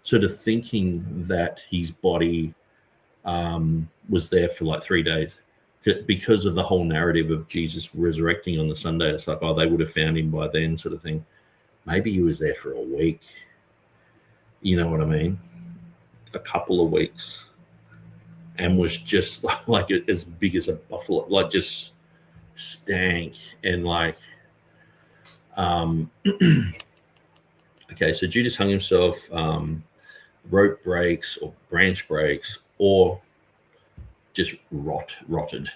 [SPEAKER 1] sort of thinking that his body was there for like 3 days because of the whole narrative of Jesus resurrecting on the Sunday. It's like, oh, they would have found him by then, sort of thing. maybe he was there for a week. You know what I mean? A couple of weeks, and was just like as big as a buffalo, like just stank and like. Okay, so Judas hung himself. Rope breaks or branch breaks, or just rotted.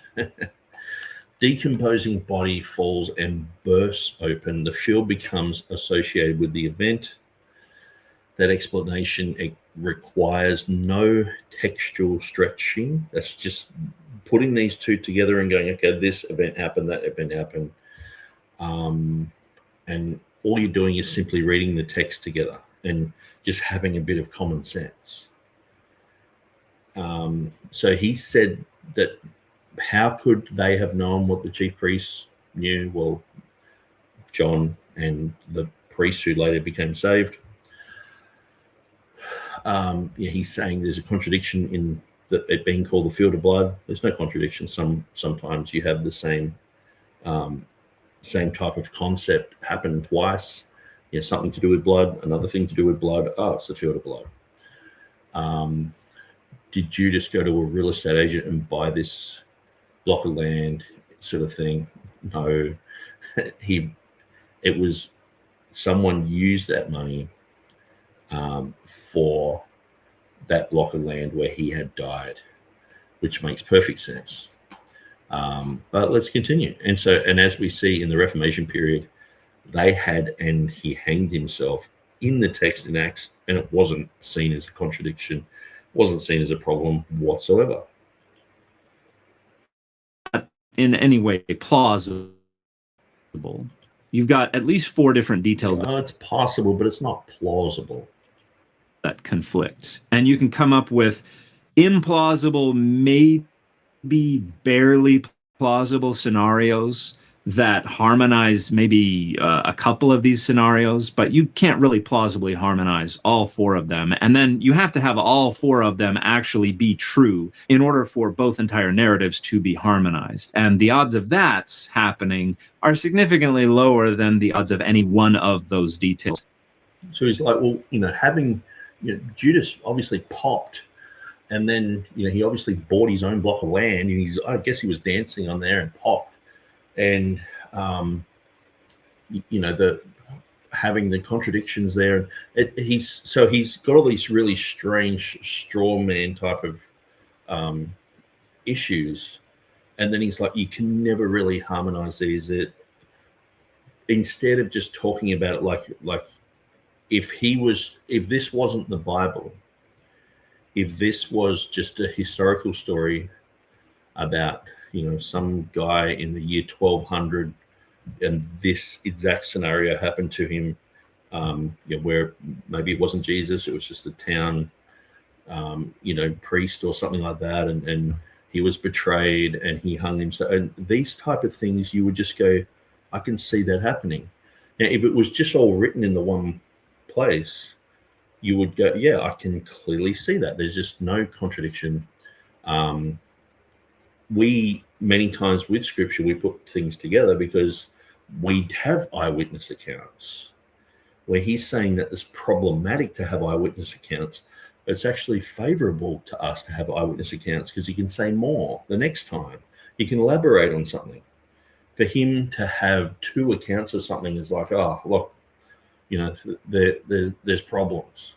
[SPEAKER 1] Decomposing body falls and bursts open. The field becomes associated with the event. That explanation, it requires no textual stretching. That's just putting these two together and going, okay, this event happened, that event happened. And all you're doing is simply reading the text together and just having a bit of common sense. So he said that how could they have known what the chief priests knew? Well, John and the priests who later became saved. He's saying there's a contradiction in it being called the field of blood. There's no contradiction. Sometimes you have the same type of concept happen twice. Something to do with blood, another thing to do with blood. Oh, it's the field of blood. Did Judas go to a real estate agent and buy this block of land, sort of thing? No. It was someone used that money for that block of land where he had died, which makes perfect sense. But let's continue. And as we see in the Reformation period, they had, and he hanged himself in the text in Acts, and it wasn't seen as a contradiction, wasn't seen as a problem whatsoever.
[SPEAKER 2] In any way plausible. You've got at least 4 different details.
[SPEAKER 1] It's possible, but it's not plausible.
[SPEAKER 2] That conflict. And you can come up with implausible, maybe barely plausible scenarios that harmonize maybe a couple of these scenarios, but you can't really plausibly harmonize all 4 of them. And then you have to have all 4 of them actually be true in order for both entire narratives to be harmonized. And the odds of that happening are significantly lower than the odds of any one of those details.
[SPEAKER 1] So he's like, well, having Judas obviously popped, and then he obviously bought his own block of land, and I guess he was dancing on there and popped. And the having the contradictions there, he's got all these really strange straw man type of issues, and then he's like, you can never really harmonize these. Instead of just talking about it like if this wasn't the Bible, if this was just a historical story about some guy in the year 1200, and this exact scenario happened to him, where maybe it wasn't Jesus, it was just a town, priest or something like that, and he was betrayed and he hung himself. And these type of things, you would just go, I can see that happening. Now, if it was just all written in the one place, you would go, yeah, I can clearly see that. There's just no contradiction. We many times with scripture, we put things together because we have eyewitness accounts where he's saying that it's problematic to have eyewitness accounts. It's actually favorable to us to have eyewitness accounts because he can say more the next time. He can elaborate on something. For him to have 2 accounts of something is like, oh, look, there's problems.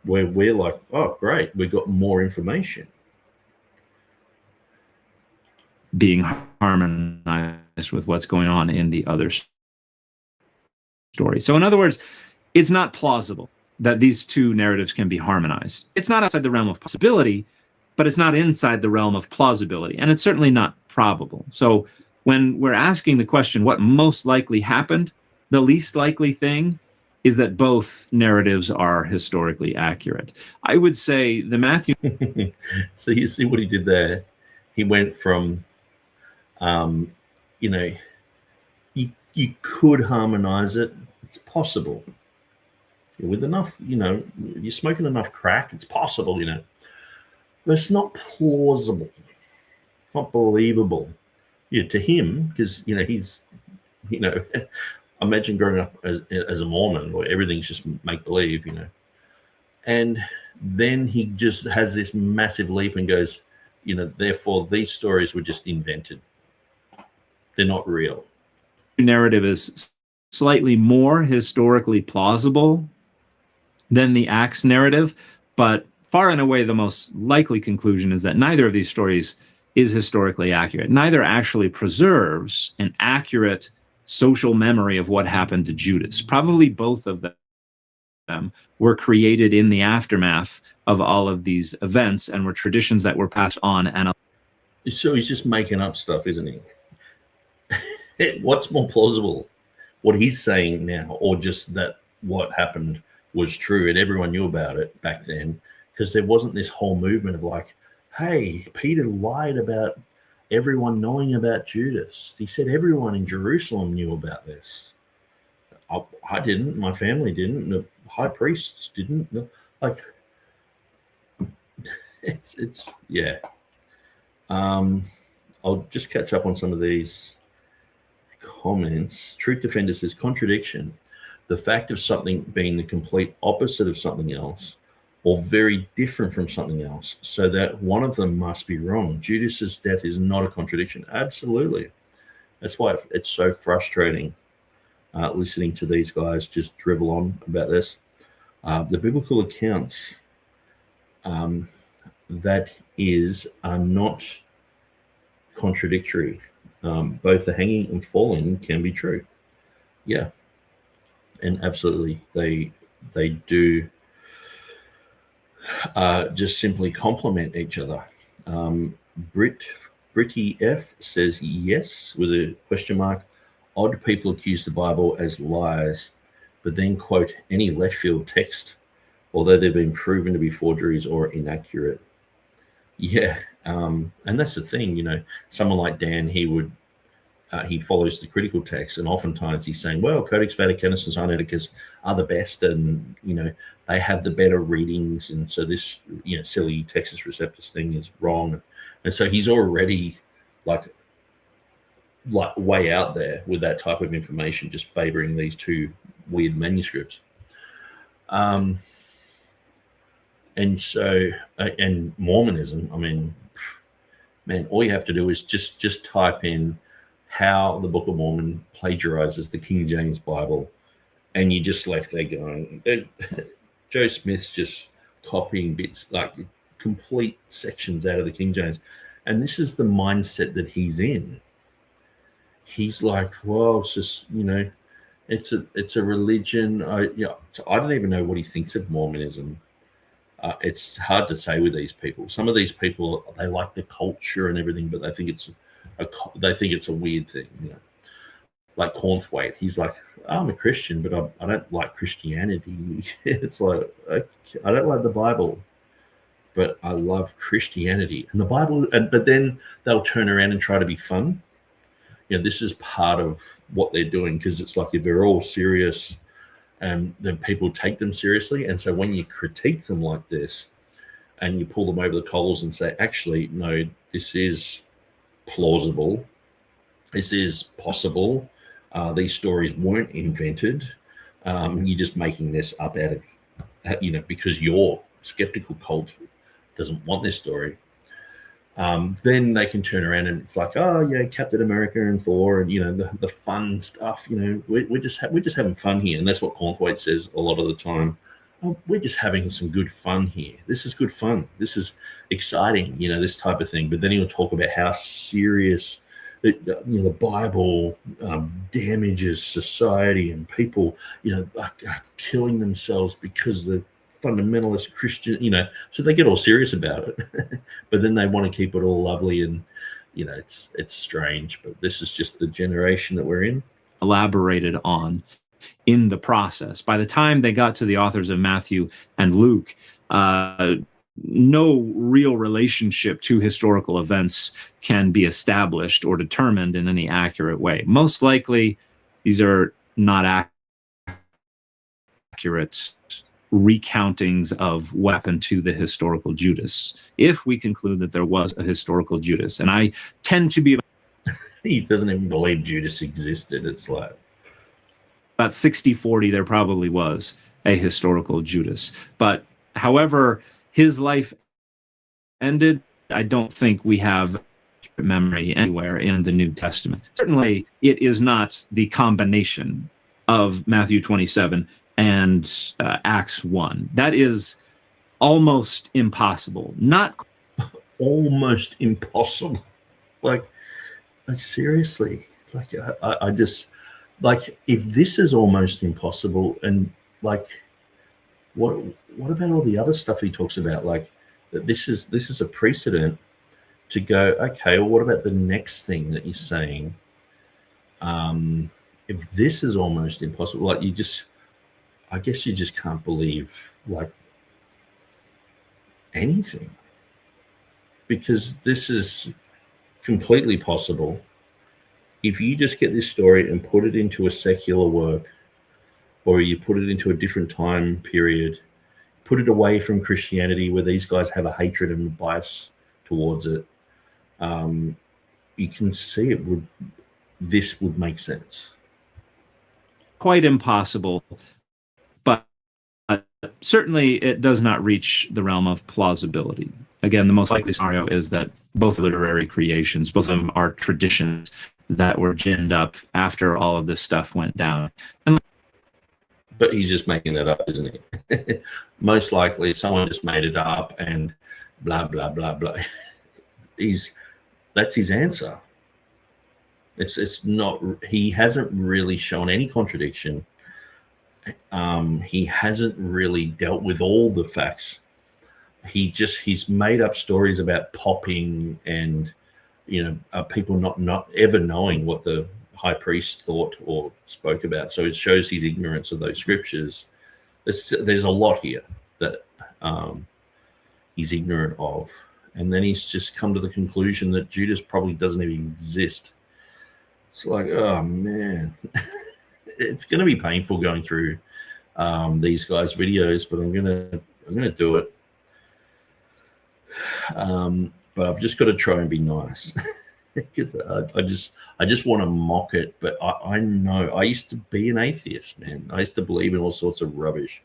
[SPEAKER 1] Where we're like, oh, great, we've got more information.
[SPEAKER 2] Being harmonized with what's going on in the other story. So in other words, it's not plausible that these 2 narratives can be harmonized. It's not outside the realm of possibility, but it's not inside the realm of plausibility, and it's certainly not probable. So when we're asking the question, what most likely happened, the least likely thing is that both narratives are historically accurate. I would say the Matthew...
[SPEAKER 1] So you see what he did there? He went from... you could harmonize it. It's possible. With enough, you're smoking enough crack, it's possible, But it's not plausible, not believable. To him, because, he's, imagine growing up as a Mormon where everything's just make believe, you know. And then he just has this massive leap and goes, you know, therefore these stories were just invented. They're not real.
[SPEAKER 2] Narrative is slightly more historically plausible than the Acts narrative, but far and away the most likely conclusion is that neither of these stories is historically accurate. Neither actually preserves an accurate social memory of what happened to Judas. Probably both of them were created in the aftermath of all of these events and were traditions that were passed on. And
[SPEAKER 1] so he's just making up stuff, isn't he? What's more plausible, what he's saying now, or just that what happened was true and everyone knew about it back then? Because there wasn't this whole movement of like, hey, Peter lied about everyone knowing about Judas. He said everyone in Jerusalem knew about this. I didn't. My family didn't. The high priests didn't. Like, it's yeah. I'll just catch up on some of these comments. Truth Defender says, contradiction. The fact of something being the complete opposite of something else or very different from something else, so that one of them must be wrong. Judas's death is not a contradiction. Absolutely. That's why it's so frustrating listening to these guys just drivel on about this. The biblical accounts that are not contradictory. Both the hanging and falling can be true. Yeah. And absolutely, they do just simply complement each other. Britty F says yes with a question mark. Odd people accuse the Bible as lies, but then quote any left field text, although they've been proven to be forgeries or inaccurate. Yeah, and that's the thing, you know. Someone like Dan, he follows the critical text, and oftentimes he's saying, well, Codex Vaticanus and Sinaiticus are the best, and, you know, they have the better readings, and so this, you know, silly Textus Receptus thing is wrong. And so he's already like way out there with that type of information, just favoring these two weird manuscripts. And so, and Mormonism, I mean, man, all you have to do is just type in how the Book of Mormon plagiarizes the King James Bible, and you just left there going, Joe Smith's just copying bits, like complete sections out of the King James. And this is the mindset that he's in. He's like, well, it's just, you know, it's a religion. So I don't even know what he thinks of Mormonism. It's hard to say with these people. Some of these people, they like the culture and everything, but they think it's a weird thing, you know. Like Cornthwaite, he's like, I'm a Christian, but I don't like Christianity. It's like, I don't like the Bible, but I love Christianity and the Bible. But then they'll turn around and try to be fun. You know, this is part of what they're doing, because it's like if they're all serious, and then people take them seriously. And so when you critique them like this and you pull them over the coals and say, actually, no, this is plausible, this is possible, these stories weren't invented, you're just making this up out of, you know, because your skeptical cult doesn't want this story, then they can turn around and it's like, oh yeah, Captain America and Thor, and, you know, the fun stuff, you know, we're just having fun here. And that's what Cornthwaite says a lot of the time. Oh, we're just having some good fun here. This is good fun. This is exciting, you know, this type of thing. But then he'll talk about how serious, you know, the Bible damages society, and people, you know, are killing themselves because the fundamentalist Christian, you know, so they get all serious about it. But then they want to keep it all lovely, and, you know, it's strange. But this is just the generation that we're in.
[SPEAKER 2] Elaborated on in the process. By the time they got to the authors of Matthew and Luke, no real relationship to historical events can be established or determined in any accurate way. Most likely, these are not accurate recountings of what happened to the historical Judas, if we conclude that there was a historical Judas. And I tend to be...
[SPEAKER 1] He doesn't even believe Judas existed. It's like...
[SPEAKER 2] about 60-40, there probably was a historical Judas. But however his life ended, I don't think we have memory anywhere in the New Testament. Certainly, it is not the combination of Matthew 27 and Acts 1. That is almost impossible. Not
[SPEAKER 1] almost impossible. Like seriously. Like I just, like, if this is almost impossible, and like what about all the other stuff he talks about? Like that this is a precedent to go, okay, well, what about the next thing that you're saying? If this is almost impossible, like I guess you just can't believe like anything, because this is completely possible. If you just get this story and put it into a secular work, or you put it into a different time period, put it away from Christianity where these guys have a hatred and a bias towards it, you can see this would make sense.
[SPEAKER 2] Quite impossible, but certainly it does not reach the realm of plausibility. Again, the most likely scenario is that both literary creations, both of them are traditions that were ginned up after all of this stuff went down.
[SPEAKER 1] But he's just making that up, isn't he? Most likely someone just made it up and blah, blah, blah, blah. That's his answer. It's not, he hasn't really shown any contradiction. He hasn't really dealt with all the facts. He's made up stories about popping and, people not ever knowing what the high priest thought or spoke about. So it shows his ignorance of those scriptures. There's a lot here that he's ignorant of. And then he's just come to the conclusion that Judas probably doesn't even exist. It's like, oh man, it's going to be painful going through these guys' videos, but I'm gonna do it. But I've just got to try and be nice, because I just want to mock it. But I know I used to be an atheist, man. I used to believe in all sorts of rubbish.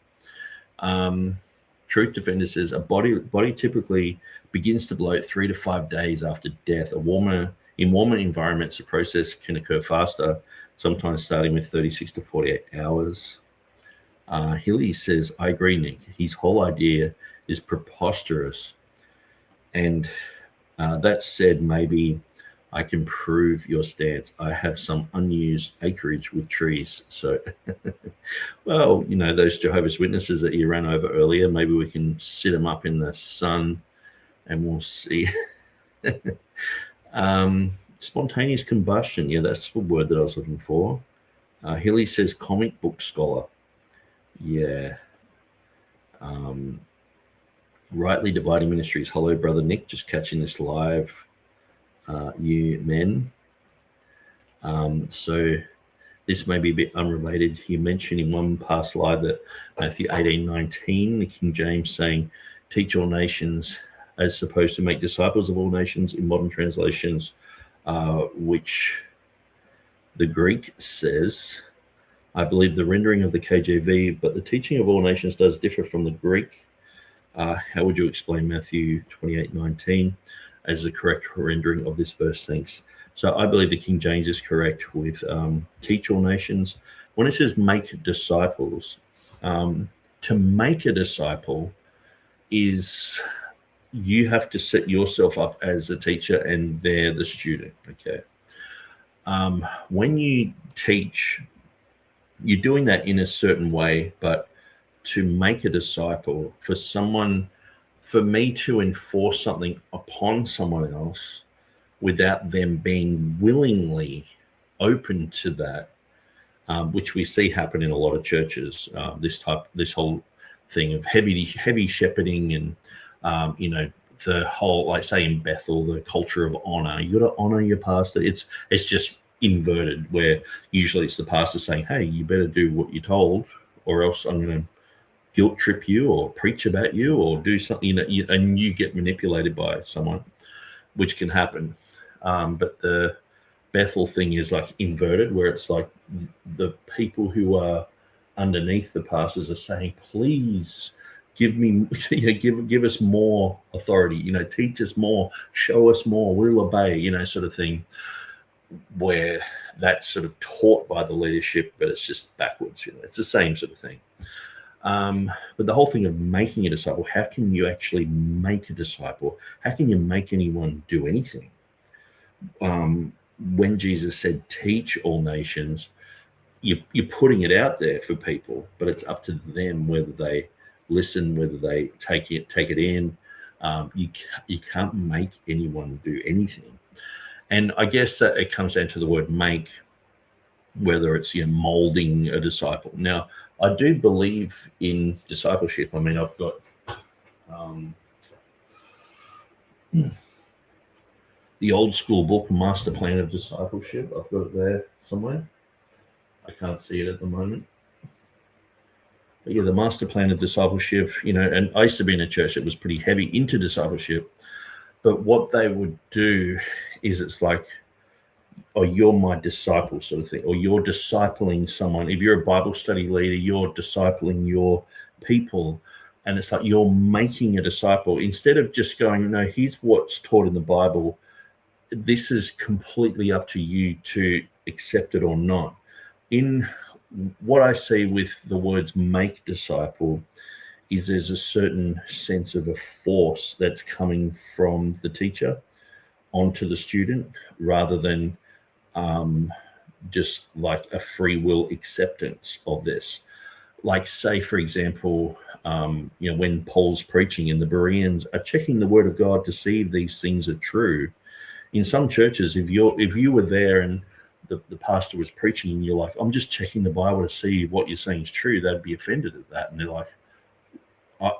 [SPEAKER 1] Truth Defender says a body typically begins to bloat 3 to 5 days after death. In warmer environments, the process can occur faster, sometimes starting with 36 to 48 hours. Hilly says, I agree, Nick. His whole idea is preposterous. And that said, maybe I can prove your stance. I have some unused acreage with trees. So, well, those Jehovah's Witnesses that you ran over earlier, maybe we can sit them up in the sun and we'll see. Spontaneous combustion. Yeah, that's the word that I was looking for. Hilly says comic book scholar. Yeah. Rightly Dividing Ministries. Hello, brother Nick. Just catching this live. You men. So this may be a bit unrelated. You mentioned in one past live that Matthew 18:19, the King James saying, teach all nations as supposed to make disciples of all nations in modern translations, which the Greek says, I believe the rendering of the KJV, but the teaching of all nations does differ from the Greek. How would you explain Matthew 28:19 as the correct rendering of this verse? Thanks. So I believe the King James is correct with teach all nations. When it says make disciples, to make a disciple is you have to set yourself up as a teacher and they're the student. Okay. When you teach, you're doing that in a certain way, but to make a disciple, for me to enforce something upon someone else without them being willingly open to that, which we see happen in a lot of churches, this whole thing of heavy shepherding and, the whole, like say in Bethel, the culture of honor. You got to honor your pastor. It's just inverted, where usually it's the pastor saying, hey, you better do what you're told or else I'm going to guilt trip you or preach about you or do something, and you get manipulated by someone, which can happen. But the Bethel thing is like inverted, where it's like the people who are underneath the pastors are saying, please give me, give us more authority, teach us more, show us more, we'll obey, sort of thing, where that's sort of taught by the leadership, but it's just backwards, it's the same sort of thing. But the whole thing of making a disciple, how can you actually make a disciple? How can you make anyone do anything? When Jesus said, teach all nations, you're putting it out there for people, but it's up to them whether they listen, whether they take it in. You can't make anyone do anything. And I guess that it comes down to the word make, whether it's molding a disciple. Now, I do believe in discipleship. I mean, I've got the old school book, Master Plan of Discipleship. I've got it there somewhere. I can't see it at the moment. But yeah, the Master Plan of Discipleship, and I used to be in a church that was pretty heavy into discipleship. But what they would do is it's like, oh, you're my disciple sort of thing, or you're discipling someone. If you're a Bible study leader, you're discipling your people. And it's like you're making a disciple instead of just going, no, here's what's taught in the Bible. This is completely up to you to accept it or not. In what I see with the words make disciple is there's a certain sense of a force that's coming from the teacher onto the student rather than just like a free will acceptance of this. Like, say, for example, when Paul's preaching and the Bereans are checking the word of God to see if these things are true. In some churches, if you were there and the pastor was preaching and you're like, I'm just checking the Bible to see if what you're saying is true, they'd be offended at that. And they're like,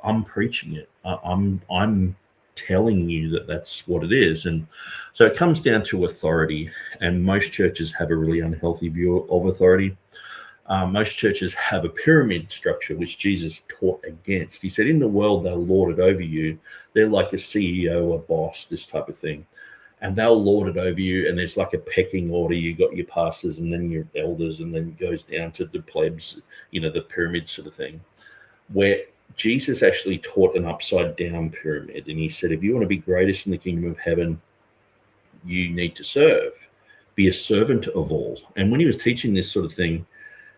[SPEAKER 1] I'm preaching it. I'm telling you that that's what it is. And so it comes down to authority. And most churches have a really unhealthy view of authority. Most churches have a pyramid structure, which Jesus taught against. He said, in the world, they'll lord it over you. They're like a CEO, a boss, this type of thing. And they'll lord it over you. And there's like a pecking order. You got your pastors and then your elders, and then it goes down to the plebs, the pyramid sort of thing, where Jesus actually taught an upside down pyramid. And he said, if you want to be greatest in the kingdom of heaven, you need to serve, be a servant of all. And when he was teaching this sort of thing,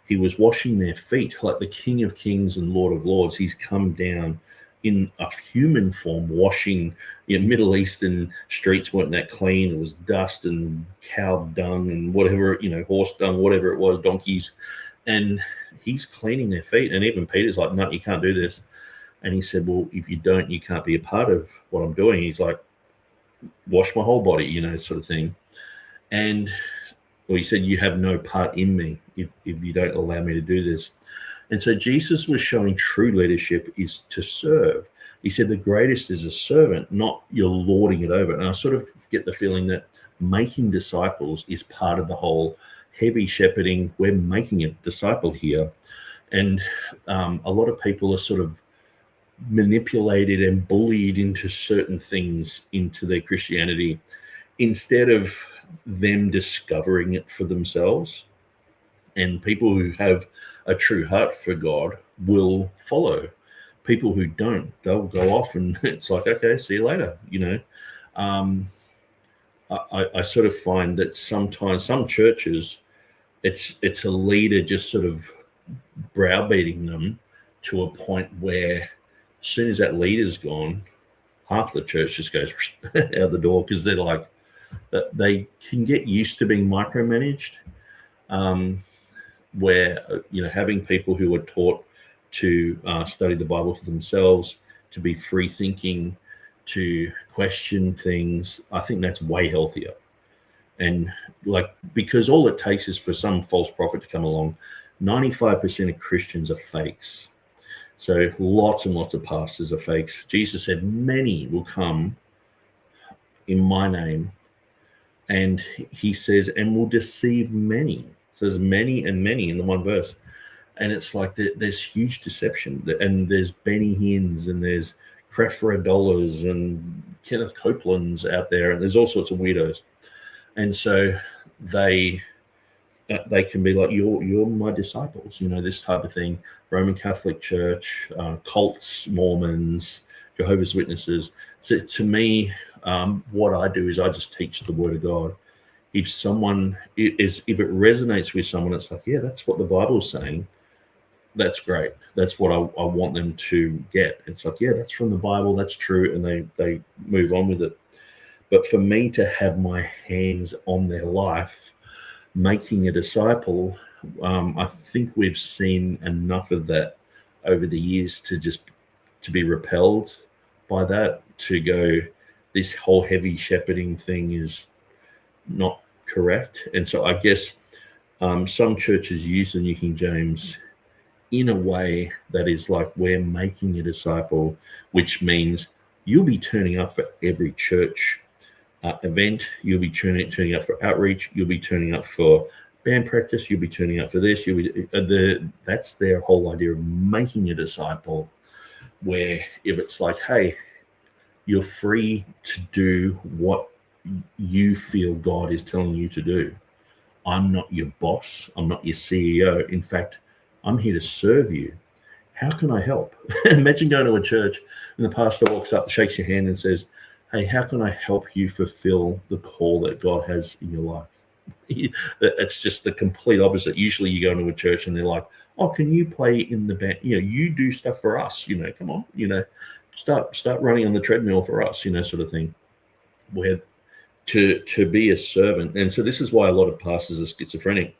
[SPEAKER 1] he was washing their feet like the King of Kings and Lord of Lords. He's come down in a human form, washing. Middle Eastern streets weren't that clean. It was dust and cow dung and whatever, horse dung, whatever it was, donkeys. And he's cleaning their feet. And even Peter's like, no, you can't do this. And he said, well, if you don't, you can't be a part of what I'm doing. He's like, wash my whole body, sort of thing. And he said, you have no part in me if you don't allow me to do this. And so Jesus was showing true leadership is to serve. He said the greatest is a servant, not you're lording it over. And I sort of get the feeling that making disciples is part of the whole heavy shepherding. We're making a disciple here. And a lot of people are sort of manipulated and bullied into certain things into their Christianity instead of them discovering it for themselves. And people who have a true heart for God will follow. People who don't, they'll go off and it's like, okay, see you later. I sort of find that sometimes some churches, it's a leader just sort of browbeating them to a point where as soon as that leader's gone, half the church just goes out the door because they're like, they can get used to being micromanaged, where, having people who are taught to study the Bible for themselves, to be free thinking, to question things, I think that's way healthier. And because all it takes is for some false prophet to come along. 95% of Christians are fakes. So lots and lots of pastors are fakes. Jesus said, many will come in my name. And he says, and will deceive many. So there's many and many in the one verse. And it's like there's huge deception. And there's Benny Hinns and there's Crefra Dollars and Kenneth Copeland's out there. And there's all sorts of weirdos. And so they can be like, you're my disciples, this type of thing. Roman Catholic Church, cults, Mormons, Jehovah's Witnesses. So to me, what I do is I just teach the Word of God. If it resonates with someone, it's like, yeah, that's what the Bible's saying. That's great. That's what I want them to get. It's like, yeah, that's from the Bible. That's true. And they move on with it. But for me to have my hands on their life, making a disciple, I think we've seen enough of that over the years to be repelled by that, to go, this whole heavy shepherding thing is not correct. And so I guess some churches use the New King James in a way that is like, we're making a disciple, which means you'll be turning up for every church event, you'll be turning up for outreach, you'll be turning up for band practice, you'll be turning up for this, that's their whole idea of making a disciple, where if it's like, hey, you're free to do what you feel God is telling you to do. I'm not your boss. I'm not your CEO. In fact, I'm here to serve you. How can I help? Imagine going to a church and the pastor walks up, shakes your hand and says, hey, how can I help you fulfill the call that God has in your life? It's just the complete opposite. Usually you go into a church and they're like, oh, can you play in the band? You do stuff for us, come on, start running on the treadmill for us, sort of thing, where to be a servant. And so this is why a lot of pastors are schizophrenic,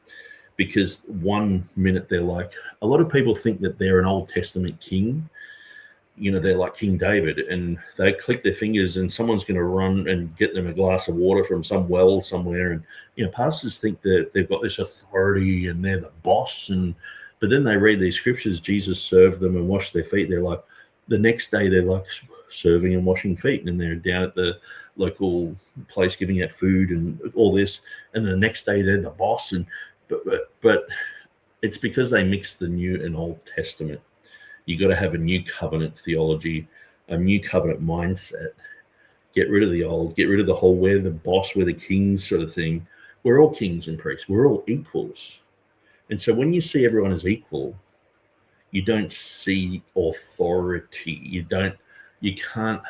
[SPEAKER 1] because one minute they're like, a lot of people think that they're an Old Testament king. They're like King David, and they click their fingers and someone's going to run and get them a glass of water from some well somewhere. And, pastors think that they've got this authority and they're the boss. But then they read these scriptures, Jesus served them and washed their feet. They're like, the next day they're like serving and washing feet, and they're down at the local place giving out food and all this. And the next day they're the boss. But it's because they mix the New and Old Testament. You got to have a new covenant theology, a new covenant mindset. Get rid of the old, get rid of the whole we're the boss, we're the kings sort of thing. We're all kings and priests. We're all equals. And so when you see everyone as equal, you don't see authority. You can't,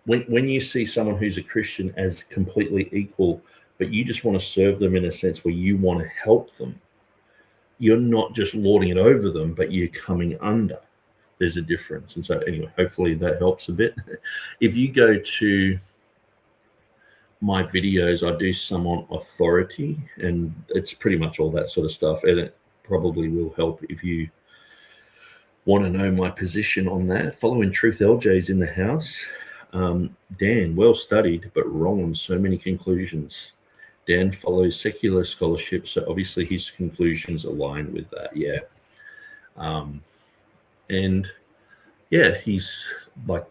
[SPEAKER 1] when you see someone who's a Christian as completely equal, but you just want to serve them in a sense where you want to help them, you're not just lording it over them, but you're coming under. There's a difference. And so anyway, hopefully that helps a bit. If you go to my videos, I do some on authority, and it's pretty much all that sort of stuff. And it probably will help if you want to know my position on that. Following Truth LJ's in the house. Dan, well studied, but wrong on so many conclusions. Dan follows secular scholarship, so obviously his conclusions align with that. Yeah. And yeah, he's like,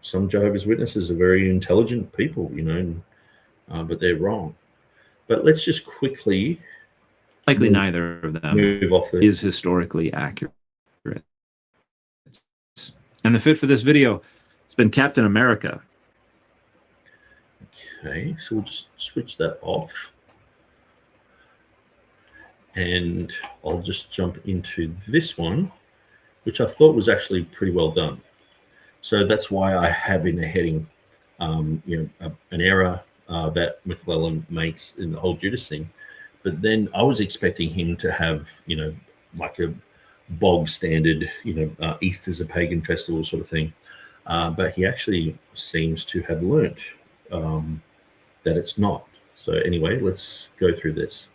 [SPEAKER 1] some Jehovah's Witnesses are very intelligent people, but they're wrong. But let's just quickly
[SPEAKER 2] likely neither of them
[SPEAKER 1] move off there.
[SPEAKER 2] Is historically accurate. And the fit for this video, it's been Captain America.
[SPEAKER 1] Okay, so we'll just switch that off. And I'll just jump into this one, which I thought was actually pretty well done. So that's why I have in the heading, an error that McClellan makes in the whole Judas thing. But then I was expecting him to have, like a bog standard, Easter's a pagan festival sort of thing. But he actually seems to have learnt that it's not. So anyway, let's go through this.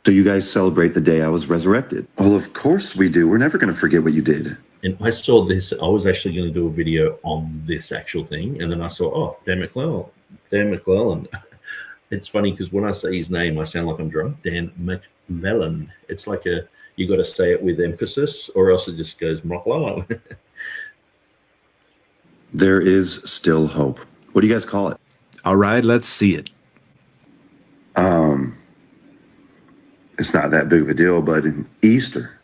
[SPEAKER 3] So you guys celebrate the day I was resurrected? Well, of course we do. We're never going to forget what you did.
[SPEAKER 1] And I saw this. I was actually going to do a video on this actual thing. And then I saw, oh, Dan McClellan. It's funny because when I say his name, I sound like I'm drunk. Dan McClellan. It's like you got to say it with emphasis, or else it just goes McClellan.
[SPEAKER 3] There is still hope. What do you guys call it?
[SPEAKER 2] All right, let's see it.
[SPEAKER 3] It's not that big of a deal, but in Easter.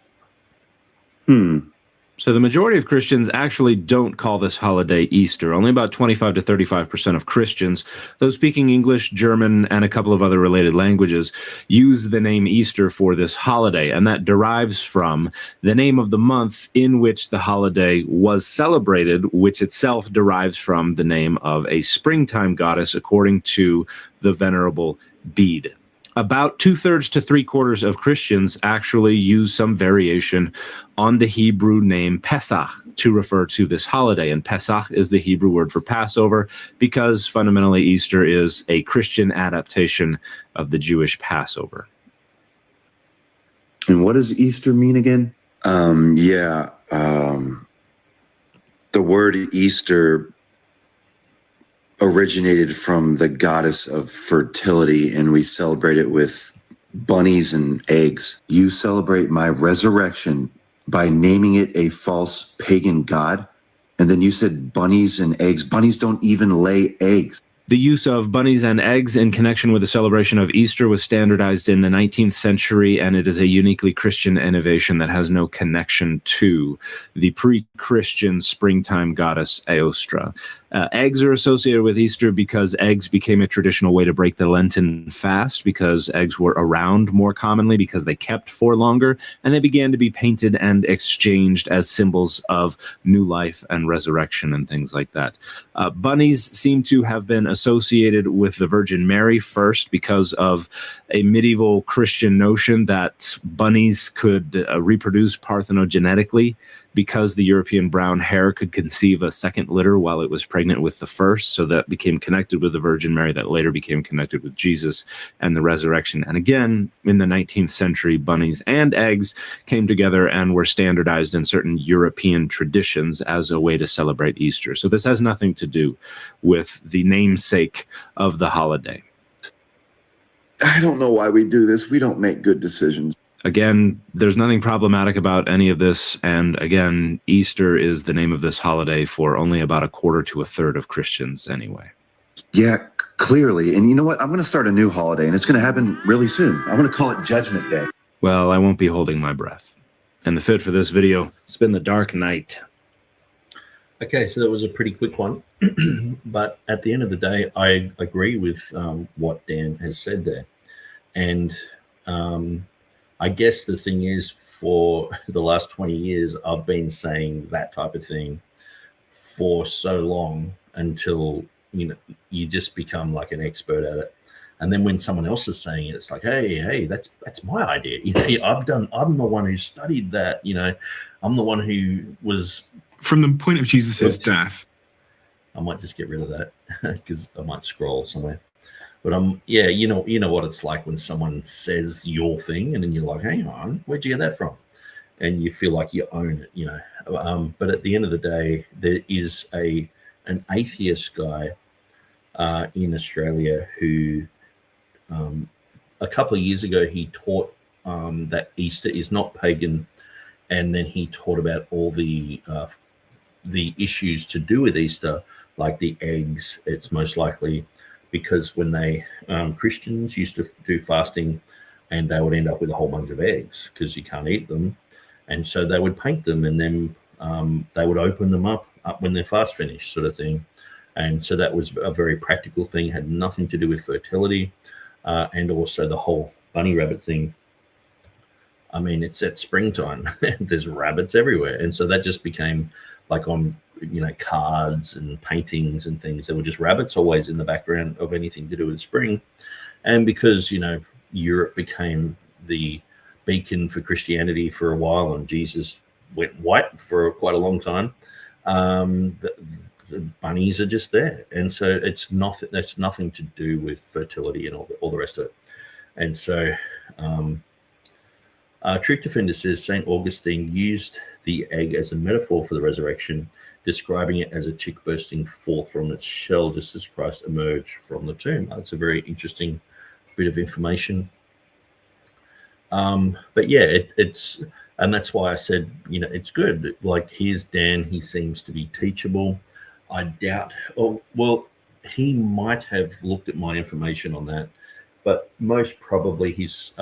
[SPEAKER 2] So the majority of Christians actually don't call this holiday Easter. Only about 25 to 35% of Christians, those speaking English, German, and a couple of other related languages, use the name Easter for this holiday, and that derives from the name of the month in which the holiday was celebrated, which itself derives from the name of a springtime goddess, according to the Venerable Bede. About 2/3 to 3/4 of Christians actually use some variation on the Hebrew name Pesach to refer to this holiday. And Pesach is the Hebrew word for Passover because fundamentally Easter is a Christian adaptation of the Jewish Passover.
[SPEAKER 3] And what does Easter mean again? The word Easter originated from the goddess of fertility, and we celebrate it with bunnies and eggs. You celebrate my resurrection by naming it a false pagan god, and then you said bunnies and eggs. Bunnies don't even lay eggs.
[SPEAKER 2] The use of bunnies and eggs in connection with the celebration of Easter was standardized in the 19th century, and it is a uniquely Christian innovation that has no connection to the pre-Christian springtime goddess Aostra. Eggs are associated with Easter because eggs became a traditional way to break the Lenten fast, because eggs were around more commonly because they kept for longer, and they began to be painted and exchanged as symbols of new life and resurrection and things like that. Bunnies seem to have been associated with the Virgin Mary first because of a medieval Christian notion that bunnies could reproduce parthenogenetically, because the European brown hare could conceive a second litter while it was pregnant with the first. So that became connected with the Virgin Mary, that later became connected with Jesus and the resurrection. And again, in the 19th century, bunnies and eggs came together and were standardized in certain European traditions as a way to celebrate Easter. So this has nothing to do with the namesake of the holiday.
[SPEAKER 3] I don't know why we do this. We don't make good decisions.
[SPEAKER 2] Again, there's nothing problematic about any of this. And again, Easter is the name of this holiday for only about 1/4 to 1/3 of Christians anyway.
[SPEAKER 3] Yeah, clearly. And you know what? I'm going to start a new holiday, and it's going to happen really soon. I'm going to call it Judgment Day.
[SPEAKER 2] Well, I won't be holding my breath. And the fit for this video, it's been the Dark Knight.
[SPEAKER 1] Okay, so that was a pretty quick one. But at the end of the day, I agree with what Dan has said there. And I guess the thing is, for the last 20 years, I've been saying that type of thing for so long until, you just become like an expert at it. And then when someone else is saying it, it's like, hey, that's my idea. I'm the one who studied that. I'm the one who was
[SPEAKER 4] from the point of Jesus's death.
[SPEAKER 1] I might just get rid of that because I might scroll somewhere. But you know what it's like when someone says your thing, and then you're like, hang on, where'd you get that from? And you feel like you own it, But at the end of the day, there is an atheist guy in Australia who, a couple of years ago, he taught that Easter is not pagan, and then he taught about all the issues to do with Easter, like the eggs. It's most likely because when they Christians used to do fasting, and they would end up with a whole bunch of eggs because you can't eat them, and so they would paint them, and then they would open them up when their fast finished, sort of thing. And so that was a very practical thing, had nothing to do with fertility, and also the whole bunny rabbit thing. I mean, it's at springtime, there's rabbits everywhere, and so that just became like on cards and paintings and things. There were just rabbits always in the background of anything to do with spring. And because, Europe became the beacon for Christianity for a while, and Jesus went white for quite a long time, the bunnies are just there. And so that's nothing to do with fertility and all the rest of it. And so Truth Defender says St. Augustine used the egg as a metaphor for the resurrection, describing it as a chick bursting forth from its shell just as Christ emerged from the tomb. That's a very interesting bit of information. But yeah, it's, and that's why I said, it's good. Like, here's Dan, he seems to be teachable. I doubt, he might have looked at my information on that, but most probably he's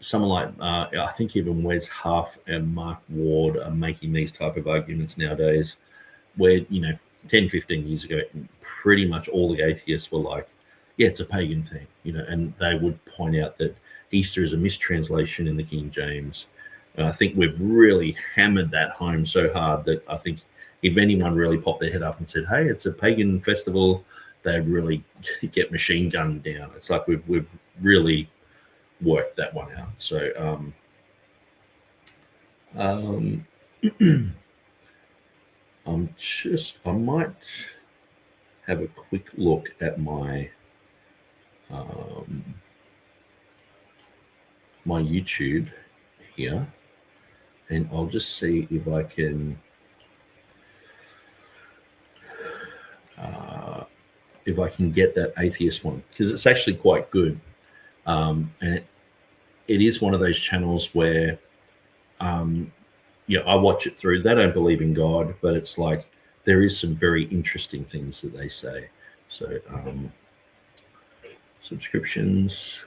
[SPEAKER 1] someone like I think even Wes Huff and Mark Ward are making these type of arguments nowadays, where 10, 15 years ago, pretty much all the atheists were like, yeah, it's a pagan thing, and they would point out that Easter is a mistranslation in the King James. And I think we've really hammered that home so hard that I think if anyone really popped their head up and said, hey, it's a pagan festival, they'd really get machine gunned down. It's like we've really worked that one out. So I might have a quick look at my my YouTube here, and I'll just see if I can get that atheist one, because it's actually quite good, and it is one of those channels where I watch it through. They don't believe in God, but it's like there is some very interesting things that they say. So subscriptions.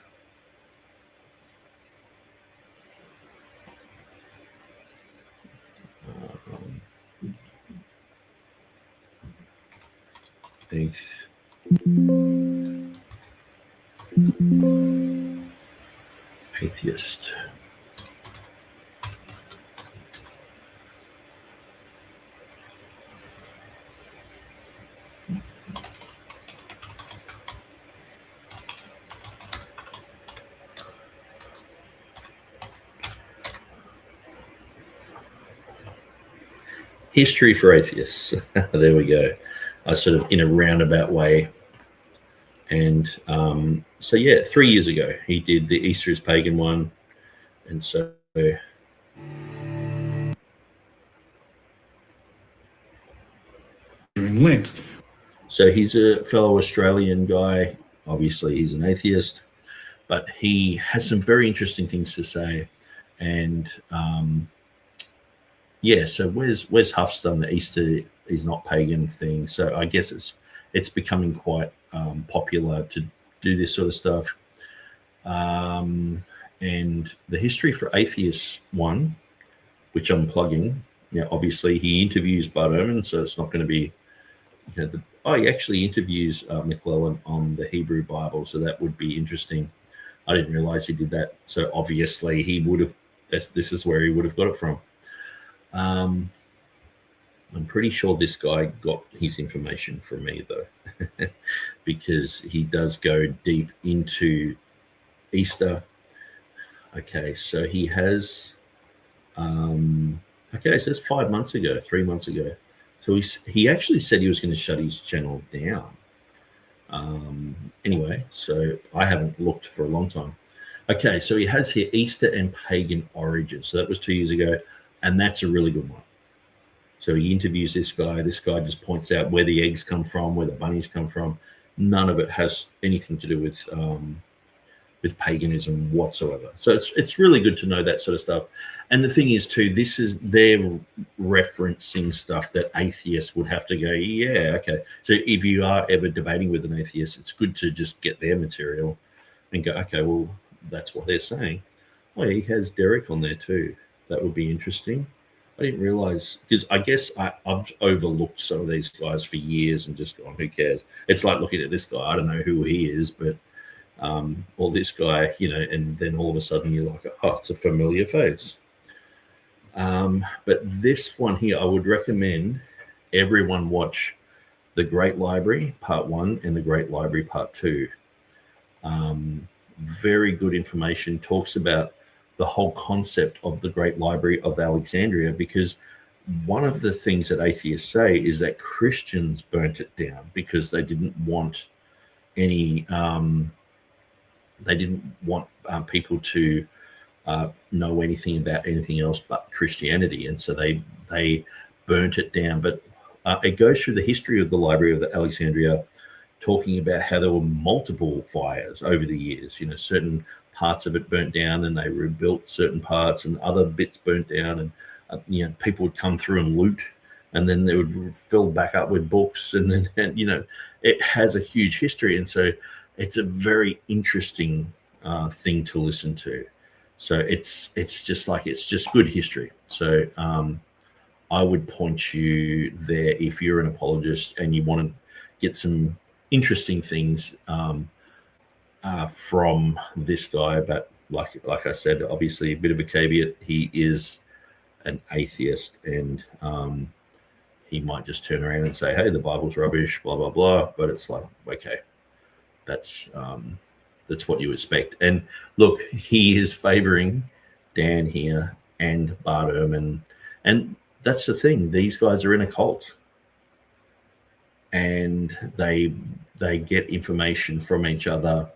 [SPEAKER 1] Atheist. History for Atheists. There we go. Sort of in a roundabout way. And so, yeah, 3 years ago, he did the Easter is Pagan one. And so
[SPEAKER 4] during Lent.
[SPEAKER 1] So he's a fellow Australian guy. Obviously, he's an atheist, but he has some very interesting things to say. And yeah, so Wes Huff's done the Easter is not pagan thing. So I guess it's becoming quite popular to do this sort of stuff. And the History for Atheists one, which I'm plugging, obviously he interviews Bart Ehrman, so it's not going to be, he actually interviews McClellan on the Hebrew Bible, so that would be interesting. I didn't realize he did that. So obviously he would have, this is where he would have got it from. I'm pretty sure this guy got his information from me, though, because he does go deep into Easter. Okay, so he has, okay, so that's 3 months ago. So he actually said he was going to shut his channel down. Anyway, so I haven't looked for a long time. Okay, so he has here Easter and Pagan Origins. So that was 2 years ago, and that's a really good one. So he interviews this guy. This guy just points out where the eggs come from, where the bunnies come from. None of it has anything to do with paganism whatsoever. So it's really good to know that sort of stuff. And the thing is, too, they're referencing stuff that atheists would have to go, yeah, okay. So if you are ever debating with an atheist, it's good to just get their material and go, okay, well, that's what they're saying. Oh, he has Derek on there too. That would be interesting. I didn't realize, because I guess I've overlooked some of these guys for years and just gone, who cares? It's like looking at this guy. I don't know who he is, but or this guy, and then all of a sudden you're like, oh, it's a familiar face. But this one here, I would recommend everyone watch The Great Library Part 1 and The Great Library Part 2. Very good information, talks about the whole concept of the Great Library of Alexandria, because one of the things that atheists say is that Christians burnt it down because they didn't want any people to know anything about anything else but Christianity, and so they burnt it down. But it goes through the history of the Library of Alexandria, talking about how there were multiple fires over the years. Certain parts of it burnt down, and they rebuilt certain parts, and other bits burnt down, and people would come through and loot, and then they would fill back up with books, and then it has a huge history, and so it's a very interesting thing to listen to. So it's just good history. So I would point you there if you're an apologist and you want to get some interesting things from this guy. But like I said, obviously a bit of a caveat. He is an atheist, and he might just turn around and say, hey, the Bible's rubbish, blah, blah, blah. But it's like, okay, that's what you expect. And look, he is favoring Dan here and Bart Ehrman. And that's the thing. These guys are in a cult. And they get information from each other.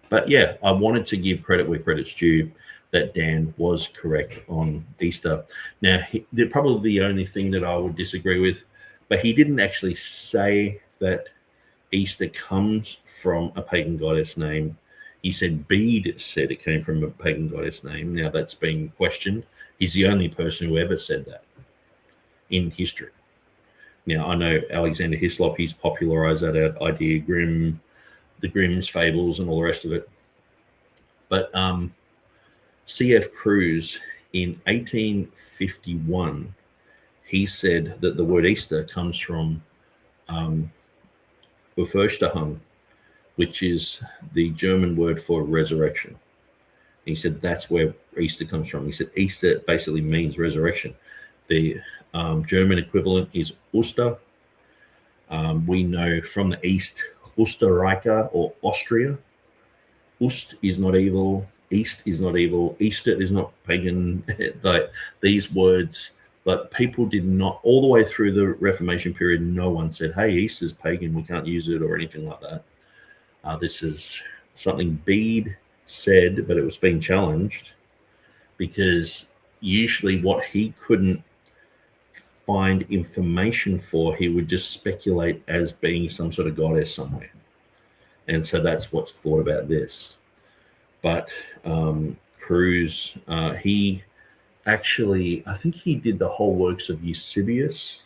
[SPEAKER 1] But yeah, I wanted to give credit where credit's due, that Dan was correct on Easter. Now, they're probably the only thing that I would disagree with, but he didn't actually say that Easter comes from a pagan goddess name. He said Bede said it came from a pagan goddess name. Now, that's been questioned. He's the only person who ever said that in history. Now, I know Alexander Hislop, he's popularized that idea, the Grimm's fables and all the rest of it. But C.F. Cruz in 1851, he said that the word Easter comes from Auferstehung, which is the German word for resurrection. He said that's where Easter comes from. He said Easter basically means resurrection. The German equivalent is Oster. We know from the East, Österreicher or Austria. Ust is not evil. East is not evil. Easter is not pagan. Like these words, but people did not, all the way through the Reformation period, no one said, hey, Easter's pagan, we can't use it or anything like that. This is something Bede said, but it was being challenged because usually what he couldn't find information for, he would just speculate as being some sort of goddess somewhere. And so that's what's thought about this. But Cruz, he actually, I think he did the whole works of Eusebius.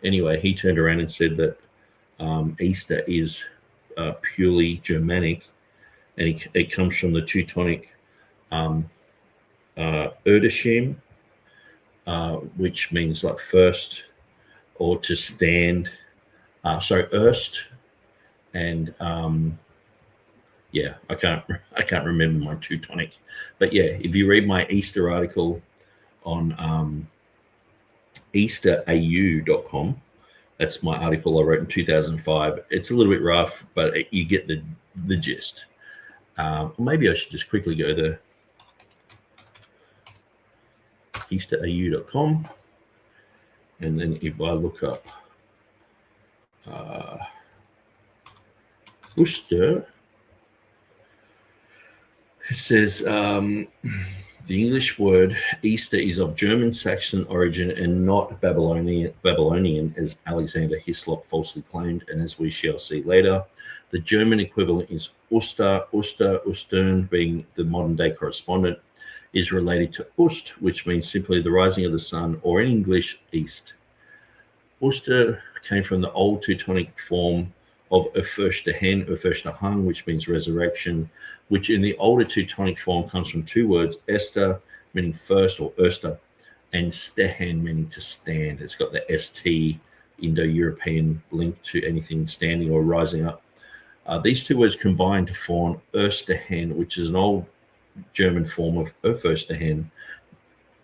[SPEAKER 1] Anyway, he turned around and said that Easter is purely Germanic, and it comes from the Teutonic Erdeshim, which means like first or to stand. Erst, and yeah, I can't remember my Teutonic, but yeah, if you read my Easter article on easterau.com, that's my article I wrote in 2005. It's a little bit rough, but you get the gist. Maybe I should just quickly go there. easterau.com, and then if I look up Uster, it says the English word Easter is of German Saxon origin and not Babylonian, as Alexander Hislop falsely claimed, and as we shall see later. The German equivalent is Oster. Ostern being the modern day correspondent, is related to Ust, which means simply the rising of the sun, or in English, east. Oster came from the old Teutonic form of Auferstehung, which means resurrection, which in the older Teutonic form comes from two words, Esther, meaning first, or Erster, and Stehen, meaning to stand. It's got the ST Indo-European link to anything standing or rising up. These two words combine to form Erstehen, which is an old German form of Auferstehen,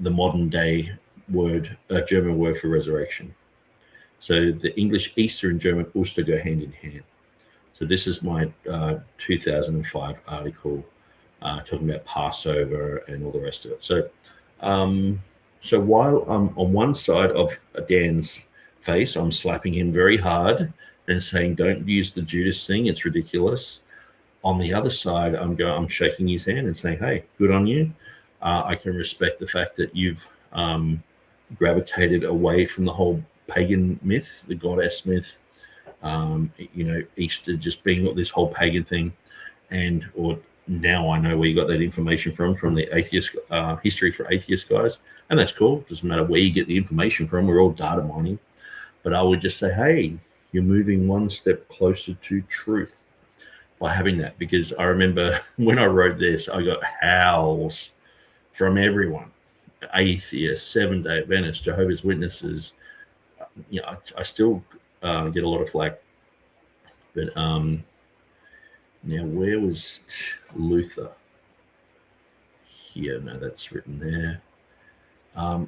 [SPEAKER 1] the modern day word, German word for resurrection. So the English Easter and German Oster go hand in hand. So this is my 2005 article talking about Passover and all the rest of it. So, so while I'm on one side of Dan's face, I'm slapping him very hard and saying, "Don't use the Judas thing; it's ridiculous." On the other side, I'm shaking his hand and saying, "Hey, good on you. I can respect the fact that you've gravitated away from the whole pagan myth, the goddess myth. Easter just being this whole pagan thing, or now I know where you got that information from the atheist history for atheist guys, and that's cool. Doesn't matter where you get the information from. We're all data mining, but I would just say, hey, you're moving one step closer to truth." by having that, because I remember when I wrote this, I got howls from everyone, atheists, Seventh-day Adventists, Jehovah's Witnesses. You know, I still get a lot of flack. But now, where was Luther? Here, no, that's written there.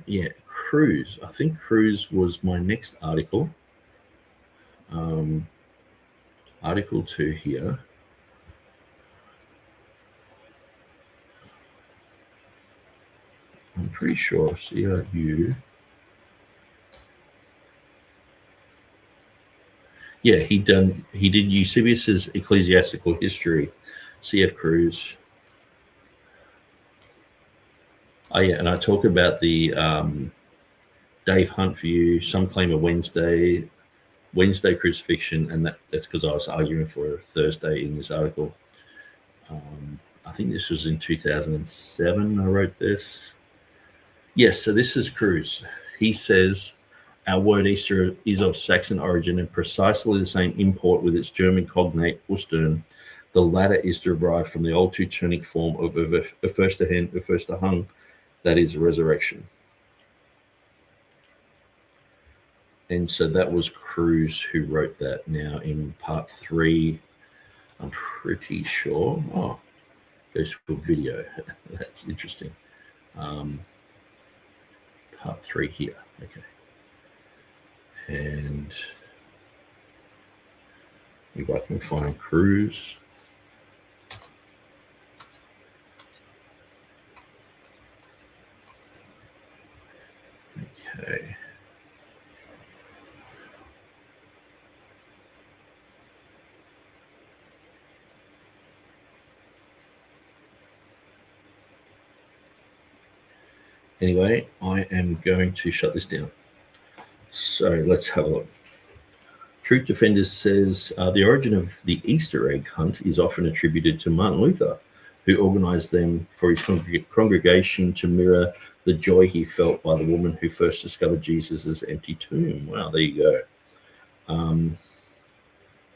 [SPEAKER 1] Yeah, Cruz. I think Cruz was my next article. Article 2 here. I'm pretty sure CRU. Yeah, he did Eusebius's Ecclesiastical History, C.F. Cruz. Oh yeah, and I talk about the Dave Hunt view. Some claim a Wednesday crucifixion, and that's because I was arguing for Thursday in this article. I think this was in 2007. I wrote this. Yes, so this is Cruz. He says, our word Easter is of Saxon origin and precisely the same import with its German cognate Ostern. The latter is derived from the old Teutonic form of Auferstehung, that is resurrection. And so that was Cruz who wrote that. Now in part 3, I'm pretty sure. Oh, goes to a video. That's interesting. Part 3 here. Okay. And if I can find Cruz. Okay. Anyway, I am going to shut this down. So let's have a look. Truth Defenders says the origin of the Easter egg hunt is often attributed to Martin Luther, who organized them for his congregation to mirror the joy he felt by the woman who first discovered Jesus' empty tomb. Wow, there you go.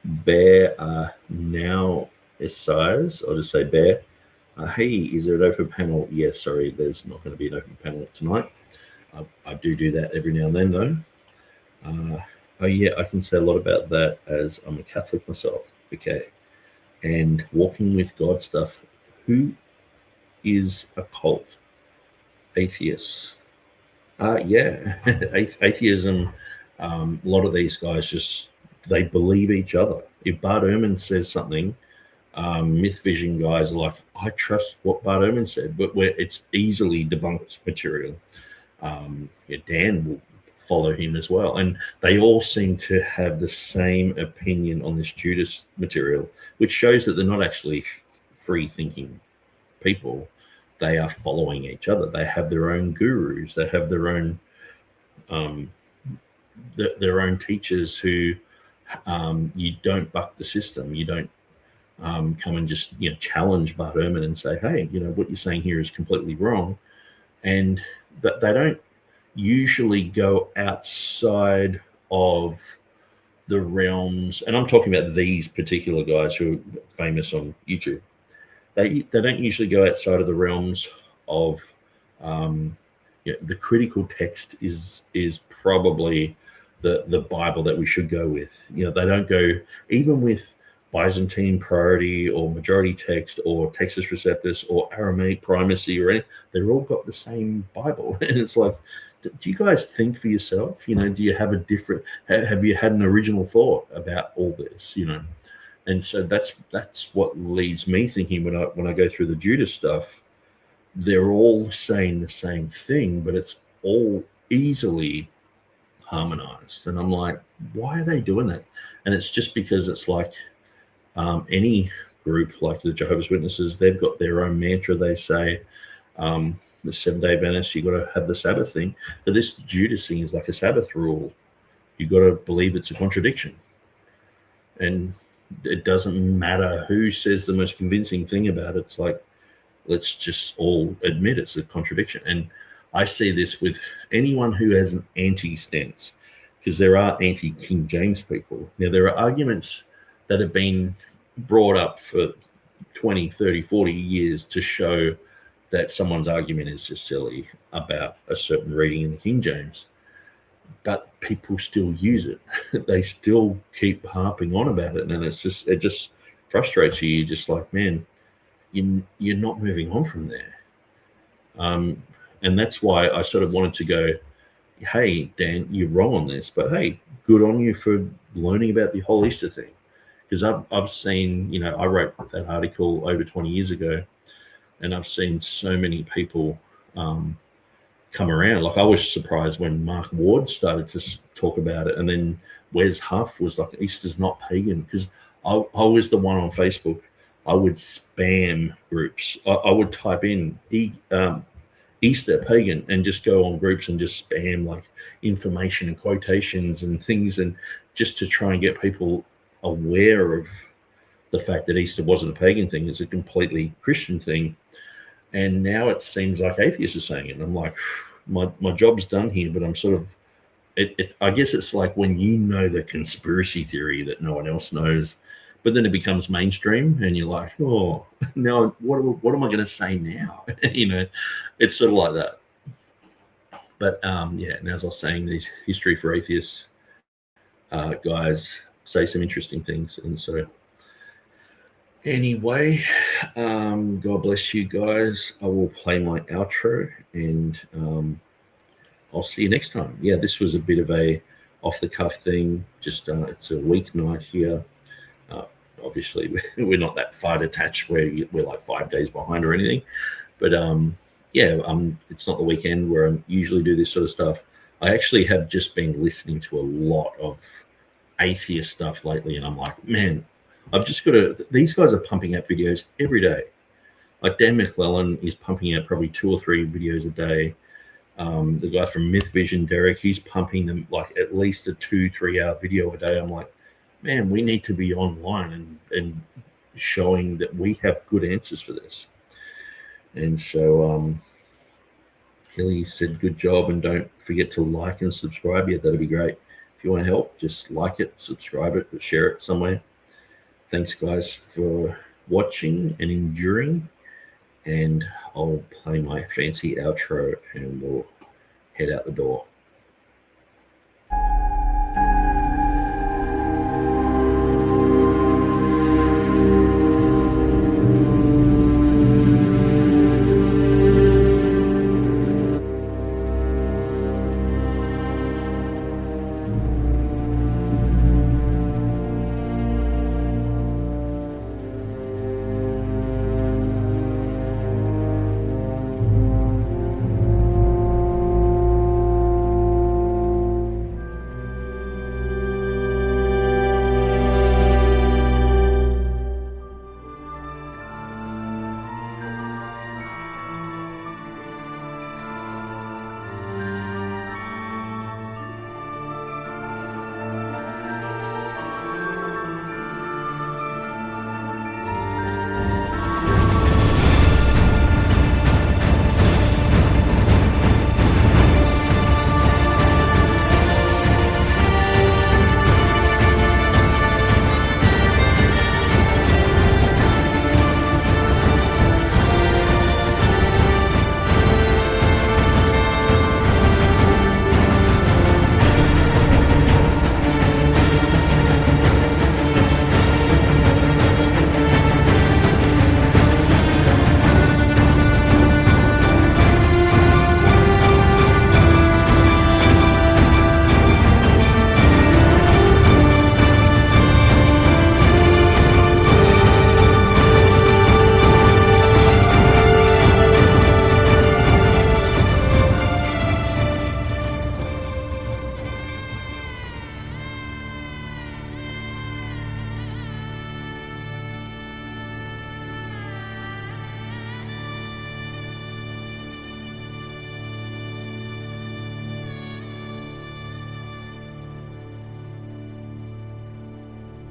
[SPEAKER 1] Bear now Esaias, I'll just say Bear. Hey, is there an open panel? Yes, sorry, there's not going to be an open panel tonight. I do that every now and then, though. Oh, yeah, I can say a lot about that as I'm a Catholic myself. Okay. And walking with God stuff. Who is a cult? Atheists. Yeah, atheism. A lot of these guys just, they believe each other. If Bart Ehrman says something, myth vision guys are like, I trust what Bart Ehrman said, but where it's easily debunked material. Yeah, Dan will follow him as well, and they all seem to have the same opinion on this Judas material, which shows that they're not actually free thinking people. They are following each other. They have their own gurus. They have their own teachers who you don't buck the system. You don't come and just challenge Bart Ehrman and say, hey, what you're saying here is completely wrong. And that they don't usually go outside of the realms, and I'm talking about these particular guys who are famous on YouTube. They don't usually go outside of the realms of the critical text is probably the Bible that we should go with. They don't go even with Byzantine priority or majority text or Textus Receptus or Aramaic primacy or anything. They're all got the same Bible. And it's like, do you guys think for yourself? Do you have a different, have you had an original thought about all this? And so that's what leaves me thinking when I go through the Judas stuff, they're all saying the same thing, but it's all easily harmonized. And I'm like, why are they doing that? And it's just because it's like, any group like the Jehovah's Witnesses, they've got their own mantra. They say the Seventh-day Adventists, you got to have the Sabbath thing. But this Judas thing is like a Sabbath rule. You got to believe it's a contradiction, and it doesn't matter who says the most convincing thing about it. It's like, let's just all admit it's a contradiction. And I see this with anyone who has an anti-stance, because there are anti-King James people. Now there are arguments that have been brought up for 20, 30, 40 years to show that someone's argument is just silly about a certain reading in the King James. But people still use it. They still keep harping on about it. And it just frustrates you. You're just like, man, you're not moving on from there. And that's why I sort of wanted to go, hey, Dan, you're wrong on this. But, hey, good on you for learning about the whole Easter thing. Because I've seen, I wrote that article over 20 years ago, and I've seen so many people come around. Like, I was surprised when Mark Ward started to talk about it, and then Wes Huff was like, Easter's not pagan. Because I was the one on Facebook. I would spam groups. I would type in Easter pagan and just go on groups and just spam like information and quotations and things, and just to try and get people aware of the fact that Easter wasn't a pagan thing. It's a completely Christian thing. And now it seems like atheists are saying it. And I'm like, my job's done here, but I'm sort of, I guess it's like when you know the conspiracy theory that no one else knows, but then it becomes mainstream and you're like, oh, now what am I going to say now? It's sort of like that. But yeah, and as I was saying, these History for Atheists guys say some interesting things. And so anyway, God bless you guys. I will play my outro, and I'll see you next time. Yeah, this was a bit of a off-the-cuff thing. Just it's a weeknight here. Obviously, we're not that far detached where we're like 5 days behind or anything. But yeah, it's not the weekend where I usually do this sort of stuff. I actually have just been listening to a lot of atheist stuff lately, and I'm like, man, I've just got to. These guys are pumping out videos every day. Like Dan McClellan is pumping out probably 2 or 3 videos a day. The guy from Myth Vision, Derek, he's pumping them like at least a 2-3 hour video a day. I'm like, man, we need to be online and showing that we have good answers for this. And so Hilly said, good job, and don't forget to like and subscribe. Yeah, that'd be great. If you want to help, just like it, subscribe it, or share it somewhere. Thanks, guys, for watching and enduring. And I'll play my fancy outro and we'll head out the door.